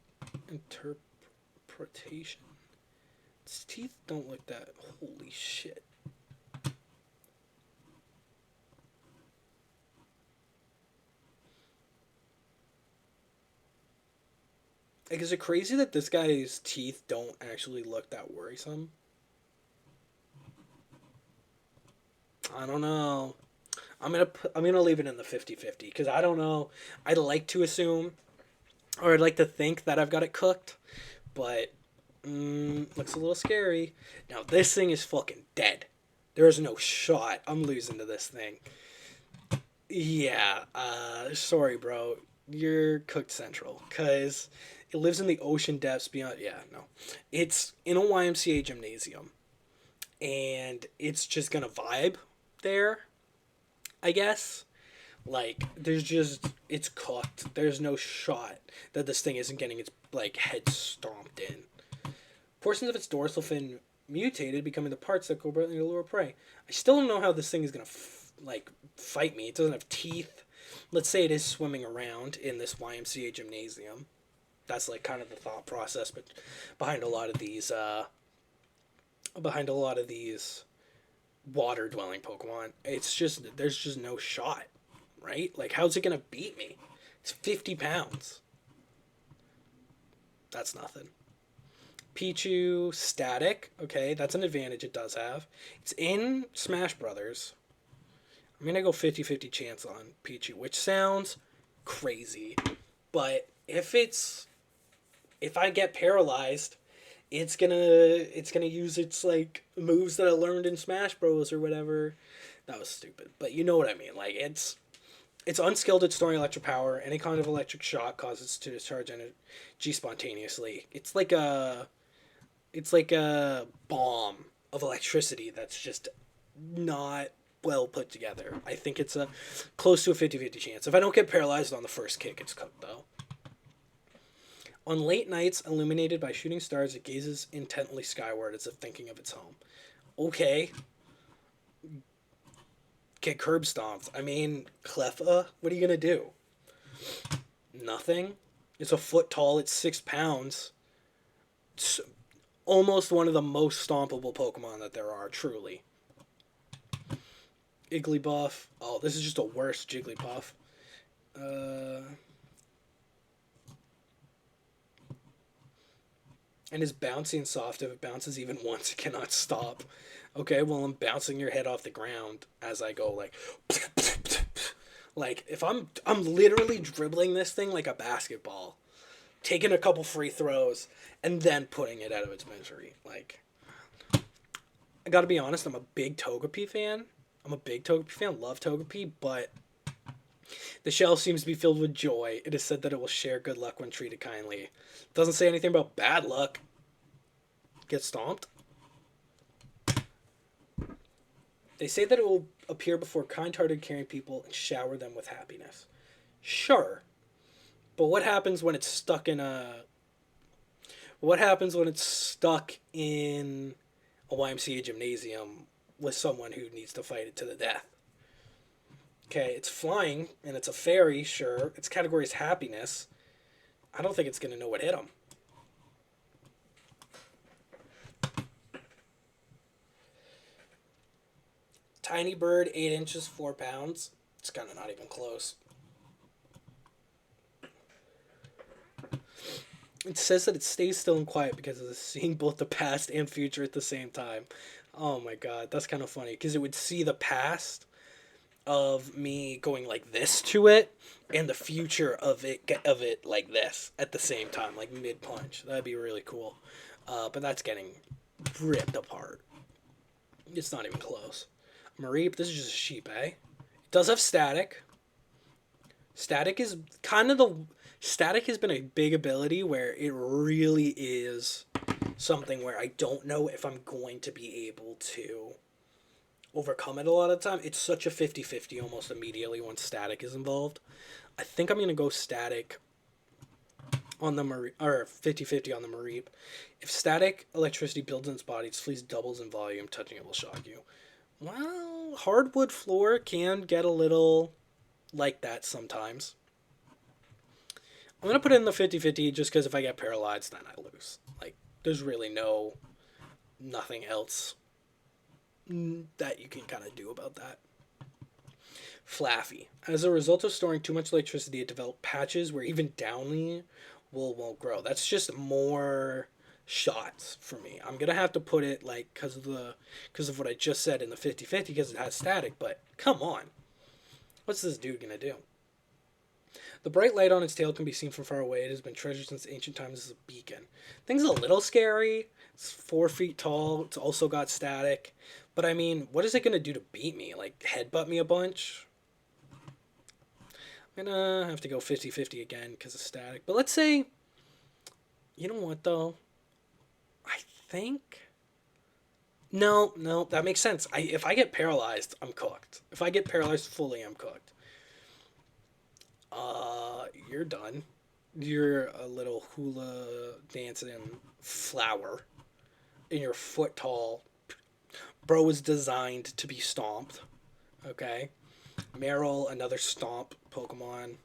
interpretation? Its teeth don't look that. Holy shit. Like, is it crazy that this guy's teeth don't actually look that worrisome? I don't know. I'm gonna leave it in the 50-50 because I don't know. I'd like to assume, or I'd like to think that I've got it cooked, but looks a little scary. Now this thing is fucking dead. There is no shot I'm losing to this thing. Yeah. Sorry, bro. You're cooked central because it lives in the ocean depths beyond. Yeah, no. It's in a YMCA gymnasium, and it's just gonna vibe there, I guess. Like, it's cooked. There's no shot that this thing isn't getting its, like, head stomped in. Portions of its dorsal fin mutated, becoming the parts that go to lure prey. I still don't know how this thing is gonna, fight me. It doesn't have teeth. Let's say it is swimming around in this YMCA gymnasium. That's like kind of the thought process, but behind a lot of these, behind a lot of these water dwelling Pokemon, it's just there's just no shot, right? Like, how's it gonna beat me? It's 50 pounds. That's nothing. Pichu static. Okay, that's an advantage it does have. It's in Smash Brothers. I'm going to go 50-50 chance on Pichu, which sounds crazy. But if I get paralyzed, it's gonna use its like moves that I learned in Smash Bros or whatever. That was stupid. But you know what I mean. Like it's unskilled at storing electric power. Any kind of electric shock causes it to discharge energy spontaneously. It's like a bomb of electricity that's just not well put together. I think it's a close to a 50-50 chance. If I don't get paralyzed on the first kick, it's cooked though. On late nights illuminated by shooting stars, it gazes intently skyward as if thinking of its home. Okay. Get curb stomped. I mean, Cleffa, what are you going to do? Nothing. It's a foot tall. It's 6 pounds. It's almost one of the most stompable Pokemon that there are, truly. Igglybuff. Oh, this is just a worse Jigglypuff. And is bouncy and soft. If it bounces even once, it cannot stop. Okay, well, I'm bouncing your head off the ground as I go, like... Like, if I'm literally dribbling this thing like a basketball. Taking a couple free throws, and then putting it out of its misery. Like... I gotta be honest, I'm a big Togepi fan. Love Togepi, but... The shell seems to be filled with joy. It is said that it will share good luck when treated kindly. It doesn't say anything about bad luck. Get stomped. They say that it will appear before kind-hearted, caring people and shower them with happiness. Sure. But what happens when it's stuck in a... What happens when it's stuck in a YMCA gymnasium with someone who needs to fight it to the death? Okay, it's flying, and it's a fairy, sure. Its category is happiness. I don't think it's going to know what hit him. Tiny bird, 8 inches, 4 pounds. It's kind of not even close. It says that it stays still and quiet because it's seeing both the past and future at the same time. Oh my god, that's kind of funny, because it would see the past of me going like this to it, and the future of it like this at the same time, like mid punch. That'd be really cool. But that's getting ripped apart. It's not even close. Mareep, this is just a sheep, eh? It does have static. Static has been a big ability where it really is something where I don't know if I'm going to be able to overcome it a lot of the time. It's such a 50-50 almost immediately once static is involved. I think I'm going to go static on the Mareep, or 50-50 on the Mareep. If static electricity builds in its body, its fleece doubles in volume. Touching it will shock you. Well, hardwood floor can get a little like that sometimes. I'm going to put it in the 50-50 just because if I get paralyzed, then I lose. Like, there's really nothing else that you can kind of do about that. Flaffy. As a result of storing too much electricity, it developed patches where even downy wool won't grow. That's just more shots for me. I'm going to have to put it, like, because of what I just said in the 50-50 because it has static, but come on. What's this dude going to do? The bright light on its tail can be seen from far away. It has been treasured since ancient times as a beacon. Thing's a little scary. It's 4 feet tall. It's also got static. But I mean, what is it going to do to beat me? Like, headbutt me a bunch? I'm going to have to go 50-50 again because of static. But let's say... You know what, though? I think... No, that makes sense. If I get paralyzed, I'm cooked. If I get paralyzed fully, I'm cooked. You're done. You're a little hula dancing flower. And you're foot tall. Bro is designed to be stomped. Okay? Meryl, another stomp Pokemon.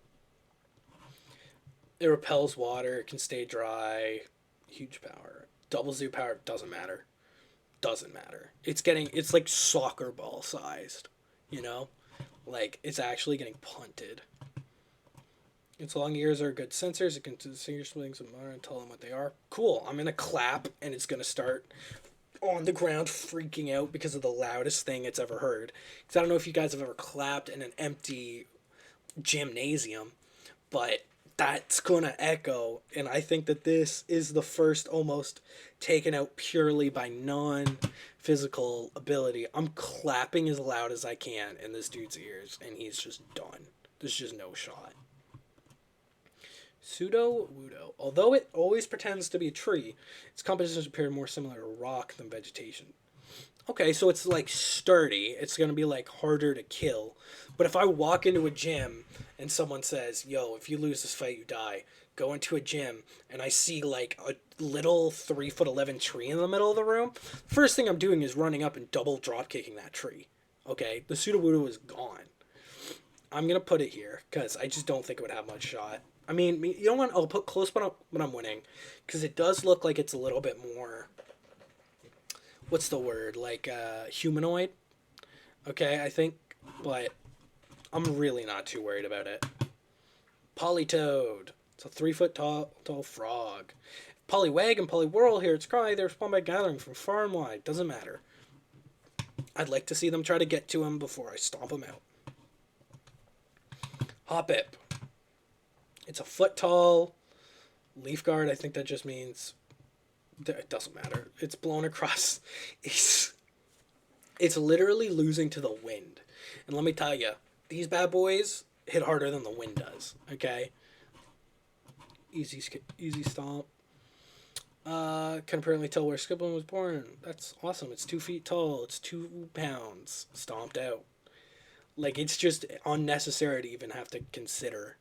It repels water. It can stay dry. Huge power. Double zoo power. Doesn't matter. Doesn't matter. It's like soccer ball sized. You know? Like, it's actually getting punted. Its long ears are good sensors. It can distinguish swings of monitor and tell them what they are. Cool. I'm going to clap, and it's going to start on the ground freaking out because of the loudest thing it's ever heard. Because I don't know if you guys have ever clapped in an empty gymnasium, but that's gonna echo, and I think that this is the first almost taken out purely by non-physical ability. I'm clapping as loud as I can in this dude's ears, and he's just done. There's just no shot. Pseudo Wudo. Although it always pretends to be a tree, its compositions appear more similar to rock than vegetation. Okay, so it's like sturdy. It's gonna be like harder to kill. But if I walk into a gym and someone says, "Yo, if you lose this fight, you die," go into a gym and I see like a little 3'11" tree in the middle of the room, first thing I'm doing is running up and double drop kicking that tree. Okay, the Sudowoodo is gone. I'm gonna put it here because I just don't think it would have much shot. I mean, you know what? I'll put close, but I'm winning because it does look like it's a little bit more. What's the word? Like humanoid. Okay, I think, but I'm really not too worried about it. Polytoad. It's a 3 foot tall frog. Poliwag and Poliwhirl hear its cry. They respond by gathering from far and wide. Doesn't matter. I'd like to see them try to get to him before I stomp him out. Hoppip. It's a foot tall. Leaf guard. I think that just means it doesn't matter. It's blown across. It's literally losing to the wind. And let me tell you, these bad boys hit harder than the wind does. Okay. Easy stomp. Can apparently tell where Skiblin was born. That's awesome. It's 2 feet tall. It's 2 pounds. Stomped out. Like, it's just unnecessary to even have to consider.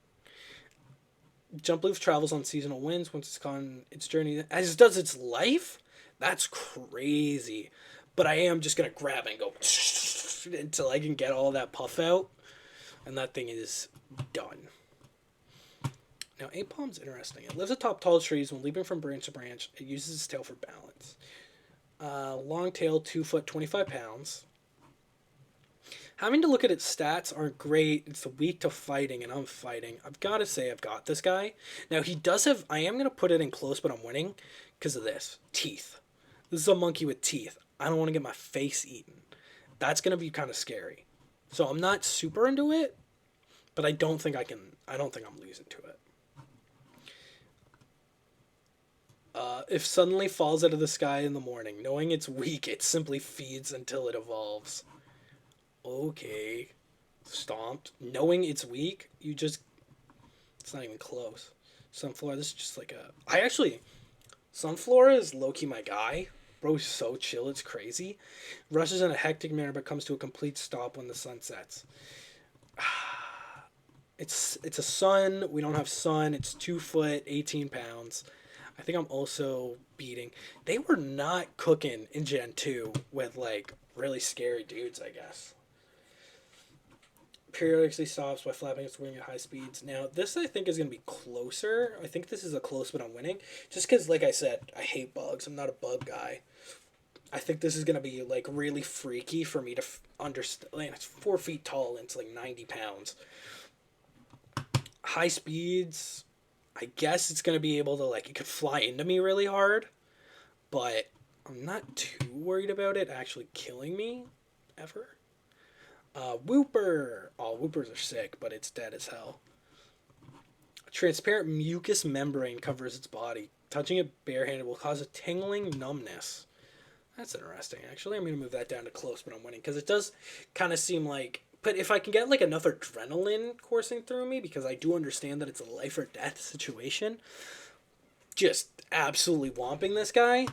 Jumploof travels on seasonal winds once it's gone its journey, as does its life? That's crazy. But I am just going to grab it and go until I can get all that puff out. And that thing is done. Now, Apalm's interesting. It lives atop tall trees. When leaping from branch to branch, it uses its tail for balance. Long tail, 2 foot, 25 pounds. Having to look at its stats aren't great. It's weak to fighting, and I'm fighting. I've got to say I've got this guy. Now, he does have... I am going to put it in close, but I'm winning because of this. Teeth. This is a monkey with teeth. I don't want to get my face eaten. That's going to be kind of scary. So I'm not super into it, but I don't think I can... I don't think I'm losing to it. If suddenly falls out of the sky in the morning, knowing it's weak, it simply feeds until it evolves. Okay. Stomped. Knowing it's weak, you just... It's not even close. Sunflora, this is just like a... Sunflora is low-key my guy. Bro's so chill, it's crazy. Rushes in a hectic manner, but comes to a complete stop when the sun sets. It's a sun. We don't have sun. It's 2 foot, 18 pounds. I think I'm also beating... They were not cooking in Gen 2 with, like, really scary dudes, I guess. Periodically stops by flapping its wing at high speeds. Now, this I think is going to be closer. I think this is a close, but I'm winning. Just because, like I said, I hate bugs. I'm not a bug guy. I think this is going to be, like, really freaky for me to understand. Like, it's 4 feet tall and it's, like, 90 pounds. High speeds... I guess it's going to be able to, like, it could fly into me really hard, but I'm not too worried about it actually killing me, ever. Whooper! Oh, Whoopers are sick, but it's dead as hell. A transparent mucus membrane covers its body. Touching it barehanded will cause a tingling numbness. That's interesting, actually. I'm going to move that down to close, but I'm winning, because it does kind of seem like... But if I can get, like, enough adrenaline coursing through me, because I do understand that it's a life or death situation, just absolutely whomping this guy,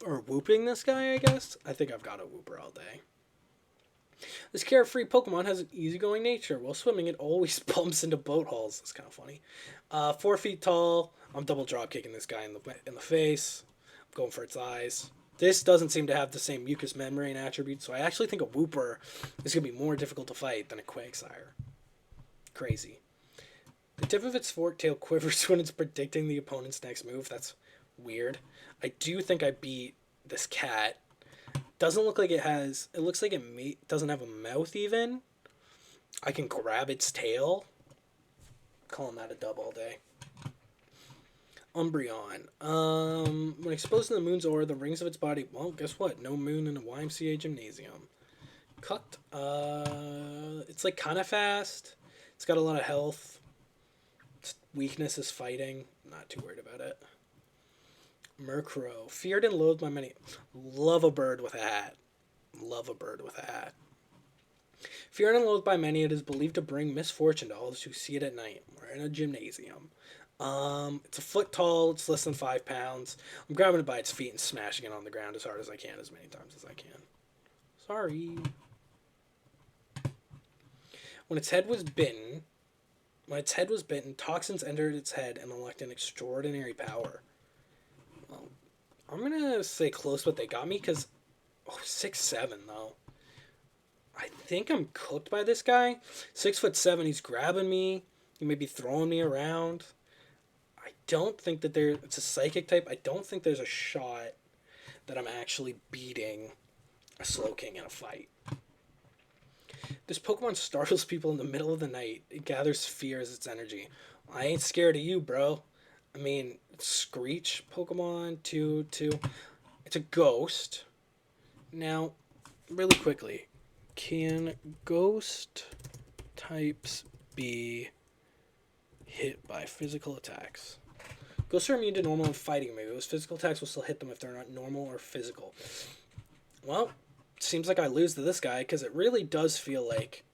or whooping this guy, I guess, I think I've got a whooper all day. This carefree Pokemon has an easygoing nature. While swimming, it always bumps into boat hulls. That's kind of funny. 4 feet tall. I'm double drop kicking this guy in the face. I'm going for its eyes. This doesn't seem to have the same mucus membrane attribute, so I actually think a Whooper is going to be more difficult to fight than a Quagsire. Crazy. The tip of its forked tail quivers when it's predicting the opponent's next move. That's weird. I do think I beat this cat. Doesn't look like it has... It looks like it doesn't have a mouth even. I can grab its tail. Calling that a dub all day. Umbreon. When exposed to the moon's aura, the rings of its body... Well, guess what? No moon in a YMCA gymnasium. Cooked. It's like kind of fast. It's got a lot of health. Its weakness is fighting. Not too worried about it. Murkrow. Feared and loathed by many. Love a bird with a hat. Love a bird with a hat. Feared and loathed by many, it is believed to bring misfortune to all those who see it at night. We're in a gymnasium. It's a foot tall. It's less than 5 pounds. I'm grabbing it by its feet and smashing it on the ground as hard as I can, as many times as I can. Sorry. When its head was bitten, toxins entered its head and unlocked an extraordinary power. Well, I'm gonna say close, but they got me because 6'7" though. I think I'm cooked by this guy. 6'7", he's grabbing me. He may be throwing me around. I don't think that it's a psychic type. I don't think there's a shot that I'm actually beating a Slowking in a fight. This Pokemon startles people in the middle of the night. It gathers fear as its energy. I ain't scared of you, bro. I mean, Screech Pokemon 2-2. It's a ghost. Now, really quickly, can ghost types be hit by physical attacks? Ghosts are immune to normal and fighting moves. Physical attacks will still hit them if they're not normal or physical. Well, seems like I lose to this guy because it really does feel like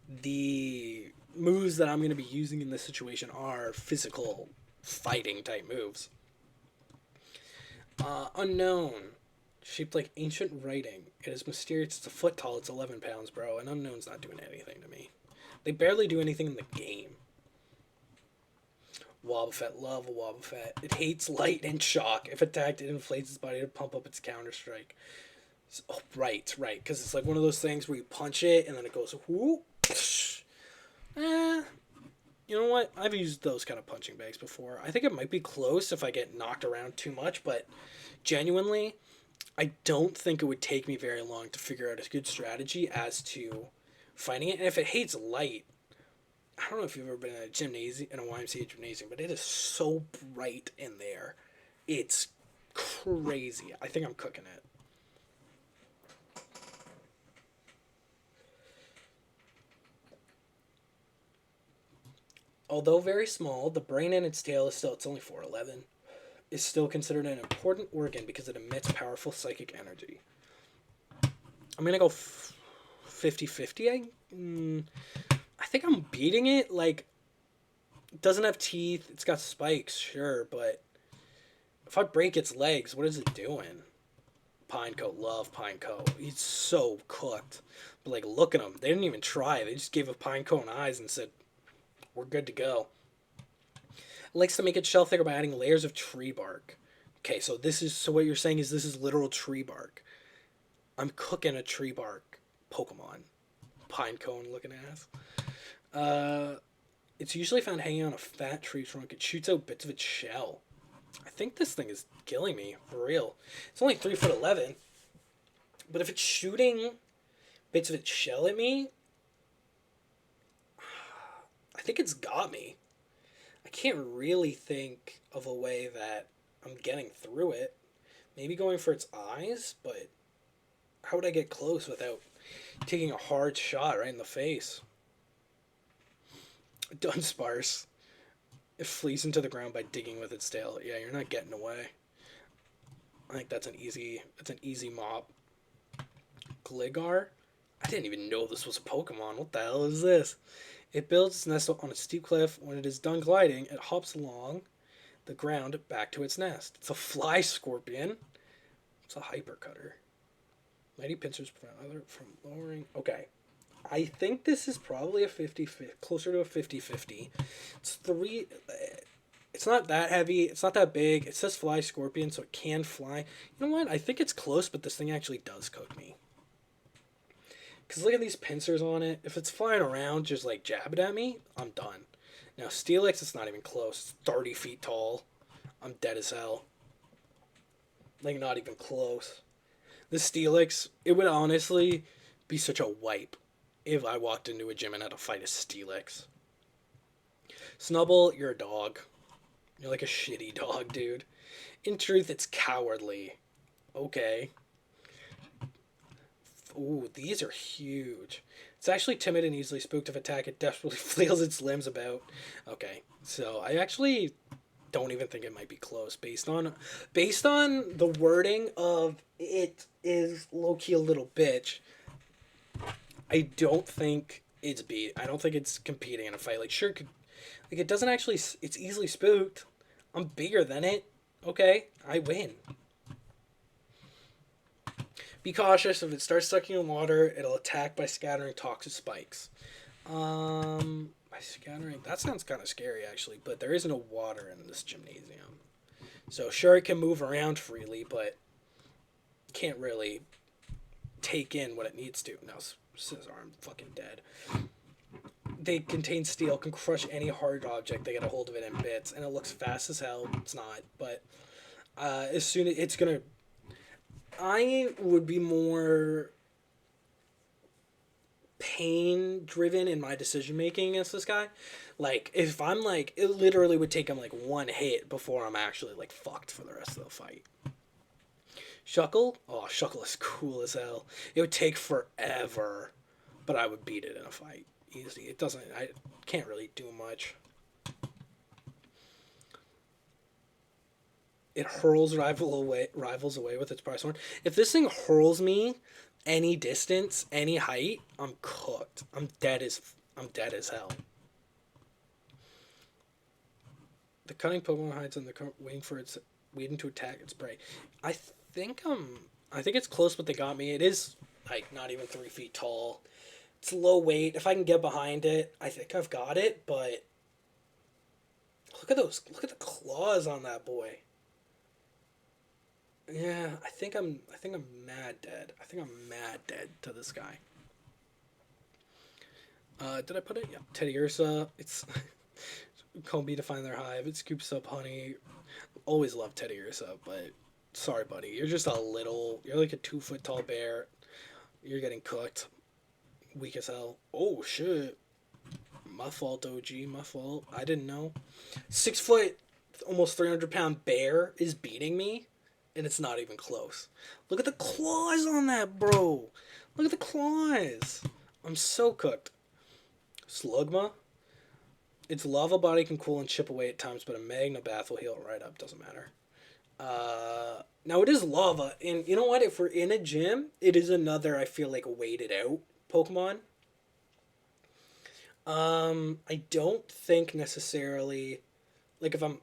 the moves that I'm going to be using in this situation are physical fighting type moves. Unknown. Shaped like ancient writing. It is mysterious. It's a foot tall. It's 11 pounds, bro. And Unknown's not doing anything to me. They barely do anything in the game. Wobbuffet. Love a Wobbuffet. It hates light and shock. If attacked, it inflates its body to pump up its counter strike. Oh, right. Because it's like one of those things where you punch it and then it goes, whoop. You know what? I've used those kind of punching bags before. I think it might be close if I get knocked around too much, but genuinely, I don't think it would take me very long to figure out a good strategy as to fighting it. And if it hates light, I don't know if you've ever been in a gymnasium, in a YMCA gymnasium, but it is so bright in there. It's crazy. I think I'm cooking it. Although very small, the brain in its tail it's only 4'11", is still considered an important organ because it emits powerful psychic energy. I'm going to go 50-50. I think I'm beating it. Like, it doesn't have teeth. It's got spikes, sure, but if I break its legs, what is it doing? Pinecoat, love Pinecoat. He's so cooked. But, like, look at him. They didn't even try. They just gave a Pinecoat and eyes and said, we're good to go. It likes to make its shell thicker by adding layers of tree bark. Okay, so what you're saying is this is literal tree bark. I'm cooking a tree bark Pokemon. Pinecone looking ass. It's usually found hanging on a fat tree trunk. It shoots out bits of its shell. I think this thing is killing me, for real. It's only 3'11", but if it's shooting bits of its shell at me, I think it's got me. I can't really think of a way that I'm getting through it. Maybe going for its eyes, but how would I get close without taking a hard shot right in the face? Dunsparce. It flees into the ground by digging with its tail. Yeah, you're not getting away. I think that's an easy mop. Gligar? I didn't even know this was a Pokemon. What the hell is this? It builds its nest on a steep cliff. When it is done gliding, it hops along the ground back to its nest. It's a fly scorpion. It's a hypercutter. Mighty pincers prevent other from lowering. Okay. I think this is probably a 50-50, closer to a 50-50. It's not that heavy. It's not that big. It says fly scorpion, so it can fly. You know what? I think it's close, but this thing actually does cook me. Because look at these pincers on it. If it's flying around just like jab it at me, I'm done. Now, Steelix, it's not even close. It's 30 feet tall. I'm dead as hell. Like, not even close. The Steelix, it would honestly be such a wipe if I walked into a gym and had to fight a Steelix. Snubble, you're a dog. You're like a shitty dog, dude. In truth, it's cowardly. Okay. Ooh, these are huge. It's actually timid and easily spooked. If attacked, it desperately flails its limbs about. Okay, so I actually don't even think it might be close based on the wording of it is low key a little bitch. I don't think it's beat. I don't think it's competing in a fight. Like sure, like it doesn't actually. It's easily spooked. I'm bigger than it. Okay, I win. Be cautious. If it starts sucking in water, it'll attack by scattering toxic spikes. By scattering, that sounds kind of scary actually. But there is no water in this gymnasium, so sure it can move around freely, but can't really take in what it needs to. Now, scissor arm, fucking dead. They contain steel, can crush any hard object. They get a hold of it in bits, and it looks fast as hell. It's not, but as soon as it's gonna, I would be more pain driven in my decision making against this guy. Like if I'm like, it literally would take him like one hit before I'm actually like fucked for the rest of the fight. Shuckle? Oh, Shuckle is cool as hell. It would take forever, but I would beat it in a fight. Easy. It doesn't, I can't really do much. It hurls rivals away with its prize horn. If this thing hurls me any distance, any height, I'm cooked. I'm dead as hell. The cunning Pokemon hides in the waiting to attack its prey. I think it's close, but they got me. It is like not even 3 feet tall. It's low weight. If I can get behind it, I think I've got it. But look at those. Look at the claws on that boy. Yeah, I think I'm mad dead. I think I'm mad dead to this guy. Did I put it? Yeah. Teddy Ursa. It's Combi to find their hive. It scoops up honey. Always love Teddy Ursa, but sorry, buddy. You're just you're like a 2 foot tall bear. You're getting cooked. Weak as hell. Oh, shit. My fault, OG. My fault. I didn't know. 6 foot, almost 300-pound bear is beating me, and it's not even close. Look at the claws on that, bro. Look at the claws. I'm so cooked. Slugma. Its lava body can cool and chip away at times, but a magna bath will heal it right up. Doesn't matter. Now it is lava, and you know what? If we're in a gym, it is another, I feel like, weighted out Pokemon. I don't think necessarily, like if I'm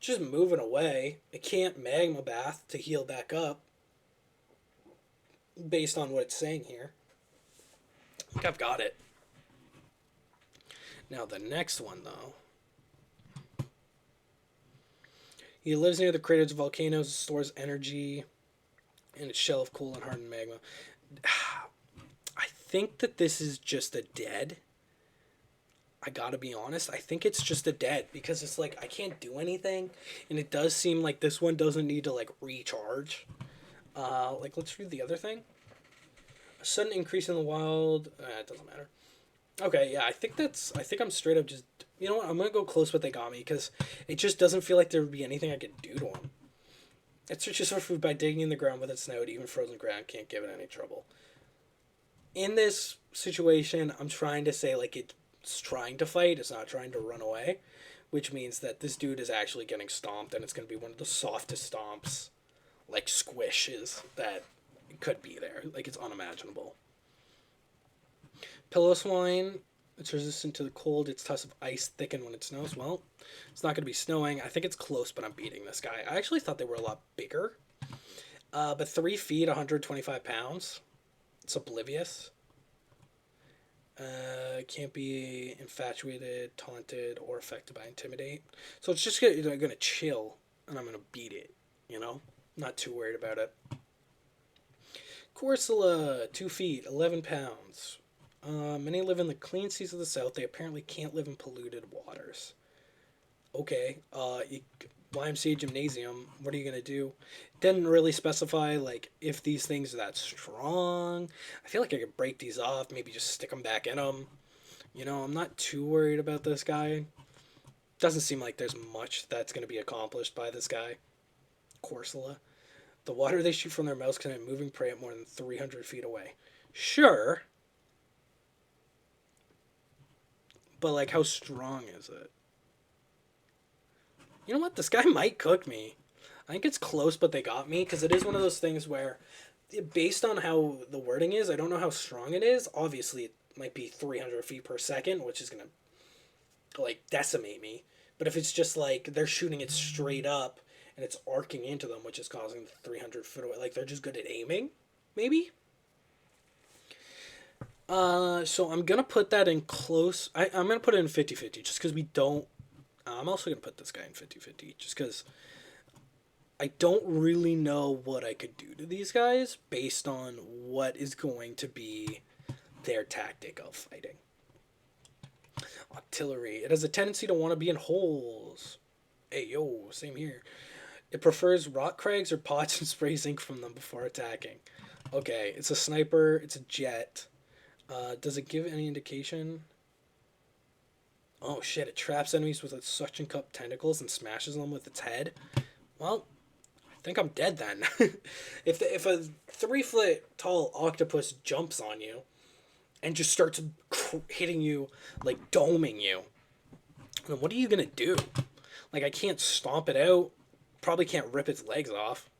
just moving away, I can't magma bath to heal back up. Based on what it's saying here, I think I've got it. Now the next one though. He lives near the craters of volcanoes, stores energy in its shell of cool and hardened magma. I think that this is just a dead. I gotta be honest. I think it's just a dead because it's like I can't do anything, and it does seem like this one doesn't need to like recharge. Like let's read the other thing. A sudden increase in the wild. It doesn't matter. Okay, yeah, I think I'm straight up just. You know what? I'm gonna go close, but they got me because it just doesn't feel like there would be anything I could do to him. It searches for food by digging in the ground with its snout. Even frozen ground can't give it any trouble. In this situation, I'm trying to say like it's trying to fight. It's not trying to run away, which means that this dude is actually getting stomped, and it's gonna be one of the softest stomps, like squishes that could be there. Like it's unimaginable. Pillow-swine. It's resistant to the cold. Its tusk of ice thicken when it snows. Well, it's not going to be snowing. I think it's close, but I'm beating this guy. I actually thought they were a lot bigger. But 3 feet, 125 pounds. It's oblivious. Can't be infatuated, taunted, or affected by intimidate. So it's just going to chill, and I'm going to beat it. You know? Not too worried about it. Corsola, 2 feet, 11 pounds. Many live in the clean seas of the south. They apparently can't live in polluted waters. Okay. YMCA gymnasium. What are you gonna do? Didn't really specify like if these things are that strong. I feel like I could break these off. Maybe just stick them back in them. I'm not too worried about this guy. Doesn't seem like there's much that's gonna be accomplished by this guy. Corsola. The water they shoot from their mouths can hit moving prey at more than 300 feet away. Sure, but like, how strong is it? You know what? This guy might cook me. I think it's close, but they got me because it is one of those things where, based on how the wording is, I don't know how strong it is. Obviously, it might be 300 feet per second, which is gonna like decimate me. But if it's just like they're shooting it straight up and it's arcing into them, which is causing 300 foot away, like they're just good at aiming, maybe. So I'm gonna put that in close. I'm gonna put it in 50-50 just because we don't. I'm also gonna put this guy in 50-50 just because I don't really know what I could do to these guys based on what is going to be their tactic of fighting. Artillery. It has a tendency to want to be in holes. Hey, yo, same here. It prefers rock crags or pots and sprays ink from them before attacking. Okay, it's a sniper. It's a jet. Does it give any indication? Oh shit, it traps enemies with its suction cup tentacles and smashes them with its head. Well, I think I'm dead then. If a 3 foot tall octopus jumps on you and just starts hitting you, like doming you, then what are you gonna do? Like, I can't stomp it out. Probably can't rip its legs off.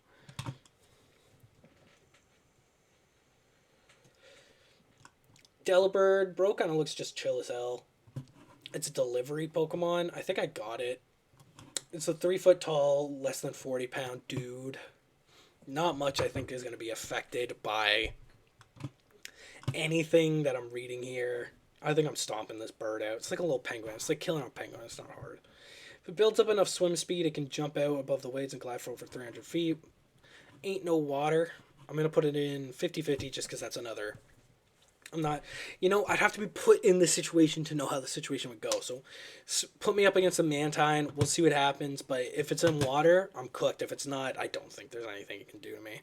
Delibird, bro, kind of looks just chill as hell. It's a delivery Pokemon. I think I got it. It's a 3 foot tall, less than 40-pound dude. Not much, I think, is going to be affected by anything that I'm reading here. I think I'm stomping this bird out. It's like a little penguin. It's like killing a penguin. It's not hard. If it builds up enough swim speed, it can jump out above the waves and glide for over 300 feet. Ain't no water. I'm going to put it in 50-50 just because that's another. I'm not, I'd have to be put in the situation to know how the situation would go. So put me up against a Mantine. We'll see what happens. But if it's in water, I'm cooked. If it's not, I don't think there's anything it can do to me.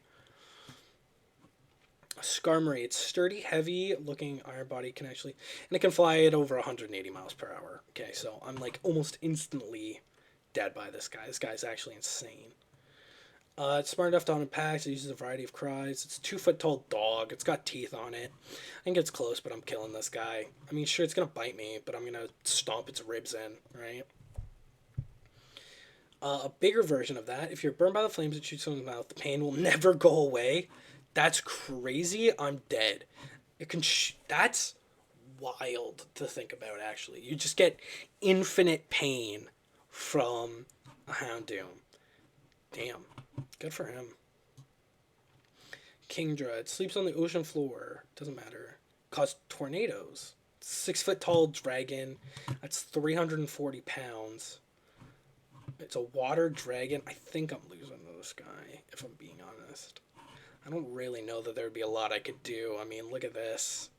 Skarmory. It's sturdy, heavy looking iron body can actually, and it can fly at over 180 miles per hour. Okay, so I'm like almost instantly dead by this guy. This guy's actually insane. It's smart enough to hunt in packs. It uses a variety of cries. It's a 2 foot tall dog. It's got teeth on it. I think it's close, but I'm killing this guy. I mean, sure, it's going to bite me, but I'm going to stomp its ribs in, right? A bigger version of that, if you're burned by the flames that shoots someone's mouth, the pain will never go away. That's crazy. I'm dead. That's wild to think about, actually. You just get infinite pain from a Houndoom. Damn. Good for him. Kingdra. It sleeps on the ocean floor. Doesn't matter. Cause tornadoes. 6 foot tall dragon. That's 340 pounds. It's a water dragon. I think I'm losing to this guy, if I'm being honest. I don't really know that there would be a lot I could do. I mean, look at this.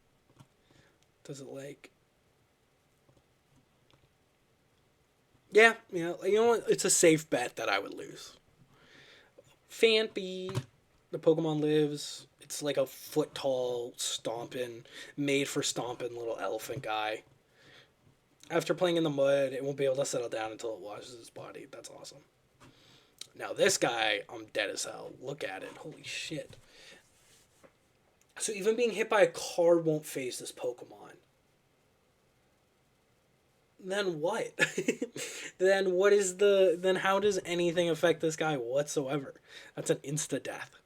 Does it like... Yeah, you know what? It's a safe bet that I would lose. Phanpy. The Pokemon lives. It's like a foot tall, stomping, made for stomping little elephant guy. After playing in the mud, it won't be able to settle down until it washes its body. That's awesome. Now this guy, I'm dead as hell. Look at it. Holy shit. So even being hit by a car won't phase this Pokemon. Then what? Then how does anything affect this guy whatsoever? That's an insta-death.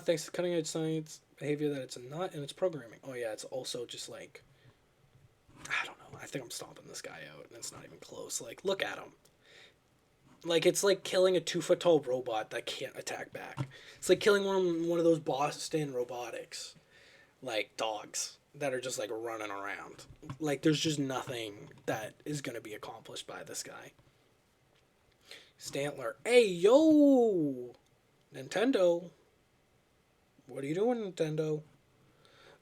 Thanks to cutting edge science behavior that it's not in its programming. Oh yeah, it's also just like, I don't know. I think I'm stomping this guy out and it's not even close. Like, look at him. Like, it's like killing a 2 foot tall robot that can't attack back. It's like killing one of those Boston Robotics, like dogs that are just like running around. Like, there's just nothing that is going to be accomplished by this guy. Stantler. Hey, yo! Nintendo. What are you doing, Nintendo?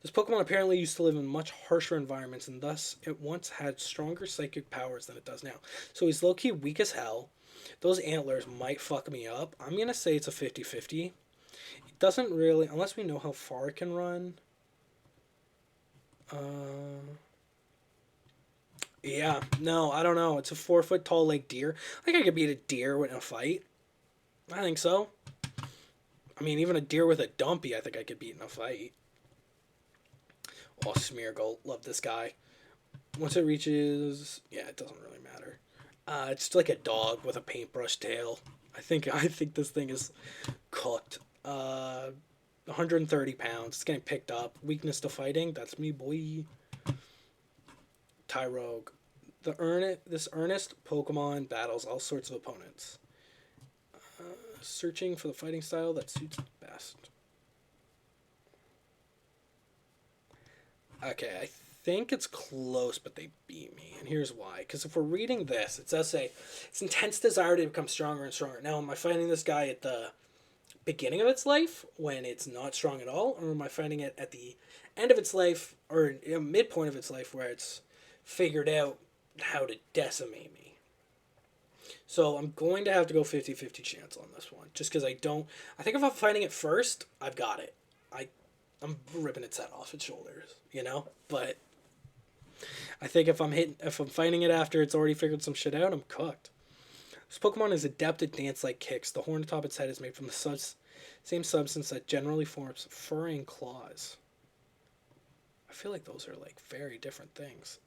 This Pokemon apparently used to live in much harsher environments and thus it once had stronger psychic powers than it does now. So he's low key weak as hell. Those antlers might fuck me up. I'm going to say it's a 50-50. It doesn't really, unless we know how far it can run. Yeah, no, I don't know. It's a 4 foot tall like deer. I think I could beat a deer in a fight. I think so. I mean, even a deer with a dumpy, I think I could beat in a fight. Oh, Smeargle. Love this guy. Once it reaches... Yeah, it doesn't really matter. It's like a dog with a paintbrush tail. I think this thing is cooked. 130 pounds. It's getting picked up. Weakness to fighting. That's me, boy. Tyrogue. This earnest Pokemon battles all sorts of opponents. Searching for the fighting style that suits it best. Okay, I think it's close, but they beat me. And here's why. Because if we're reading this, it does say, its intense desire to become stronger and stronger. Now, am I fighting this guy at the beginning of its life, when it's not strong at all? Or am I fighting it at the end of its life, or midpoint of its life, where it's figured out how to decimate me? So I'm going to have to go 50-50 chance on this one. Just because I think if I'm fighting it first, I've got it. I'm ripping its head off its shoulders, But I think if I'm fighting it after it's already figured some shit out, I'm cooked. This Pokemon is adept at dance-like kicks. The horn atop its head is made from the same substance that generally forms fur and claws. I feel like those are like very different things.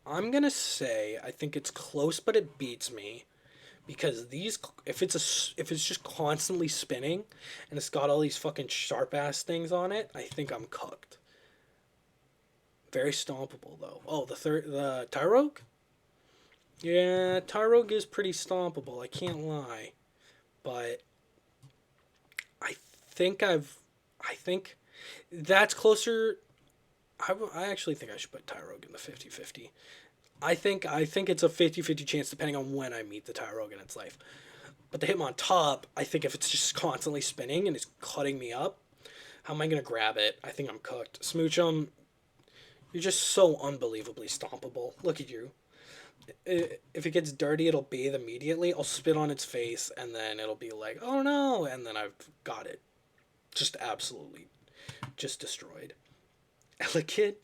I'm gonna say I think it's close, but it beats me. Because if it's just constantly spinning, and it's got all these fucking sharp ass things on it, I think I'm cooked. Very stompable though. Oh, the Tyrogue? Yeah, Tyrogue is pretty stompable. I can't lie, but I think that's closer. I actually think I should put Tyrogue in the 50-50. I think it's a 50-50 chance depending on when I meet the Tyrogue in its life. But the Hitmontop, I think if it's just constantly spinning and it's cutting me up, how am I going to grab it? I think I'm cooked. Smoochum, you're just so unbelievably stompable. Look at you. If it gets dirty, it'll bathe immediately. I'll spit on its face, and then it'll be like, oh no, and then I've got it. Just absolutely just destroyed. Elekid,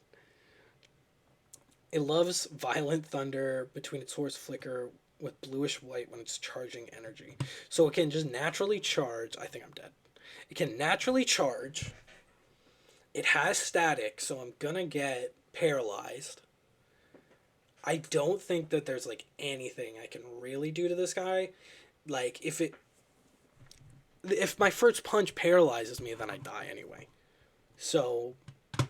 it loves violent thunder between its horse flicker with bluish white when it's charging energy. So it can just naturally charge. I think I'm dead. It can naturally charge. It has static, so I'm gonna get paralyzed. I don't think that there's like anything I can really do to this guy. Like if my first punch paralyzes me, then I die anyway. So,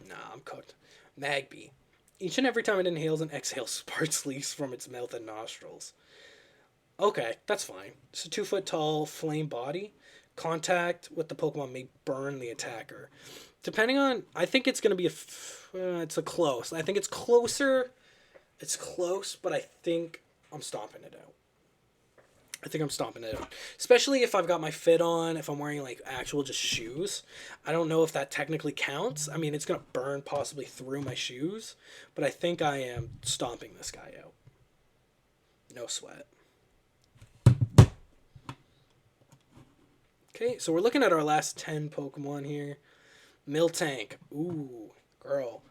nah, I'm cooked. Magby. Each and every time it inhales and exhales, sparks leaks from its mouth and nostrils. Okay, that's fine. It's a 2 foot tall flame body. Contact with the Pokemon may burn the attacker. Depending on, I think it's going to be it's a close. I think it's closer. It's close, but I think I'm stomping it out. Especially if I've got my fit on, if I'm wearing like actual just shoes. I don't know if that technically counts. I mean, it's going to burn possibly through my shoes, but I think I am stomping this guy out. No sweat. Okay, so we're looking at our last 10 Pokemon here. Miltank. Ooh, girl.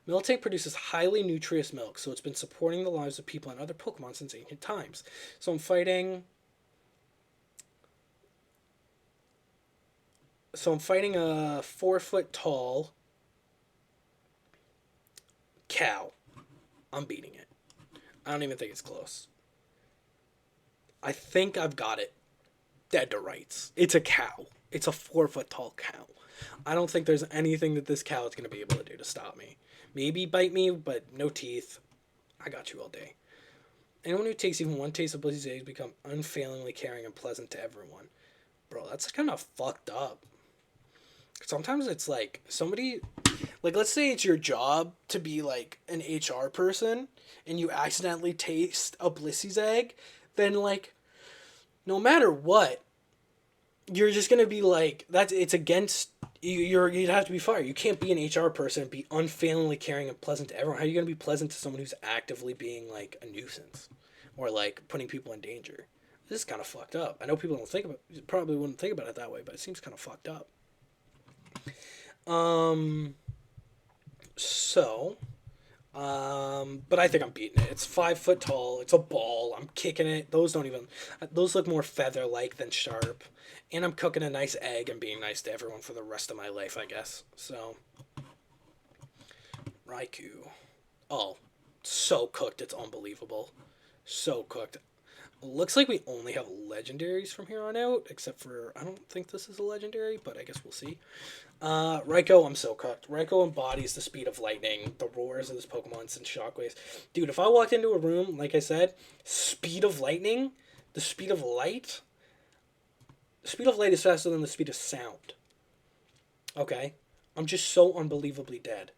Miltank produces highly nutritious milk, so it's been supporting the lives of people and other Pokemon since ancient times. So I'm fighting a 4 foot tall cow. I'm beating it. I don't even think it's close. I think I've got it dead to rights. It's a cow. It's a 4 foot tall cow. I don't think there's anything that this cow is going to be able to do to stop me. Maybe bite me, but no teeth. I got you all day. Anyone who takes even one taste of Blissey's eggs become unfailingly caring and pleasant to everyone. Bro, that's kind of fucked up. Sometimes it's like somebody, like let's say it's your job to be like an HR person and you accidentally taste a Blissey's egg, then like no matter what, you're just gonna be like that's it's against you'd have to be fired. You can't be an HR person and be unfailingly caring and pleasant to everyone. How are you gonna be pleasant to someone who's actively being like a nuisance or like putting people in danger? This is kind of fucked up. I know people don't think about probably wouldn't think about it that way, but it seems kind of fucked up. Um. So, but I think I'm beating it. It's 5 foot tall. It's a ball. I'm kicking it. Those don't even. Those look more feather like than sharp. And I'm cooking a nice egg and being nice to everyone for the rest of my life, I guess. So, Raikou. Oh, so cooked. It's unbelievable. So cooked. Looks like we only have legendaries from here on out, except for I don't think this is a legendary, but I guess we'll see. Raikou, I'm so cooked. Raikou embodies the speed of lightning, the roars of this Pokemon send shockwaves. Dude, if I walked into a room, like I said, speed of lightning, the speed of light, the speed of light is faster than the speed of sound. Okay? I'm just so unbelievably dead.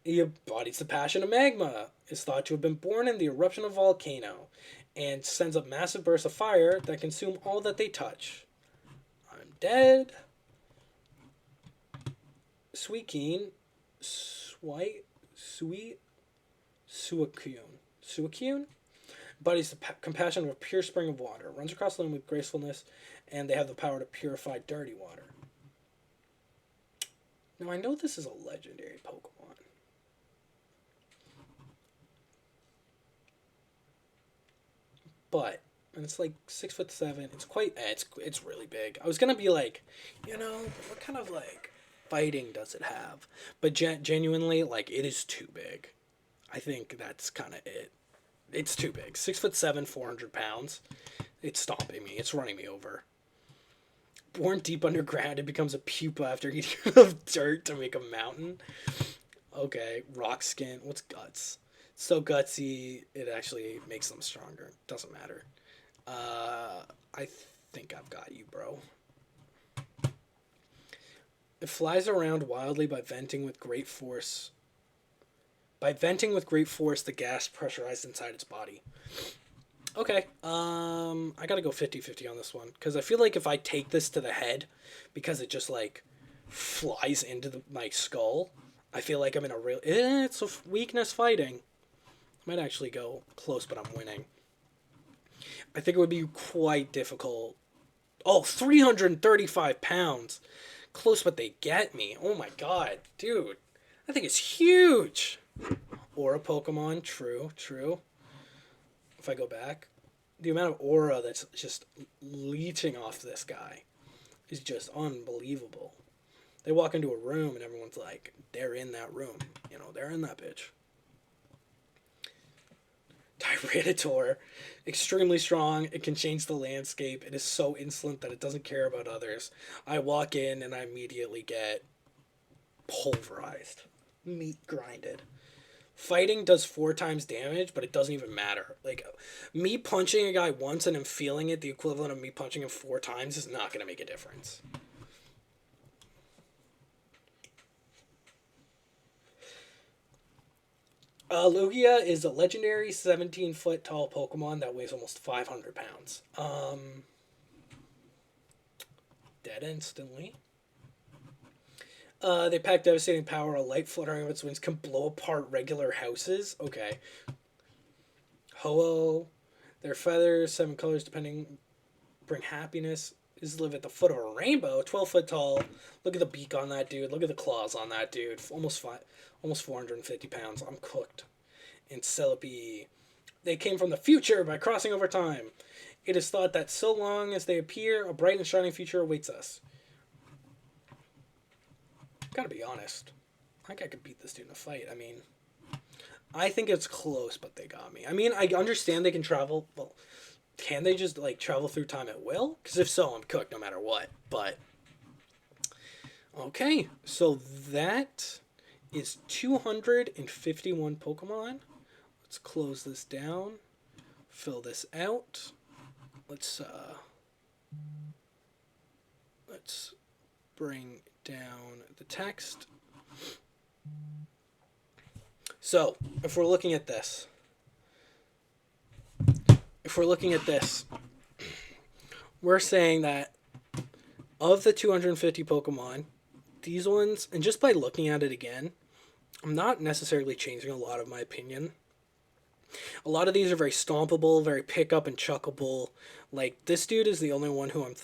He embodies the passion of magma, is thought to have been born in the eruption of a volcano, and sends up massive bursts of fire that consume all that they touch. I'm dead. Suicune, Suicune embodies the compassion of a pure spring of water, runs across the room with gracefulness, and they have the power to purify dirty water. Now I know this is a legendary Pokemon. But and it's like 6'7". It's quite it's really big. I was gonna be like, what kind of like fighting does it have? But genuinely, like it is too big. I think that's kind of it. It's too big. 6'7", 400 pounds. It's stomping me. It's running me over. Born deep underground, it becomes a pupa after eating enough dirt to make a mountain. Okay, rock skin. What's guts? So gutsy, it actually makes them stronger. Doesn't matter. I think I've got you, bro. It flies around wildly by venting with great force. By venting with great force the gas pressurized inside its body. Okay, I gotta go 50-50 on this one. Because I feel like if I take this to the head, because it just, like, flies into my skull, I feel like I'm in a real... it's a weakness fighting. I might actually go close, but I'm winning. I think it would be quite difficult. Oh, 335 pounds. Close, but they get me. Oh my god, dude. I think it's huge. Aura Pokemon, true. If I go back, the amount of aura that's just leeching off this guy is just unbelievable. They walk into a room and everyone's like, they're in that room. They're in that bitch. Tyranitar, extremely strong. It can change the landscape. It is so insolent that it doesn't care about others. I walk in and I immediately get pulverized, meat grinded. Fighting does 4 times damage, but it doesn't even matter. Like, me punching a guy once and him feeling it, the equivalent of me punching him 4 times, is not going to make a difference. Lugia is a legendary 17-foot tall Pokemon that weighs almost 500 pounds. Dead instantly. They pack devastating power. A light fluttering of its wings can blow apart regular houses. Okay. Ho-Oh. Their feathers, 7 colors depending, bring happiness. Is live at the foot of a rainbow. 12-foot tall. Look at the beak on that dude. Look at the claws on that dude. Almost 450 pounds. I'm cooked. And Celebi. They came from the future by crossing over time. It is thought that so long as they appear, a bright and shining future awaits us. Gotta be honest. I think I could beat this dude in a fight. I mean, I think it's close, but they got me. I mean, I understand they can travel. Well, can they just, like, travel through time at will? Because if so, I'm cooked no matter what. But, okay. So that is 251 Pokemon. Let's close this down. Fill this out. Let's bring down the text. So, if we're looking at this, we're saying that of the 250 Pokemon, these ones, and just by looking at it again, I'm not necessarily changing a lot of my opinion. A lot of these are very stompable, very pick up and chuckable. Like this dude is the only one who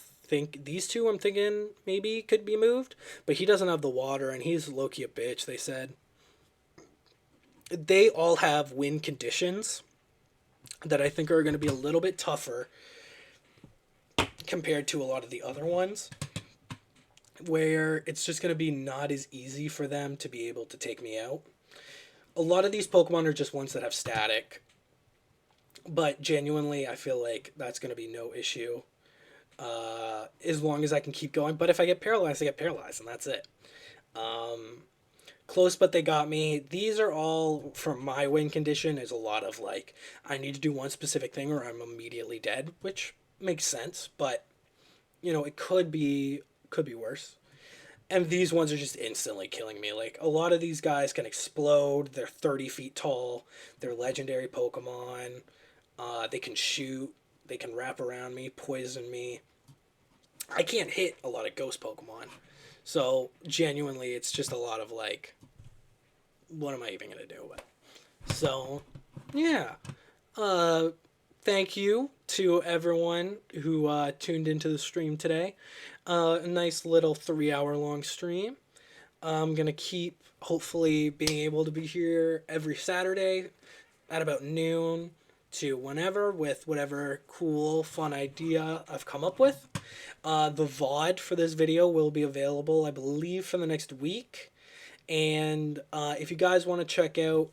these two I'm thinking maybe could be moved, but he doesn't have the water and he's low-key a bitch, they said. They all have win conditions that I think are going to be a little bit tougher compared to a lot of the other ones, where it's just going to be not as easy for them to be able to take me out. A lot of these Pokemon are just ones that have static, but genuinely, I feel like that's going to be no issue as long as I can keep going. But if I get paralyzed, I get paralyzed, and that's it. Close, but they got me. These are all from my win condition. Is a lot of like I need to do one specific thing or I'm immediately dead, which makes sense. But it could be worse. And these ones are just instantly killing me. Like a lot of these guys can explode. They're 30 feet tall. They're legendary Pokemon. They can shoot. They can wrap around me, poison me. I can't hit a lot of ghost Pokemon. So genuinely, it's just a lot of like, what am I even gonna do? So, yeah. Thank you to everyone who tuned into the stream today. A nice little 3 hour long stream. I'm gonna keep hopefully being able to be here every Saturday at about noon to whenever with whatever cool fun idea I've come up with. The VOD for this video will be available, I believe, for the next week. And if you guys want to check out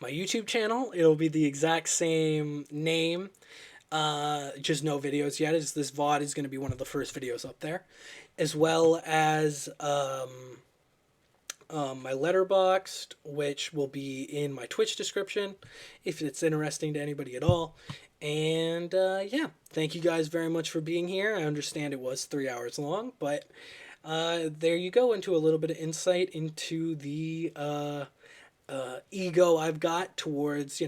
my YouTube channel, it'll be the exact same name. Just no videos yet. This VOD is going to be one of the first videos up there, as well as my Letterboxd, which will be in my Twitch description, if it's interesting to anybody at all. And yeah, thank you guys very much for being here. I understand it was 3 hours long, but there you go, into a little bit of insight into the ego I've got towards,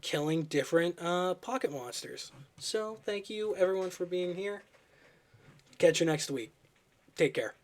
killing different pocket monsters. So thank you everyone for being here. Catch you next week. Take care.